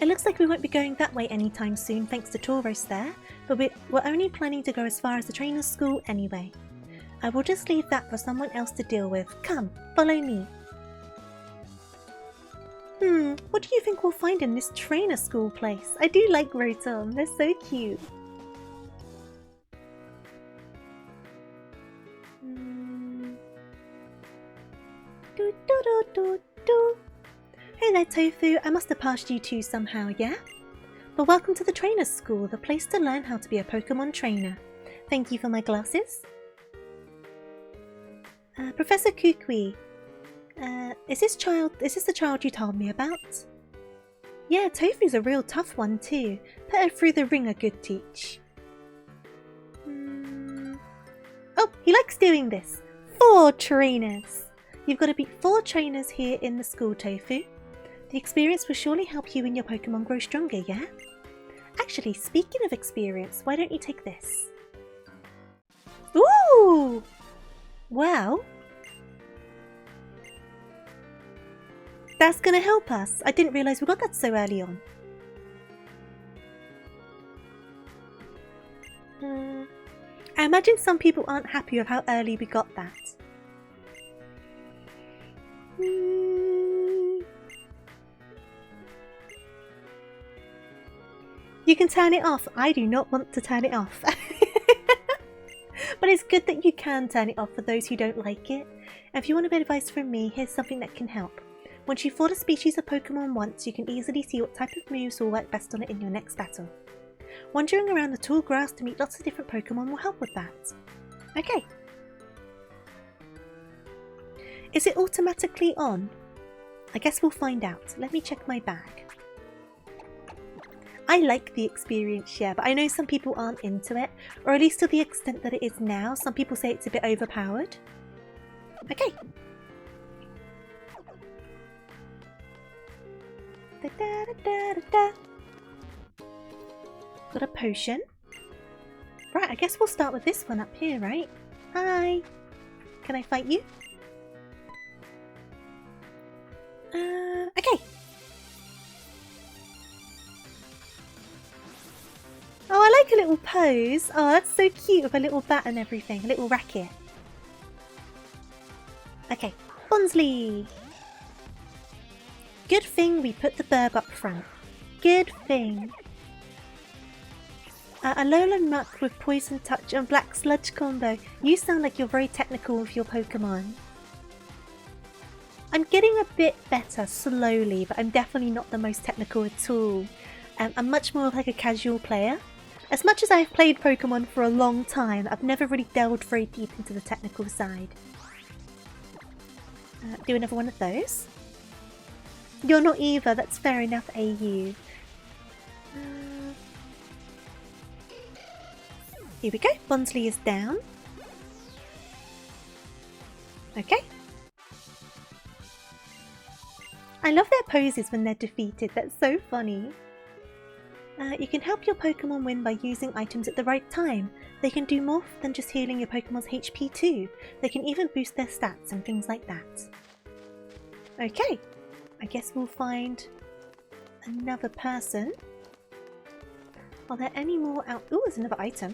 It looks like we won't be going that way anytime soon thanks to Tauros there, but we're only planning to go as far as the trainer's school anyway. I will just leave that for someone else to deal with. Come, follow me. What do you think we'll find in this trainer school place? I do like Rotom, they're so cute. Hey there Tofu, I must have passed you two somehow, yeah? But welcome to the trainer's school, the place to learn how to be a Pokemon trainer. Thank you for my glasses. Professor Kukui, Is this the child you told me about? Yeah, Tofu's a real tough one too. Put her through the ringer, good teach. Oh, he likes doing this. 4 trainers. You've got to beat 4 trainers here in the school, Tofu. The experience will surely help you and your Pokemon grow stronger, yeah? Actually, speaking of experience, why don't you take this? Ooh! Well, that's gonna help us. I didn't realise we got that so early on. I imagine some people aren't happy with how early we got that. You can turn it off. I do not want to turn it off. But it's good that you can turn it off for those who don't like it. And if you want a bit of advice from me, here's something that can help. Once you've fought a species of Pokemon once, you can easily see what type of moves will work best on it in your next battle. Wandering around the tall grass to meet lots of different Pokemon will help with that. Okay. Is it automatically on? I guess we'll find out. Let me check my bag. I like the experience share, but I know some people aren't into it, or at least to the extent that it is now. Some people say it's a bit overpowered. Okay. Da, da, da, da, da. Got a potion. Right, I guess we'll start with this one up here, right? Hi. Can I fight you? Okay. Oh, I like a little pose. Oh, that's so cute with a little bat and everything. A little racket. Okay, Bonsley. Good thing we put the burb up front. Good thing. Alolan Muck with Poison Touch and Black Sludge combo. You sound like you're very technical with your Pokemon. I'm getting a bit better slowly, but I'm definitely not the most technical at all. I'm much more of like a casual player. As much as I've played Pokemon for a long time, I've never really delved very deep into the technical side. Do another one of those. You're not either, that's fair enough, AU. Here we go, Bonsley is down. Okay. I love their poses when they're defeated, that's so funny. You can help your Pokemon win by using items at the right time. They can do more than just healing your Pokemon's HP too. They can even boost their stats and things like that. Okay, I guess we'll find another person. Are there any more out? Ooh, there's another item.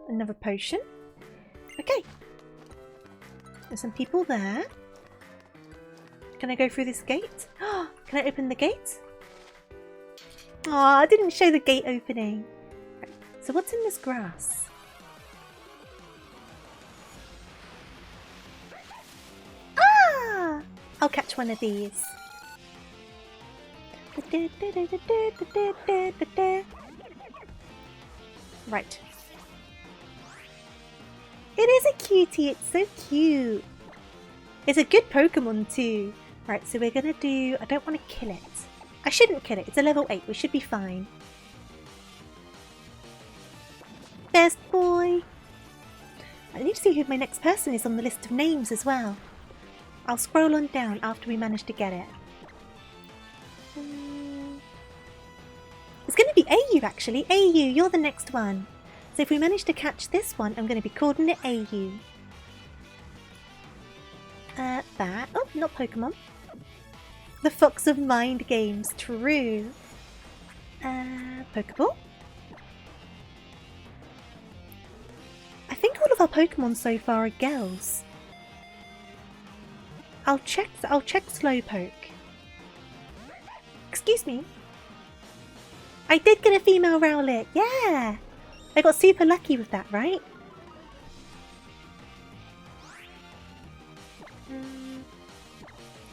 Another potion. Okay. There's some people there. Can I go through this gate? Can I open the gate? Oh, I didn't show the gate opening. Right. So what's in this grass? Ah! I'll catch one of these. Right. It is a cutie, it's so cute. It's a good Pokemon too. Right, so we're gonna do... I don't want to kill it. I shouldn't kill it, it's a level 8, we should be fine. There's the boy. I need to see who my next person is on the list of names as well. I'll scroll on down after we manage to get it. It's going to be AU actually. AU, you're the next one. So if we manage to catch this one, I'm going to be calling it AU. That. Oh, not Pokemon. The Fox of Mind Games. True. Pokeball. I think all of our Pokemon so far are girls. I'll check Slowpoke. Excuse me. I did get a female Rowlet. Yeah. I got super lucky with that, right?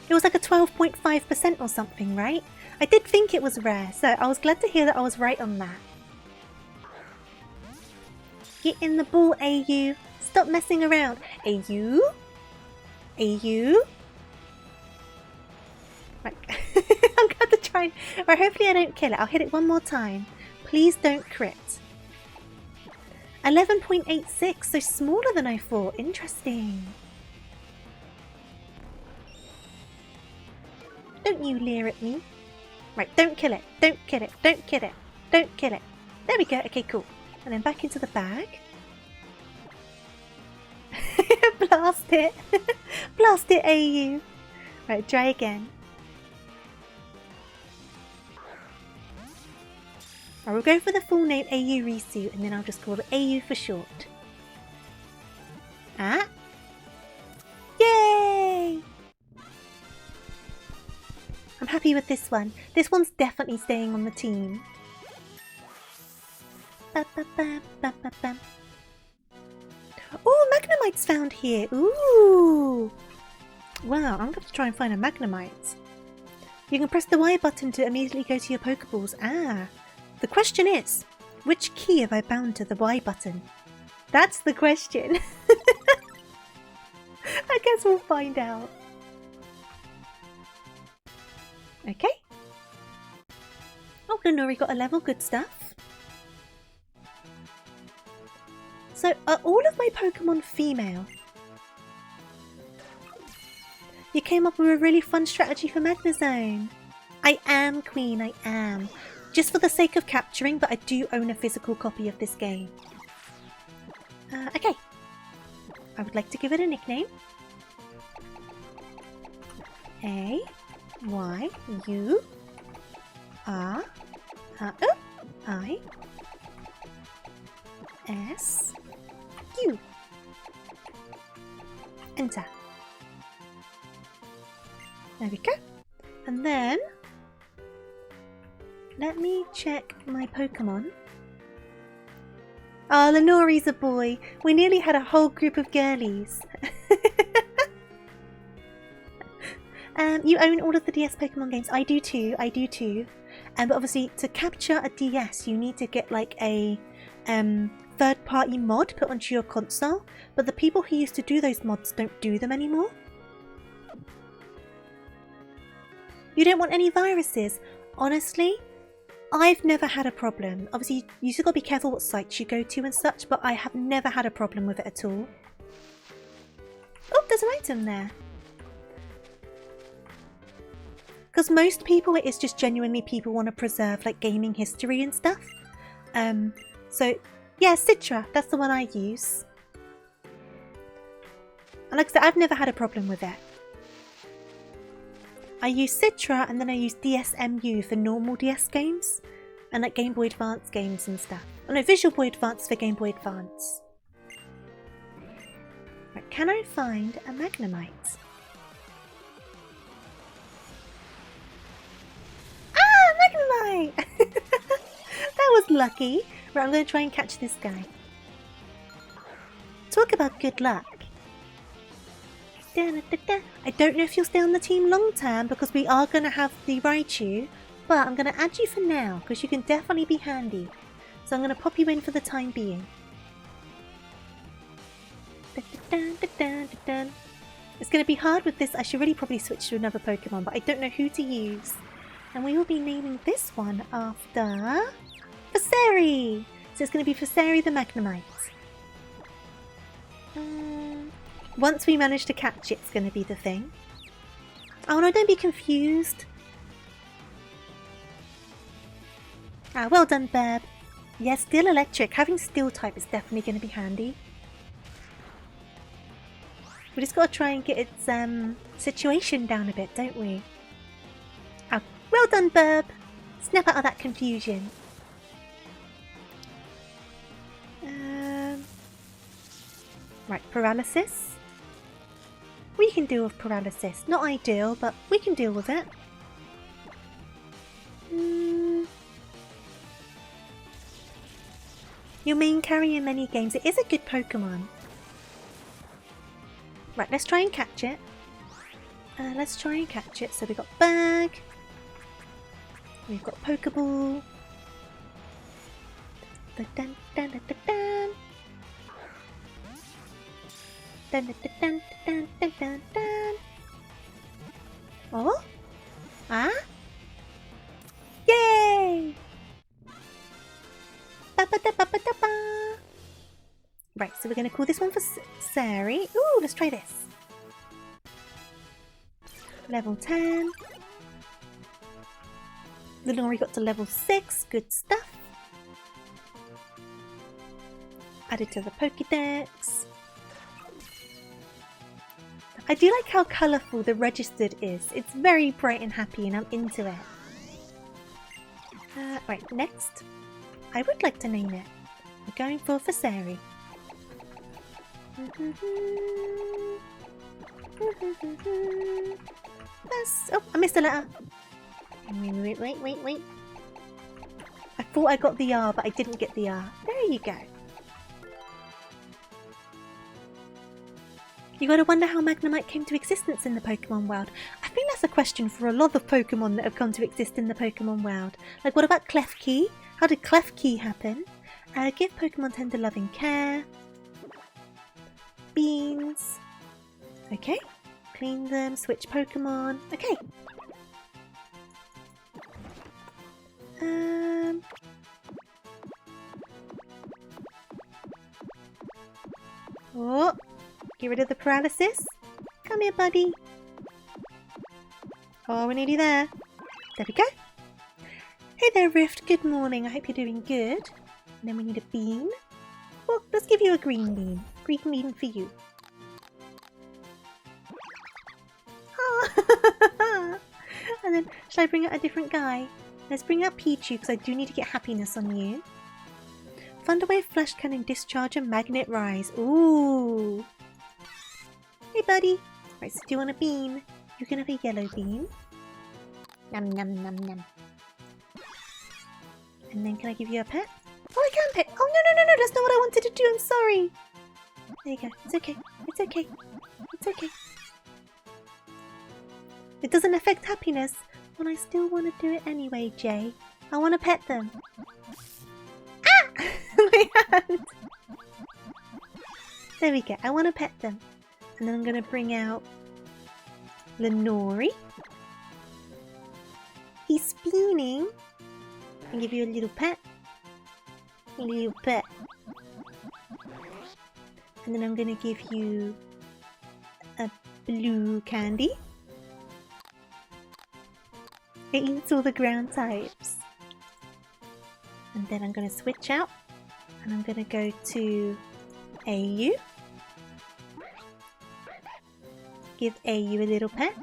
It was like a 12.5% or something, right? I did think it was rare, so I was glad to hear that I was right on that. Get in the ball, AU. Stop messing around. AU? AU? fine. Or hopefully I don't kill it. I'll hit it one more time. Please don't crit. 11.86, so smaller than I thought. Interesting. Don't you leer at me. Right, don't kill it. Don't kill it. Don't kill it. Don't kill it. There we go. Okay, cool. And then back into the bag. Blast it. Blast it, AU. Right, try again. I will go for the full name AU Risu, and then I'll just call it AU for short. Ah! Yay! I'm happy with this one. This one's definitely staying on the team. Oh, Magnemite's found here. Ooh! Wow, I'm going to try and find a Magnemite. You can press the Y button to immediately go to your Pokeballs. Ah! The question is, which key have I bound to the Y button? That's the question. I guess we'll find out. Okay. Oh, Lenori got a level. Good stuff. So, are all of my Pokemon female? You came up with a really fun strategy for Magnezone. I am, Queen, I am. Just for the sake of capturing, but I do own a physical copy of this game. Okay. I would like to give it a nickname. A Y U R I S U. Enter. There we go. And then let me check my Pokemon. Oh, Lenori's a boy. We nearly had a whole group of girlies. You own all of the DS Pokemon games. I do too. I do too. But obviously, to capture a DS, you need to get like a third-party mod put onto your console. But the people who used to do those mods don't do them anymore. You don't want any viruses? Honestly, I've never had a problem. Obviously, you still got to be careful what sites you go to and such, but I have never had a problem with it at all. Oh, there's an item there. Because most people, it is just genuinely people want to preserve like gaming history and stuff. So, yeah, Citra, that's the one I use. And like I said, I've never had a problem with it. I use Citra and then I use DSMU for normal DS games. And like Game Boy Advance games and stuff. Oh no, Visual Boy Advance for Game Boy Advance. Right, can I find a Magnemite? Ah, Magnemite! That was lucky. Right, I'm going to try and catch this guy. Talk about good luck. I don't know if you'll stay on the team long term because we are going to have the Raichu, but I'm going to add you for now because you can definitely be handy. So I'm going to pop you in for the time being. It's going to be hard with this. I should really probably switch to another Pokemon, but I don't know who to use. And we will be naming this one after Faseri. So it's going to be Faseri the Magnemite. Once we manage to catch it, it's going to be the thing. Oh no, don't be confused. Ah, well done, Burb. Yeah, Steel Electric. Having Steel type is definitely going to be handy. We just got to try and get its situation down a bit, don't we? Oh, well done, Burb. Snap out of that confusion. Right, paralysis. We can deal with paralysis. Not ideal, but we can deal with it. Your main carry in many games. It is a good Pokemon. Right, let's try and catch it. So we've got Bag. We've got Pokeball. Dun, dun, dun, dun, dun, dun. Dun, dun, dun, dun, dun, dun, dun. Oh? Ah? Right, so we're going to call this one for Sari. Ooh, let's try this. Level 10. Lenore got to level 6. Good stuff. Added to the Pokédex. I do like how colourful the registered is. It's very bright and happy and I'm into it. Right, next. I would like to name it. I'm going for Sari. Oh, I missed a letter. Wait. I thought I got the R, but I didn't get the R. There you go. You gotta wonder how Magnemite came to existence in the Pokemon world. I think that's a question for a lot of Pokemon that have come to exist in the Pokemon world. Like, what about Klefki? How did Klefki happen? Give Pokemon tender loving care. Beans. Okay. Clean them, switch Pokemon. Okay. Oh. Get rid of the paralysis. Come here, buddy. Oh, we're nearly there. There we go. Hey there, Rift. Good morning. I hope you're doing good. And then we need a bean. Well, let's give you a green bean. Green bean for you. Oh. And then, shall I bring out a different guy? Let's bring out Pichu, because I do need to get happiness on you. Thunderwave, Flash Cannon, Discharge, and Magnet Rise. Ooh. Hey, buddy. Right, so do you want a bean? You can have a yellow bean. Nom nom nom nom. And then can I give you a pet? Oh, I can pet! Oh, no, that's not what I wanted to do, I'm sorry! There you go, it's okay, it's okay, it's okay. It doesn't affect happiness, but I still want to do it anyway, Jay. I want to pet them. Ah! My hand! There we go, I want to pet them. And then I'm going to bring out Lenore. He's spinning. And give you a little pet. A little pet. And then I'm going to give you a blue candy. It eats all the ground types. And then I'm going to switch out. And I'm going to go to AU. Give AU a little pet.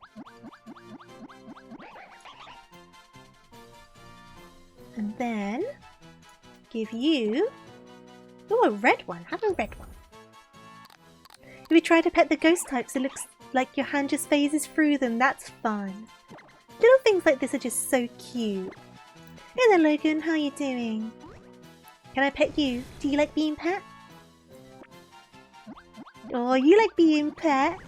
And then give you... Oh, a red one. Have a red one. If you try to pet the ghost types, it looks like your hand just phases through them. That's fun. Little things like this are just so cute. Hey there, Logan. How are you doing? Can I pet you? Do you like being pet? Oh, you like being pet?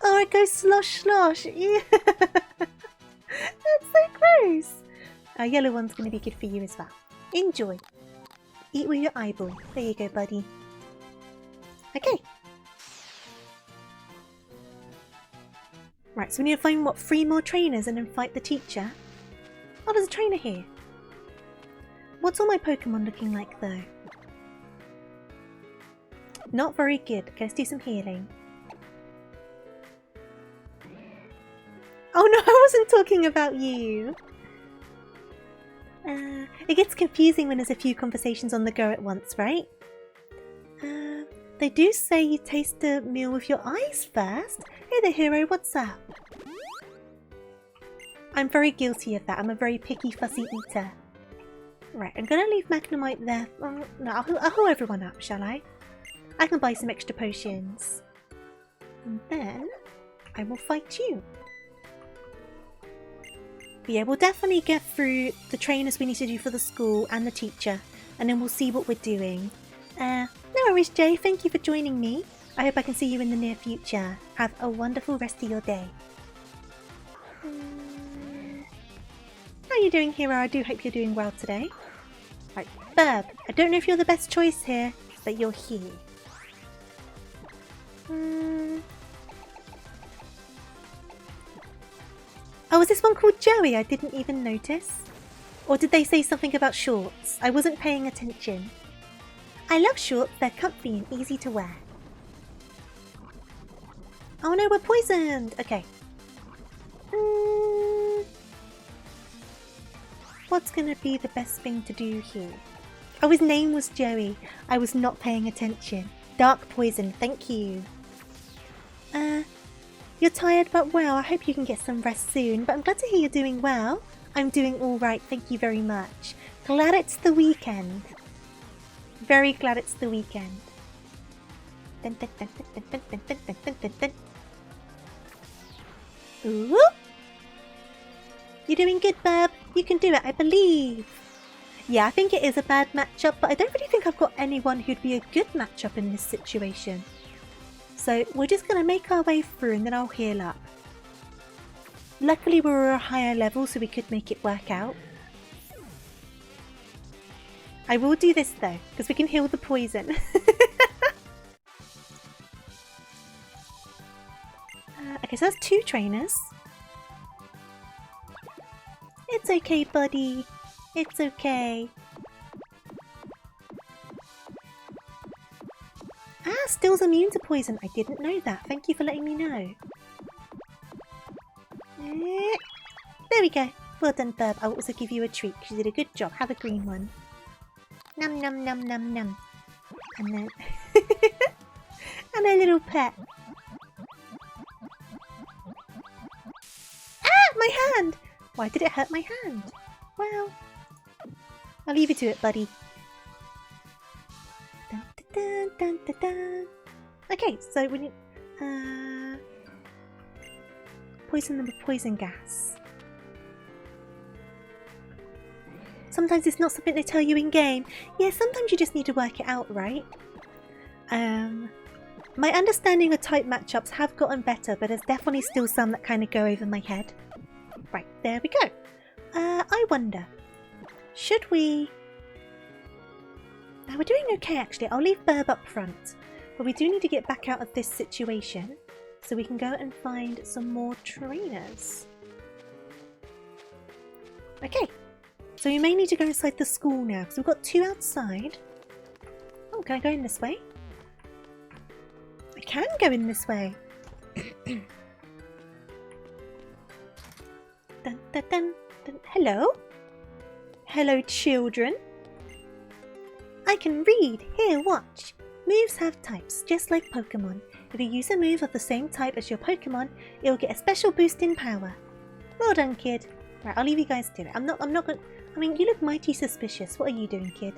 Oh, it goes slosh slosh. Yeah. That's so gross. Our yellow one's going to be good for you as well. Enjoy. Eat with your eyeball. There you go, buddy. Okay. Right, so we need to find, what, 3 more trainers and then fight the teacher? Oh, there's a trainer here. What's all my Pokemon looking like, though? Not very good. Okay, let's do some healing. Oh no, I wasn't talking about you! It gets confusing when there's a few conversations on the go at once, right? They do say you taste the meal with your eyes first. Hey there, hero, what's up? I'm very guilty of that. I'm a very picky, fussy eater. Right, I'm gonna leave Magnemite there. No, I'll heal everyone up, shall I? I can buy some extra potions. And then I will fight you. But yeah, we'll definitely get through the trainers we need to do for the school and the teacher, and then we'll see what we're doing. No worries, Jay. Thank you for joining me. I hope I can see you in the near future. Have a wonderful rest of your day. How are you doing, Hero? I do hope you're doing well today. Right, Burb. I don't know if you're the best choice here, but you're here. Oh, is this one called Joey? I didn't even notice. Or did they say something about shorts? I wasn't paying attention. I love shorts, they're comfy and easy to wear. Oh no, we're poisoned! Okay. What's gonna be the best thing to do here? Oh, his name was Joey. I was not paying attention. Dark poison, thank you. You're tired but well. I hope you can get some rest soon, but I'm glad to hear you're doing well. I'm doing alright, thank you very much. Glad it's the weekend. Very glad it's the weekend. Dun, dun, dun, dun, dun, dun, dun, dun, dun, dun, dun. Ooh. You're doing good, Bub. You can do it, I believe. Yeah, I think it is a bad matchup, but I don't really think I've got anyone who'd be a good matchup in this situation. So we're just going to make our way through and then I'll heal up. Luckily we were a higher level so we could make it work out. I will do this though, because we can heal the poison. Okay, so that's 2 trainers. It's okay, buddy. It's okay. Ah, Still's immune to poison. I didn't know that. Thank you for letting me know. There we go. Well done, Burb. I'll also give you a treat. You did a good job. Have a green one. Num num num num num. And then... and a little pet. Ah! My hand! Why did it hurt my hand? Well... I'll leave you to it, buddy. Dun, dun, dun, dun, dun. Okay, so we need... poison them with poison gas. Sometimes it's not something they tell you in game. Yeah, sometimes you just need to work it out, right? My understanding of type matchups have gotten better, but there's definitely still some that kind of go over my head. Right, there we go. I wonder, should we... Now we're doing okay actually. I'll leave Burb up front, but we do need to get back out of this situation so we can go and find some more trainers. Okay, so we may need to go inside the school now because we've got 2 outside. Oh, can I go in this way? I can go in this way. Dun, dun, dun, dun. Hello? Hello, children. I can read, hear, watch. Moves have types, just like Pokemon. If you use a move of the same type as your Pokemon, it'll get a special boost in power. Well done, kid. Right, I'll leave you guys to it. I'm not gonna... I mean, you look mighty suspicious. What are you doing, kid?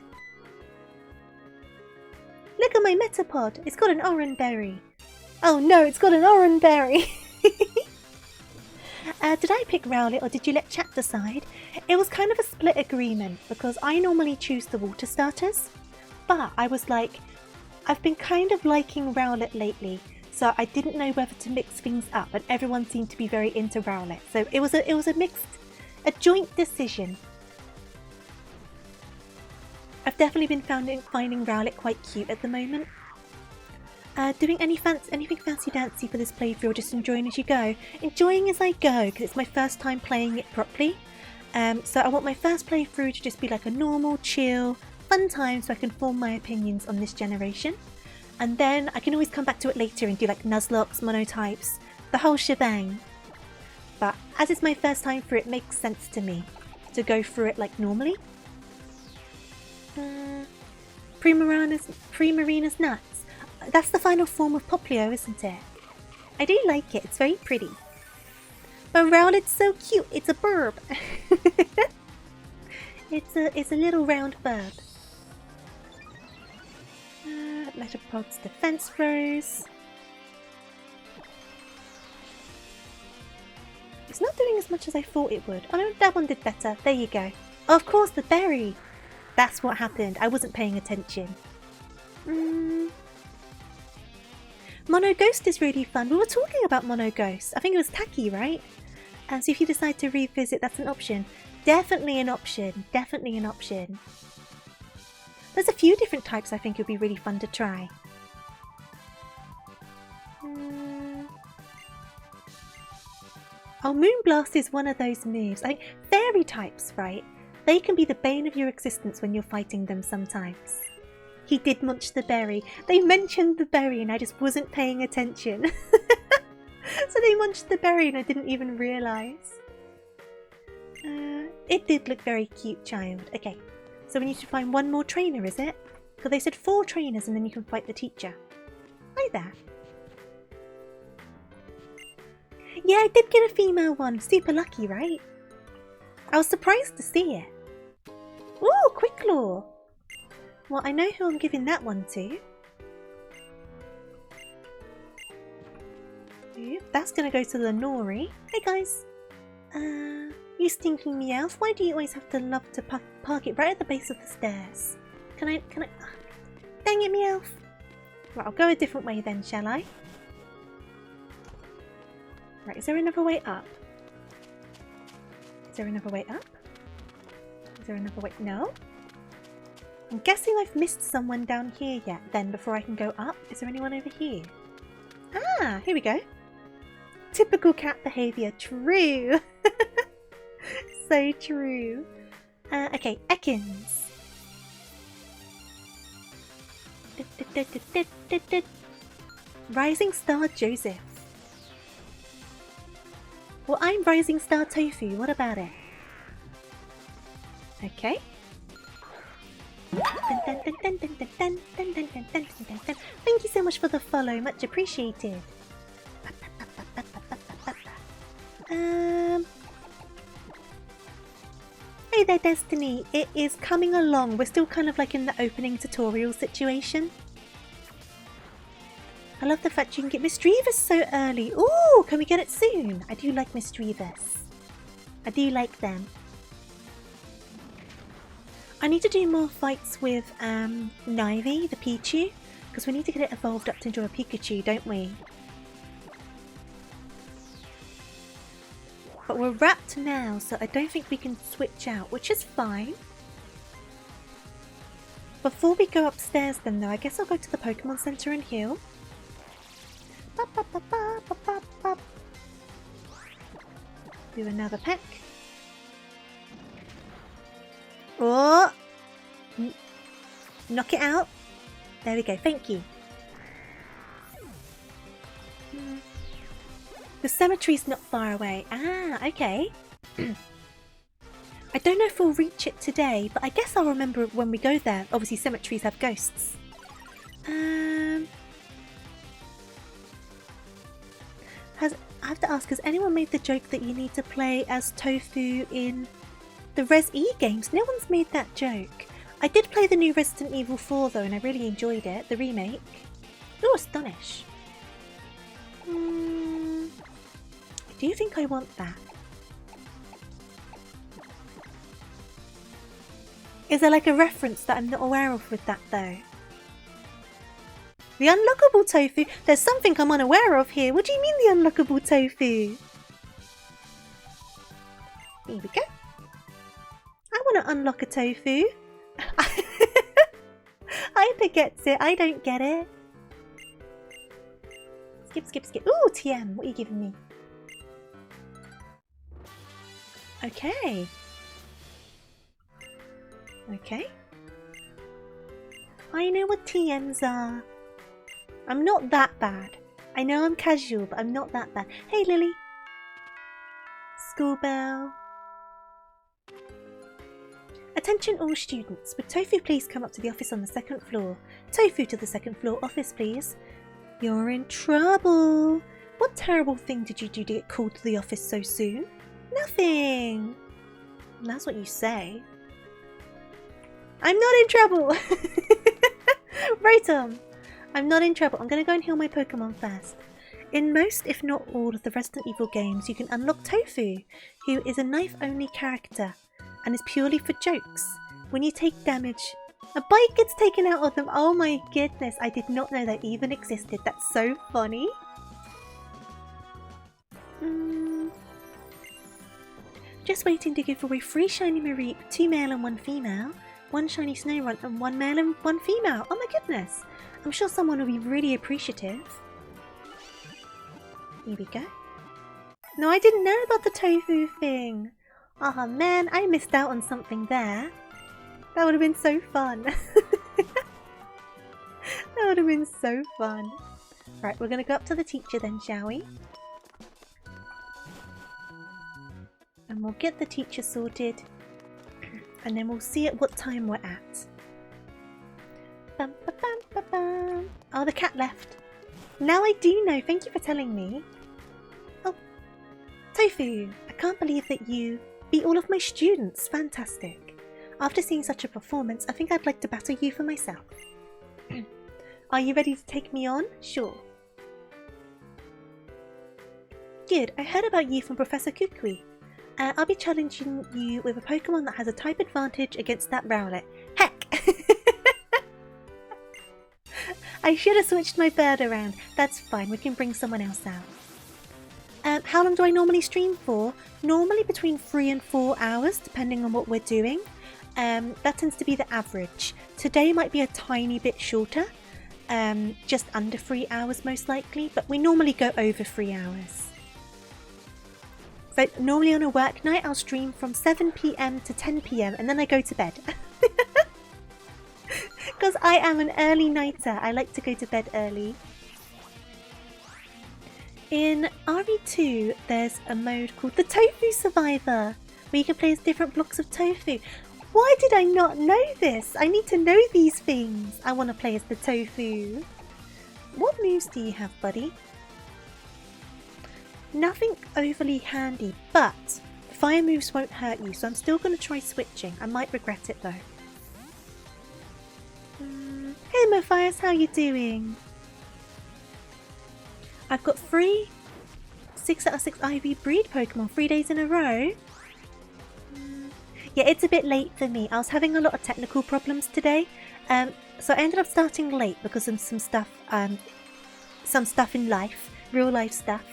Look at my Metapod. It's got an orange berry. Oh no, it's got an orange berry. Did I pick Rowlet or did you let chat decide? It was kind of a split agreement because I normally choose the water starters. But I was like, I've been kind of liking Rowlet lately, so I didn't know whether to mix things up, and everyone seemed to be very into Rowlet. So it was a joint decision. I've definitely been finding Rowlet quite cute at the moment. Doing anything fancy dancy for this playthrough or just enjoying as you go? Enjoying as I go because it's my first time playing it properly. So I want my first playthrough to just be like a normal, chill, fun time so I can form my opinions on this generation. And then I can always come back to it later and do like Nuzlockes, monotypes, the whole shebang. But as it's my first time through, it makes sense to me to go through it like normally. Primarina's nuts. That's the final form of Poplio, isn't it? I do like it. It's very pretty. But Rowlet's so cute. It's a burb. It's a little round bird. Metapod's defense rose. It's not doing as much as I thought it would. Oh no, that one did better. There you go. Oh, of course, the berry. That's what happened. I wasn't paying attention. Mono Ghost is really fun. We were talking about Mono Ghost. I think it was Tacky, right? And so if you decide to revisit, that's an option. Definitely an option. Definitely an option. There's a few different types I think would be really fun to try. Oh, Moonblast is one of those moves. I think fairy types, right? They can be the bane of your existence when you're fighting them sometimes. He did munch the berry. They mentioned the berry and I just wasn't paying attention. So they munched the berry and I didn't even realise. It did look very cute, child. Okay, so we need to find one more trainer, is it? Because they said 4 trainers and then you can fight the teacher. Hi there. Yeah, I did get a female one. Super lucky, right? I was surprised to see it. Ooh, Quicklaw. Well, I know who I'm giving that one to. That's gonna go to the Nori. Hey guys. You stinking Meowth, why do you always have to love to park it right at the base of the stairs? Can I? Dang it, Meowth. Right, I'll go a different way then, shall I? Right, is there another way up? Is there another way up? Is there another way? No? I'm guessing I've missed someone down here yet then before I can go up. Is there anyone over here? Ah, here we go. Typical cat behaviour. True. So true. Okay, Ekans. Rising Star Joseph. Well, I'm Rising Star Tofu. What about it? Okay. Thank you so much for the follow. Much appreciated. Hey there, Destiny. It is coming along. We're still kind of like in the opening tutorial situation. I love the fact you can get Mischievous so early. Ooh, can we get it soon? I do like Mischievous. I do like them. I need to do more fights with Nivy, the Pichu, because we need to get it evolved up into a Pikachu, don't we? But we're wrapped now, so I don't think we can switch out, which is fine. Before we go upstairs then though, I guess I'll go to the Pokemon Center and heal. Do another peck. Oh! Knock it out. There we go, thank you. The cemetery's not far away. Ah, okay. I don't know if we'll reach it today, but I guess I'll remember when we go there. Obviously, cemeteries have ghosts. I have to ask, has anyone made the joke that you need to play as Tofu in the Res E games? No one's made that joke. I did play the new Resident Evil 4 though, and I really enjoyed it, the remake. Oh, Astonish. Do you think I want that? Is there like a reference that I'm not aware of with that though? The unlockable tofu? There's something I'm unaware of here. What do you mean the unlockable tofu? Here we go. I want to unlock a tofu. Hyper gets it. I don't get it. Skip, skip, skip. Ooh, TM. What are you giving me? Okay. Okay. I know what TMs are. I'm not that bad. I know I'm casual, but I'm not that bad. Hey, Lily. School bell. Attention all students. Would Tofu please come up to the office on the 2nd floor? Tofu to the 2nd floor office, please. You're in trouble. What terrible thing did you do to get called to the office so soon? Nothing. That's what you say. I'm not in trouble. Right on. I'm not in trouble. I'm going to go and heal my Pokemon first. In most, if not all, of the Resident Evil games, you can unlock Tofu, who is a knife-only character and is purely for jokes. When you take damage, a bite gets taken out of them. Oh my goodness, I did not know that even existed. That's so funny. Just waiting to give away 3 shiny Mareep, 2 male and 1 female, 1 shiny Snorunt and 1 male and 1 female. Oh my goodness. I'm sure someone will be really appreciative. Here we go. No, I didn't know about the tofu thing. Oh man, I missed out on something there. That would have been so fun. That would have been so fun. Right, we're gonna go up to the teacher then, shall we? And we'll get the teacher sorted. And then we'll see at what time we're at. Bum, ba, bum, ba, bum. Oh, the cat left. Now I do know. Thank you for telling me. Oh, Tofu, I can't believe that you beat all of my students. Fantastic. After seeing such a performance, I think I'd like to battle you for myself. Are you ready to take me on? Sure. Good. I heard about you from Professor Kukui. I'll be challenging you with a Pokemon that has a type advantage against that Rowlet. Heck! I should have switched my bird around. That's fine, we can bring someone else out. How long do I normally stream for? Normally between 3 and 4 hours, depending on what we're doing. That tends to be the average. Today might be a tiny bit shorter. Just under 3 hours most likely, but we normally go over 3 hours. So normally on a work night I'll stream from 7 PM to 10 PM and then I go to bed. Because I am an early nighter. I like to go to bed early. In RE2 there's a mode called the Tofu Survivor where you can play as different blocks of tofu. Why did I not know this? I need to know these things. I want to play as the tofu. What moves do you have, buddy? Nothing overly handy, but fire moves won't hurt you, so I'm still going to try switching. I might regret it though. Hey Mophias, how you doing? I've got 3 6 out of 6 IV breed Pokemon 3 days in a row. Yeah, it's a bit late for me. I was having a lot of technical problems today. So I ended up starting late because of some stuff in life, real life stuff.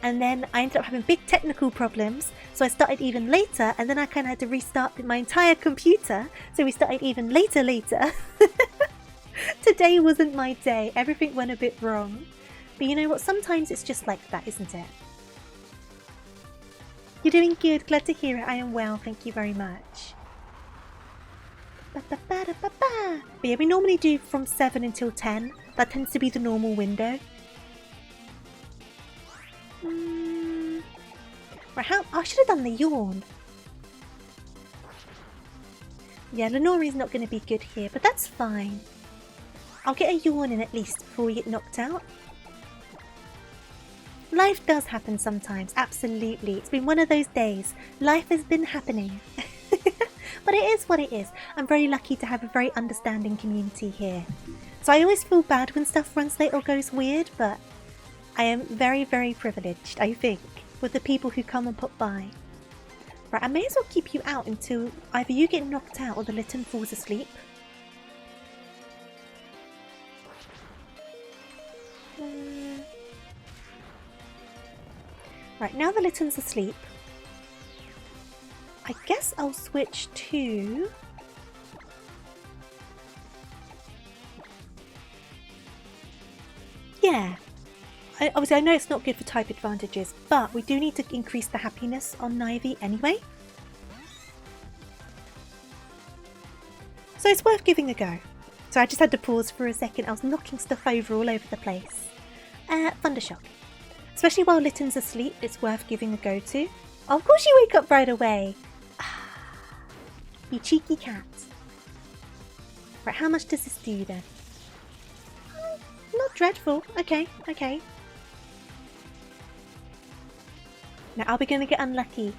And then I ended up having big technical problems, so I started even later, and then I kind of had to restart my entire computer, so we started even later. Today wasn't my day. Everything went a bit wrong. But you know what? Sometimes it's just like that, isn't it? You're doing good. Glad to hear it. I am well. Thank you very much. But yeah, we normally do from 7 until 10. That tends to be the normal window. Right, I should have done the yawn. Yeah, Lenori's not going to be good here, but that's fine. I'll get a yawn in at least before we get knocked out. Life does happen sometimes, absolutely. It's been one of those days. Life has been happening. But it is what it is. I'm very lucky to have a very understanding community here. So I always feel bad when stuff runs late or goes weird, but I am very, very privileged, I think, with the people who come and pop by. Right, I may as well keep you out until either you get knocked out or the Litten falls asleep. Right, now the Litten's asleep. I guess I'll switch to... Yeah. Obviously, I know it's not good for type advantages, but we do need to increase the happiness on Nivy anyway. So it's worth giving a go. So I just had to pause for a second. I was knocking stuff over all over the place. Thundershock. Especially while Litten's asleep, it's worth giving a go to. Oh, of course you wake up right away. You cheeky cat. Right, how much does this do then? Not dreadful. Okay, okay. Now, are we going to get unlucky?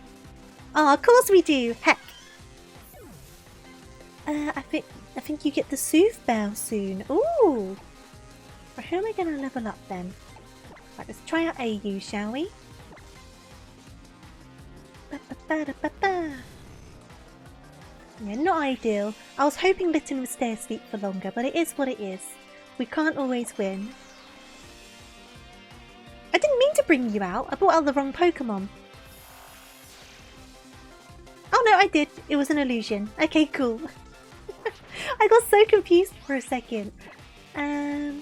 Oh, of course we do. Heck. I think you get the Soothe Bell soon. Ooh. Right, who am I going to level up then? Right, let's try out AU, shall we? Yeah, not ideal. I was hoping Litten would stay asleep for longer, but it is what it is. We can't always win. I didn't mean to bring you out. I brought out the wrong Pokemon. Oh no, I did. It was an illusion. Okay, cool. I got so confused for a second. Are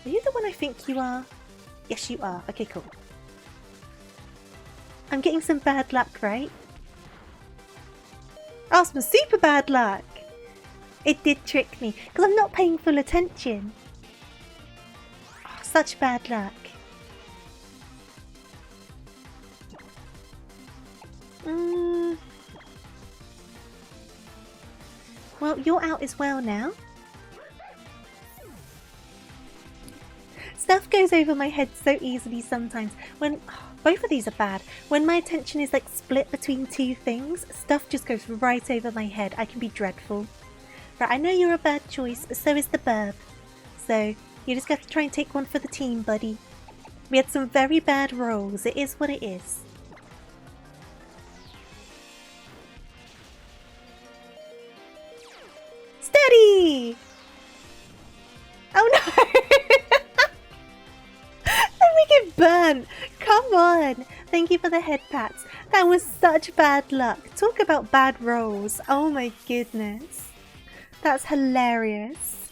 you the one I think you are? Yes, you are. Okay, cool. I'm getting some bad luck, right? Oh, some super bad luck! It did trick me, because I'm not paying full attention. Oh, such bad luck. Well, you're out as well now. Stuff goes over my head so easily sometimes. When both of these are bad. When my attention is like split between two things, stuff just goes right over my head. I can be dreadful. Right, I know you're a bad choice, but so is the burb. So you just got to try and take one for the team, buddy. We had some very bad rolls. It is what it is. Steady! Oh no! We get burnt! Come on! Thank you for the head pats. That was such bad luck. Talk about bad rolls. Oh my goodness. That's hilarious.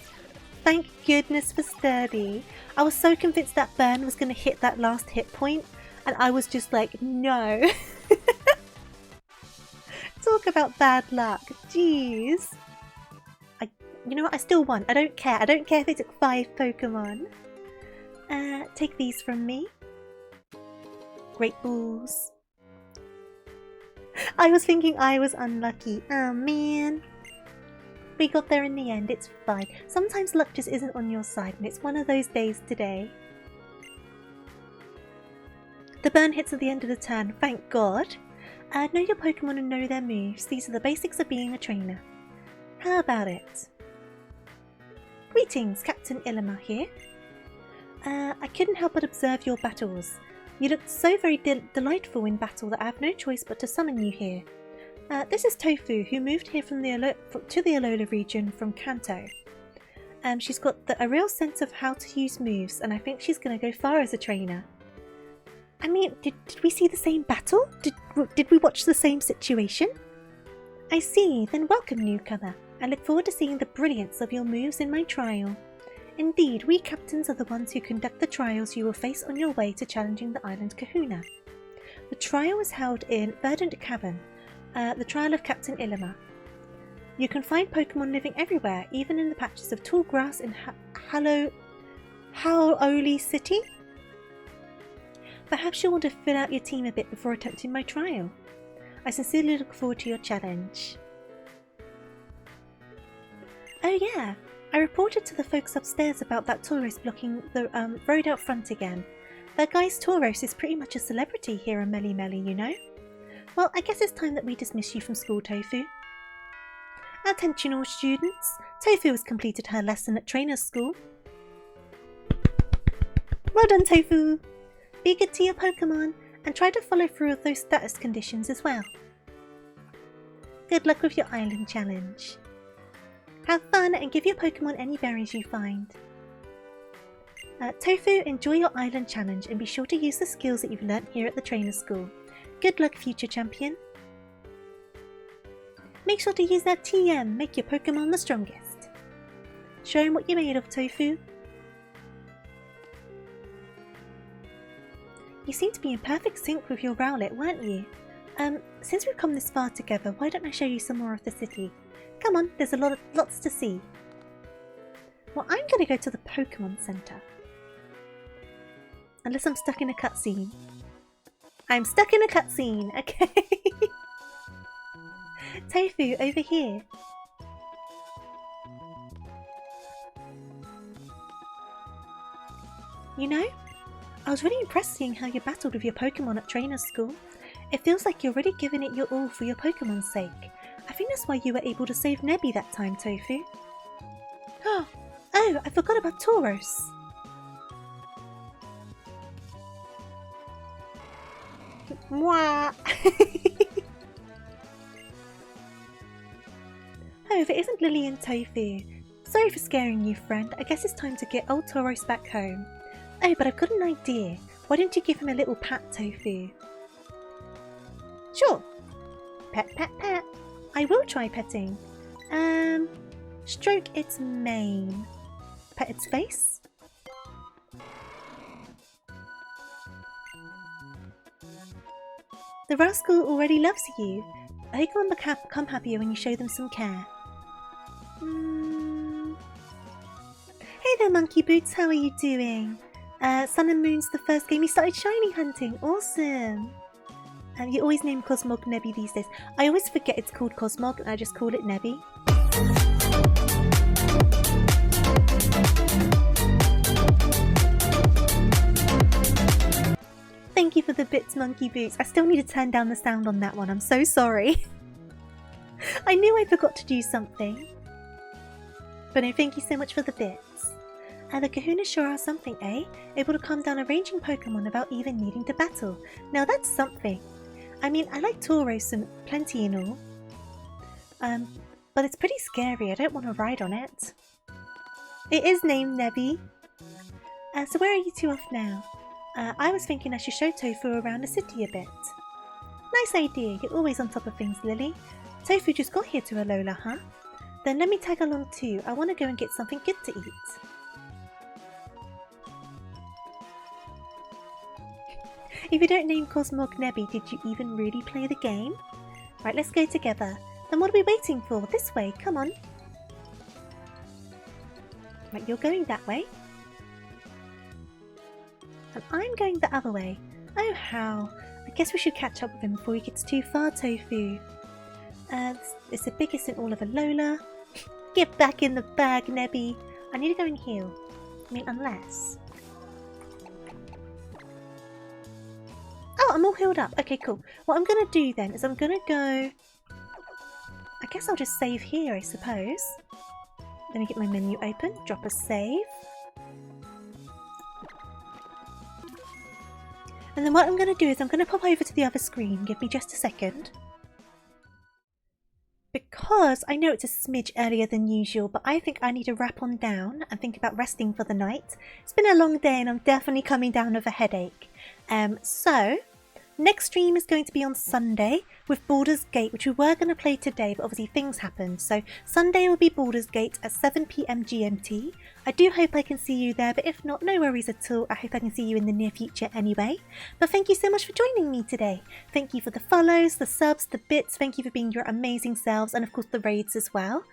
Thank goodness for Sturdy. I was so convinced that burn was going to hit that last hit point, and I was just like, no. Talk about bad luck. Jeez. You know what? I still won. I don't care. I don't care if they took 5 Pokemon. Take these from me. Great balls. I was thinking I was unlucky. Oh man. We got there in the end. It's fine. Sometimes luck just isn't on your side, and it's one of those days today. The burn hits at the end of the turn. Thank God. Know your Pokemon and know their moves. These are the basics of being a trainer. How about it? Greetings, Captain Ilima here. I couldn't help but observe your battles. You looked so very delightful in battle that I have no choice but to summon you here. This is Tofu, who moved here to the Alola region from Kanto. She's got a real sense of how to use moves, and I think she's going to go far as a trainer. I mean, did we see the same battle? Did we watch the same situation? I see, then welcome newcomer. I look forward to seeing the brilliance of your moves in my trial. Indeed, we captains are the ones who conduct the trials you will face on your way to challenging the island Kahuna. The trial is held in Verdant Cavern, the trial of Captain Ilima. You can find Pokemon living everywhere, even in the patches of tall grass in Hau'oli City. Perhaps you'll want to fill out your team a bit before attempting my trial. I sincerely look forward to your challenge. Oh yeah, I reported to the folks upstairs about that Tauros blocking the road out front again. That guy's Tauros is pretty much a celebrity here in Melly Melly, you know. Well, I guess it's time that we dismiss you from school, Tofu. Attention all students, Tofu has completed her lesson at trainer's school. Well done, Tofu! Be good to your Pokemon, and try to follow through with those status conditions as well. Good luck with your island challenge. Have fun and give your Pokemon any berries you find. Tofu, enjoy your island challenge and be sure to use the skills that you've learnt here at the trainer school. Good luck, future champion. Make sure to use that TM, make your Pokemon the strongest. Show him what you're made of, Tofu. You seem to be in perfect sync with your Rowlet, weren't you? Since we've come this far together, why don't I show you some more of the city? Come on, there's lots to see. Well, I'm going to go to the Pokemon Center. Unless I'm stuck in a cutscene. I'm stuck in a cutscene, okay. Tofu, over here. You know, I was really impressed seeing how you battled with your Pokemon at trainer's school. It feels like you're really giving it your all for your Pokemon's sake. I think that's why you were able to save Nebby that time, Tofu. Oh, I forgot about Tauros. Mwah! Oh, if it isn't Lily and Tofu. Sorry for scaring you, friend. I guess it's time to get old Tauros back home. Oh, but I've got an idea. Why don't you give him a little pat, Tofu? Sure. Pet, pet, pet. I will try petting. Stroke its mane. Pet its face. The rascal already loves you. I hope you will become happier when you show them some care. Hey there, Monkey Boots. How are you doing? Sun and Moon's the first game you started shiny hunting. Awesome. You always name Cosmog Nebby these days. I always forget it's called Cosmog and I just call it Nebby. Thank you for the bits, Monkey Boots. I still need to turn down the sound on that one. I'm so sorry. I knew I forgot to do something. But no, thank you so much for the bits. The Kahunas sure are something, eh? Able to calm down a ranging Pokemon without even needing to battle. Now that's something. I mean, I like Tauros and plenty and all. But it's pretty scary. I don't want to ride on it. It is named Nebby. So where are you two off now? I was thinking I should show Tofu around the city a bit. Nice idea. You're always on top of things, Lily. Tofu just got here to Alola, huh? Then let me tag along too. I want to go and get something good to eat. If you don't name Cosmog Nebby, did you even really play the game? Right, let's go together. Then what are we waiting for? This way, come on. Right, you're going that way. And I'm going the other way. Oh, how? I guess we should catch up with him before he gets too far, Tofu. It's the biggest in all of Alola. Get back in the bag, Nebby. I need to go and heal. I mean, unless... Oh, I'm all healed up. Okay, cool. What I'm going to do then is I'm going to go... I guess I'll just save here, I suppose. Let me get my menu open. Drop a save. And then what I'm going to do is I'm going to pop over to the other screen. Give me just a second. Because I know it's a smidge earlier than usual, but I think I need to wrap on down and think about resting for the night. It's been a long day and I'm definitely coming down with a headache. So, next stream is going to be on Sunday with Baldur's Gate, which we were going to play today, but obviously things happened. So Sunday will be Baldur's Gate at 7 PM GMT. I do hope I can see you there, but if not, no worries at all. I hope I can see you in the near future anyway. But thank you so much for joining me today. Thank you for the follows, the subs, the bits. Thank you for being your amazing selves, and of course the raids as well.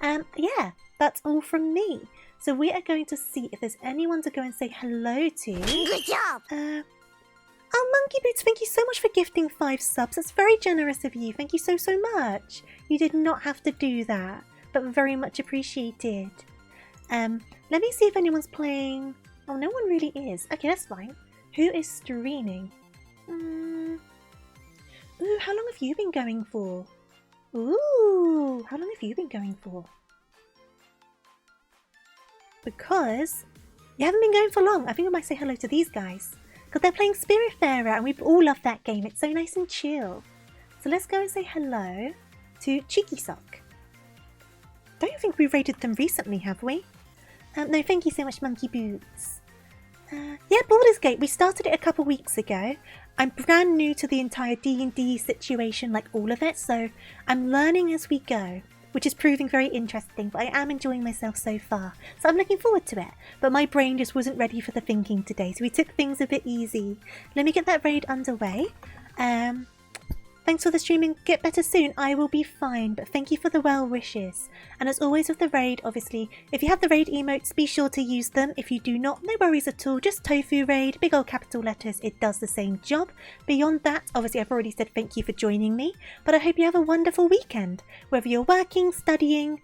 Yeah, that's all from me. So we are going to see if there's anyone to go and say hello to. Good job! Oh, Monkey Boots, thank you so much for gifting 5 subs. That's very generous of you. Thank you so, so much. You did not have to do that, but very much appreciated. Let me see if anyone's playing. Oh, no one really is. Okay, that's fine. Who is streaming? Ooh, how long have you been going for? Ooh, how long have you been going for? Because you haven't been going for long. I think I might say hello to these guys. Because they're playing Spiritfarer and we all love that game. It's so nice and chill. So let's go and say hello to Cheeky Sock. Don't think we raided them recently, have we? No, thank you so much, Monkey Boots. Yeah, Baldur's Gate. We started it a couple weeks ago. I'm brand new to the entire D&D situation, like all of it. So I'm learning as we go, which is proving very interesting, but I am enjoying myself so far. So I'm looking forward to it. But my brain just wasn't ready for the thinking today, so we took things a bit easy. Let me get that raid underway. Thanks for the streaming. Get better soon. I will be fine, but thank you for the well wishes. And as always with the raid, obviously, if you have the raid emotes, be sure to use them. If you do not, no worries at all. Just Tofu raid, big old capital letters. It does the same job. Beyond that, obviously, I've already said thank you for joining me, but I hope you have a wonderful weekend. Whether you're working, studying,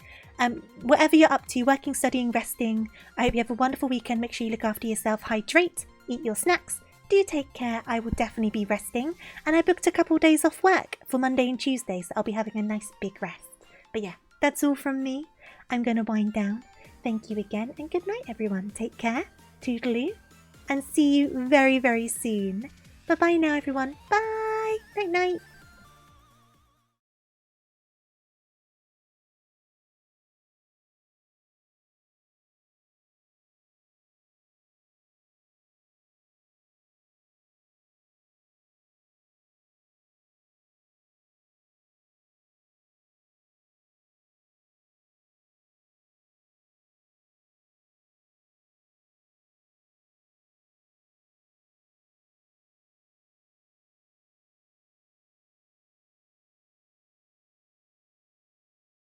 whatever you're up to, working, studying, resting, I hope you have a wonderful weekend. Make sure you look after yourself, hydrate, eat your snacks. Do take care. I will definitely be resting, and I booked a couple days off work for Monday and Tuesday, so I'll be having a nice big rest. But yeah, that's all from me. I'm going to wind down. Thank you again, and good night everyone. Take care, toodaloo, and see you very, very soon. Bye bye now everyone. Bye. Night night.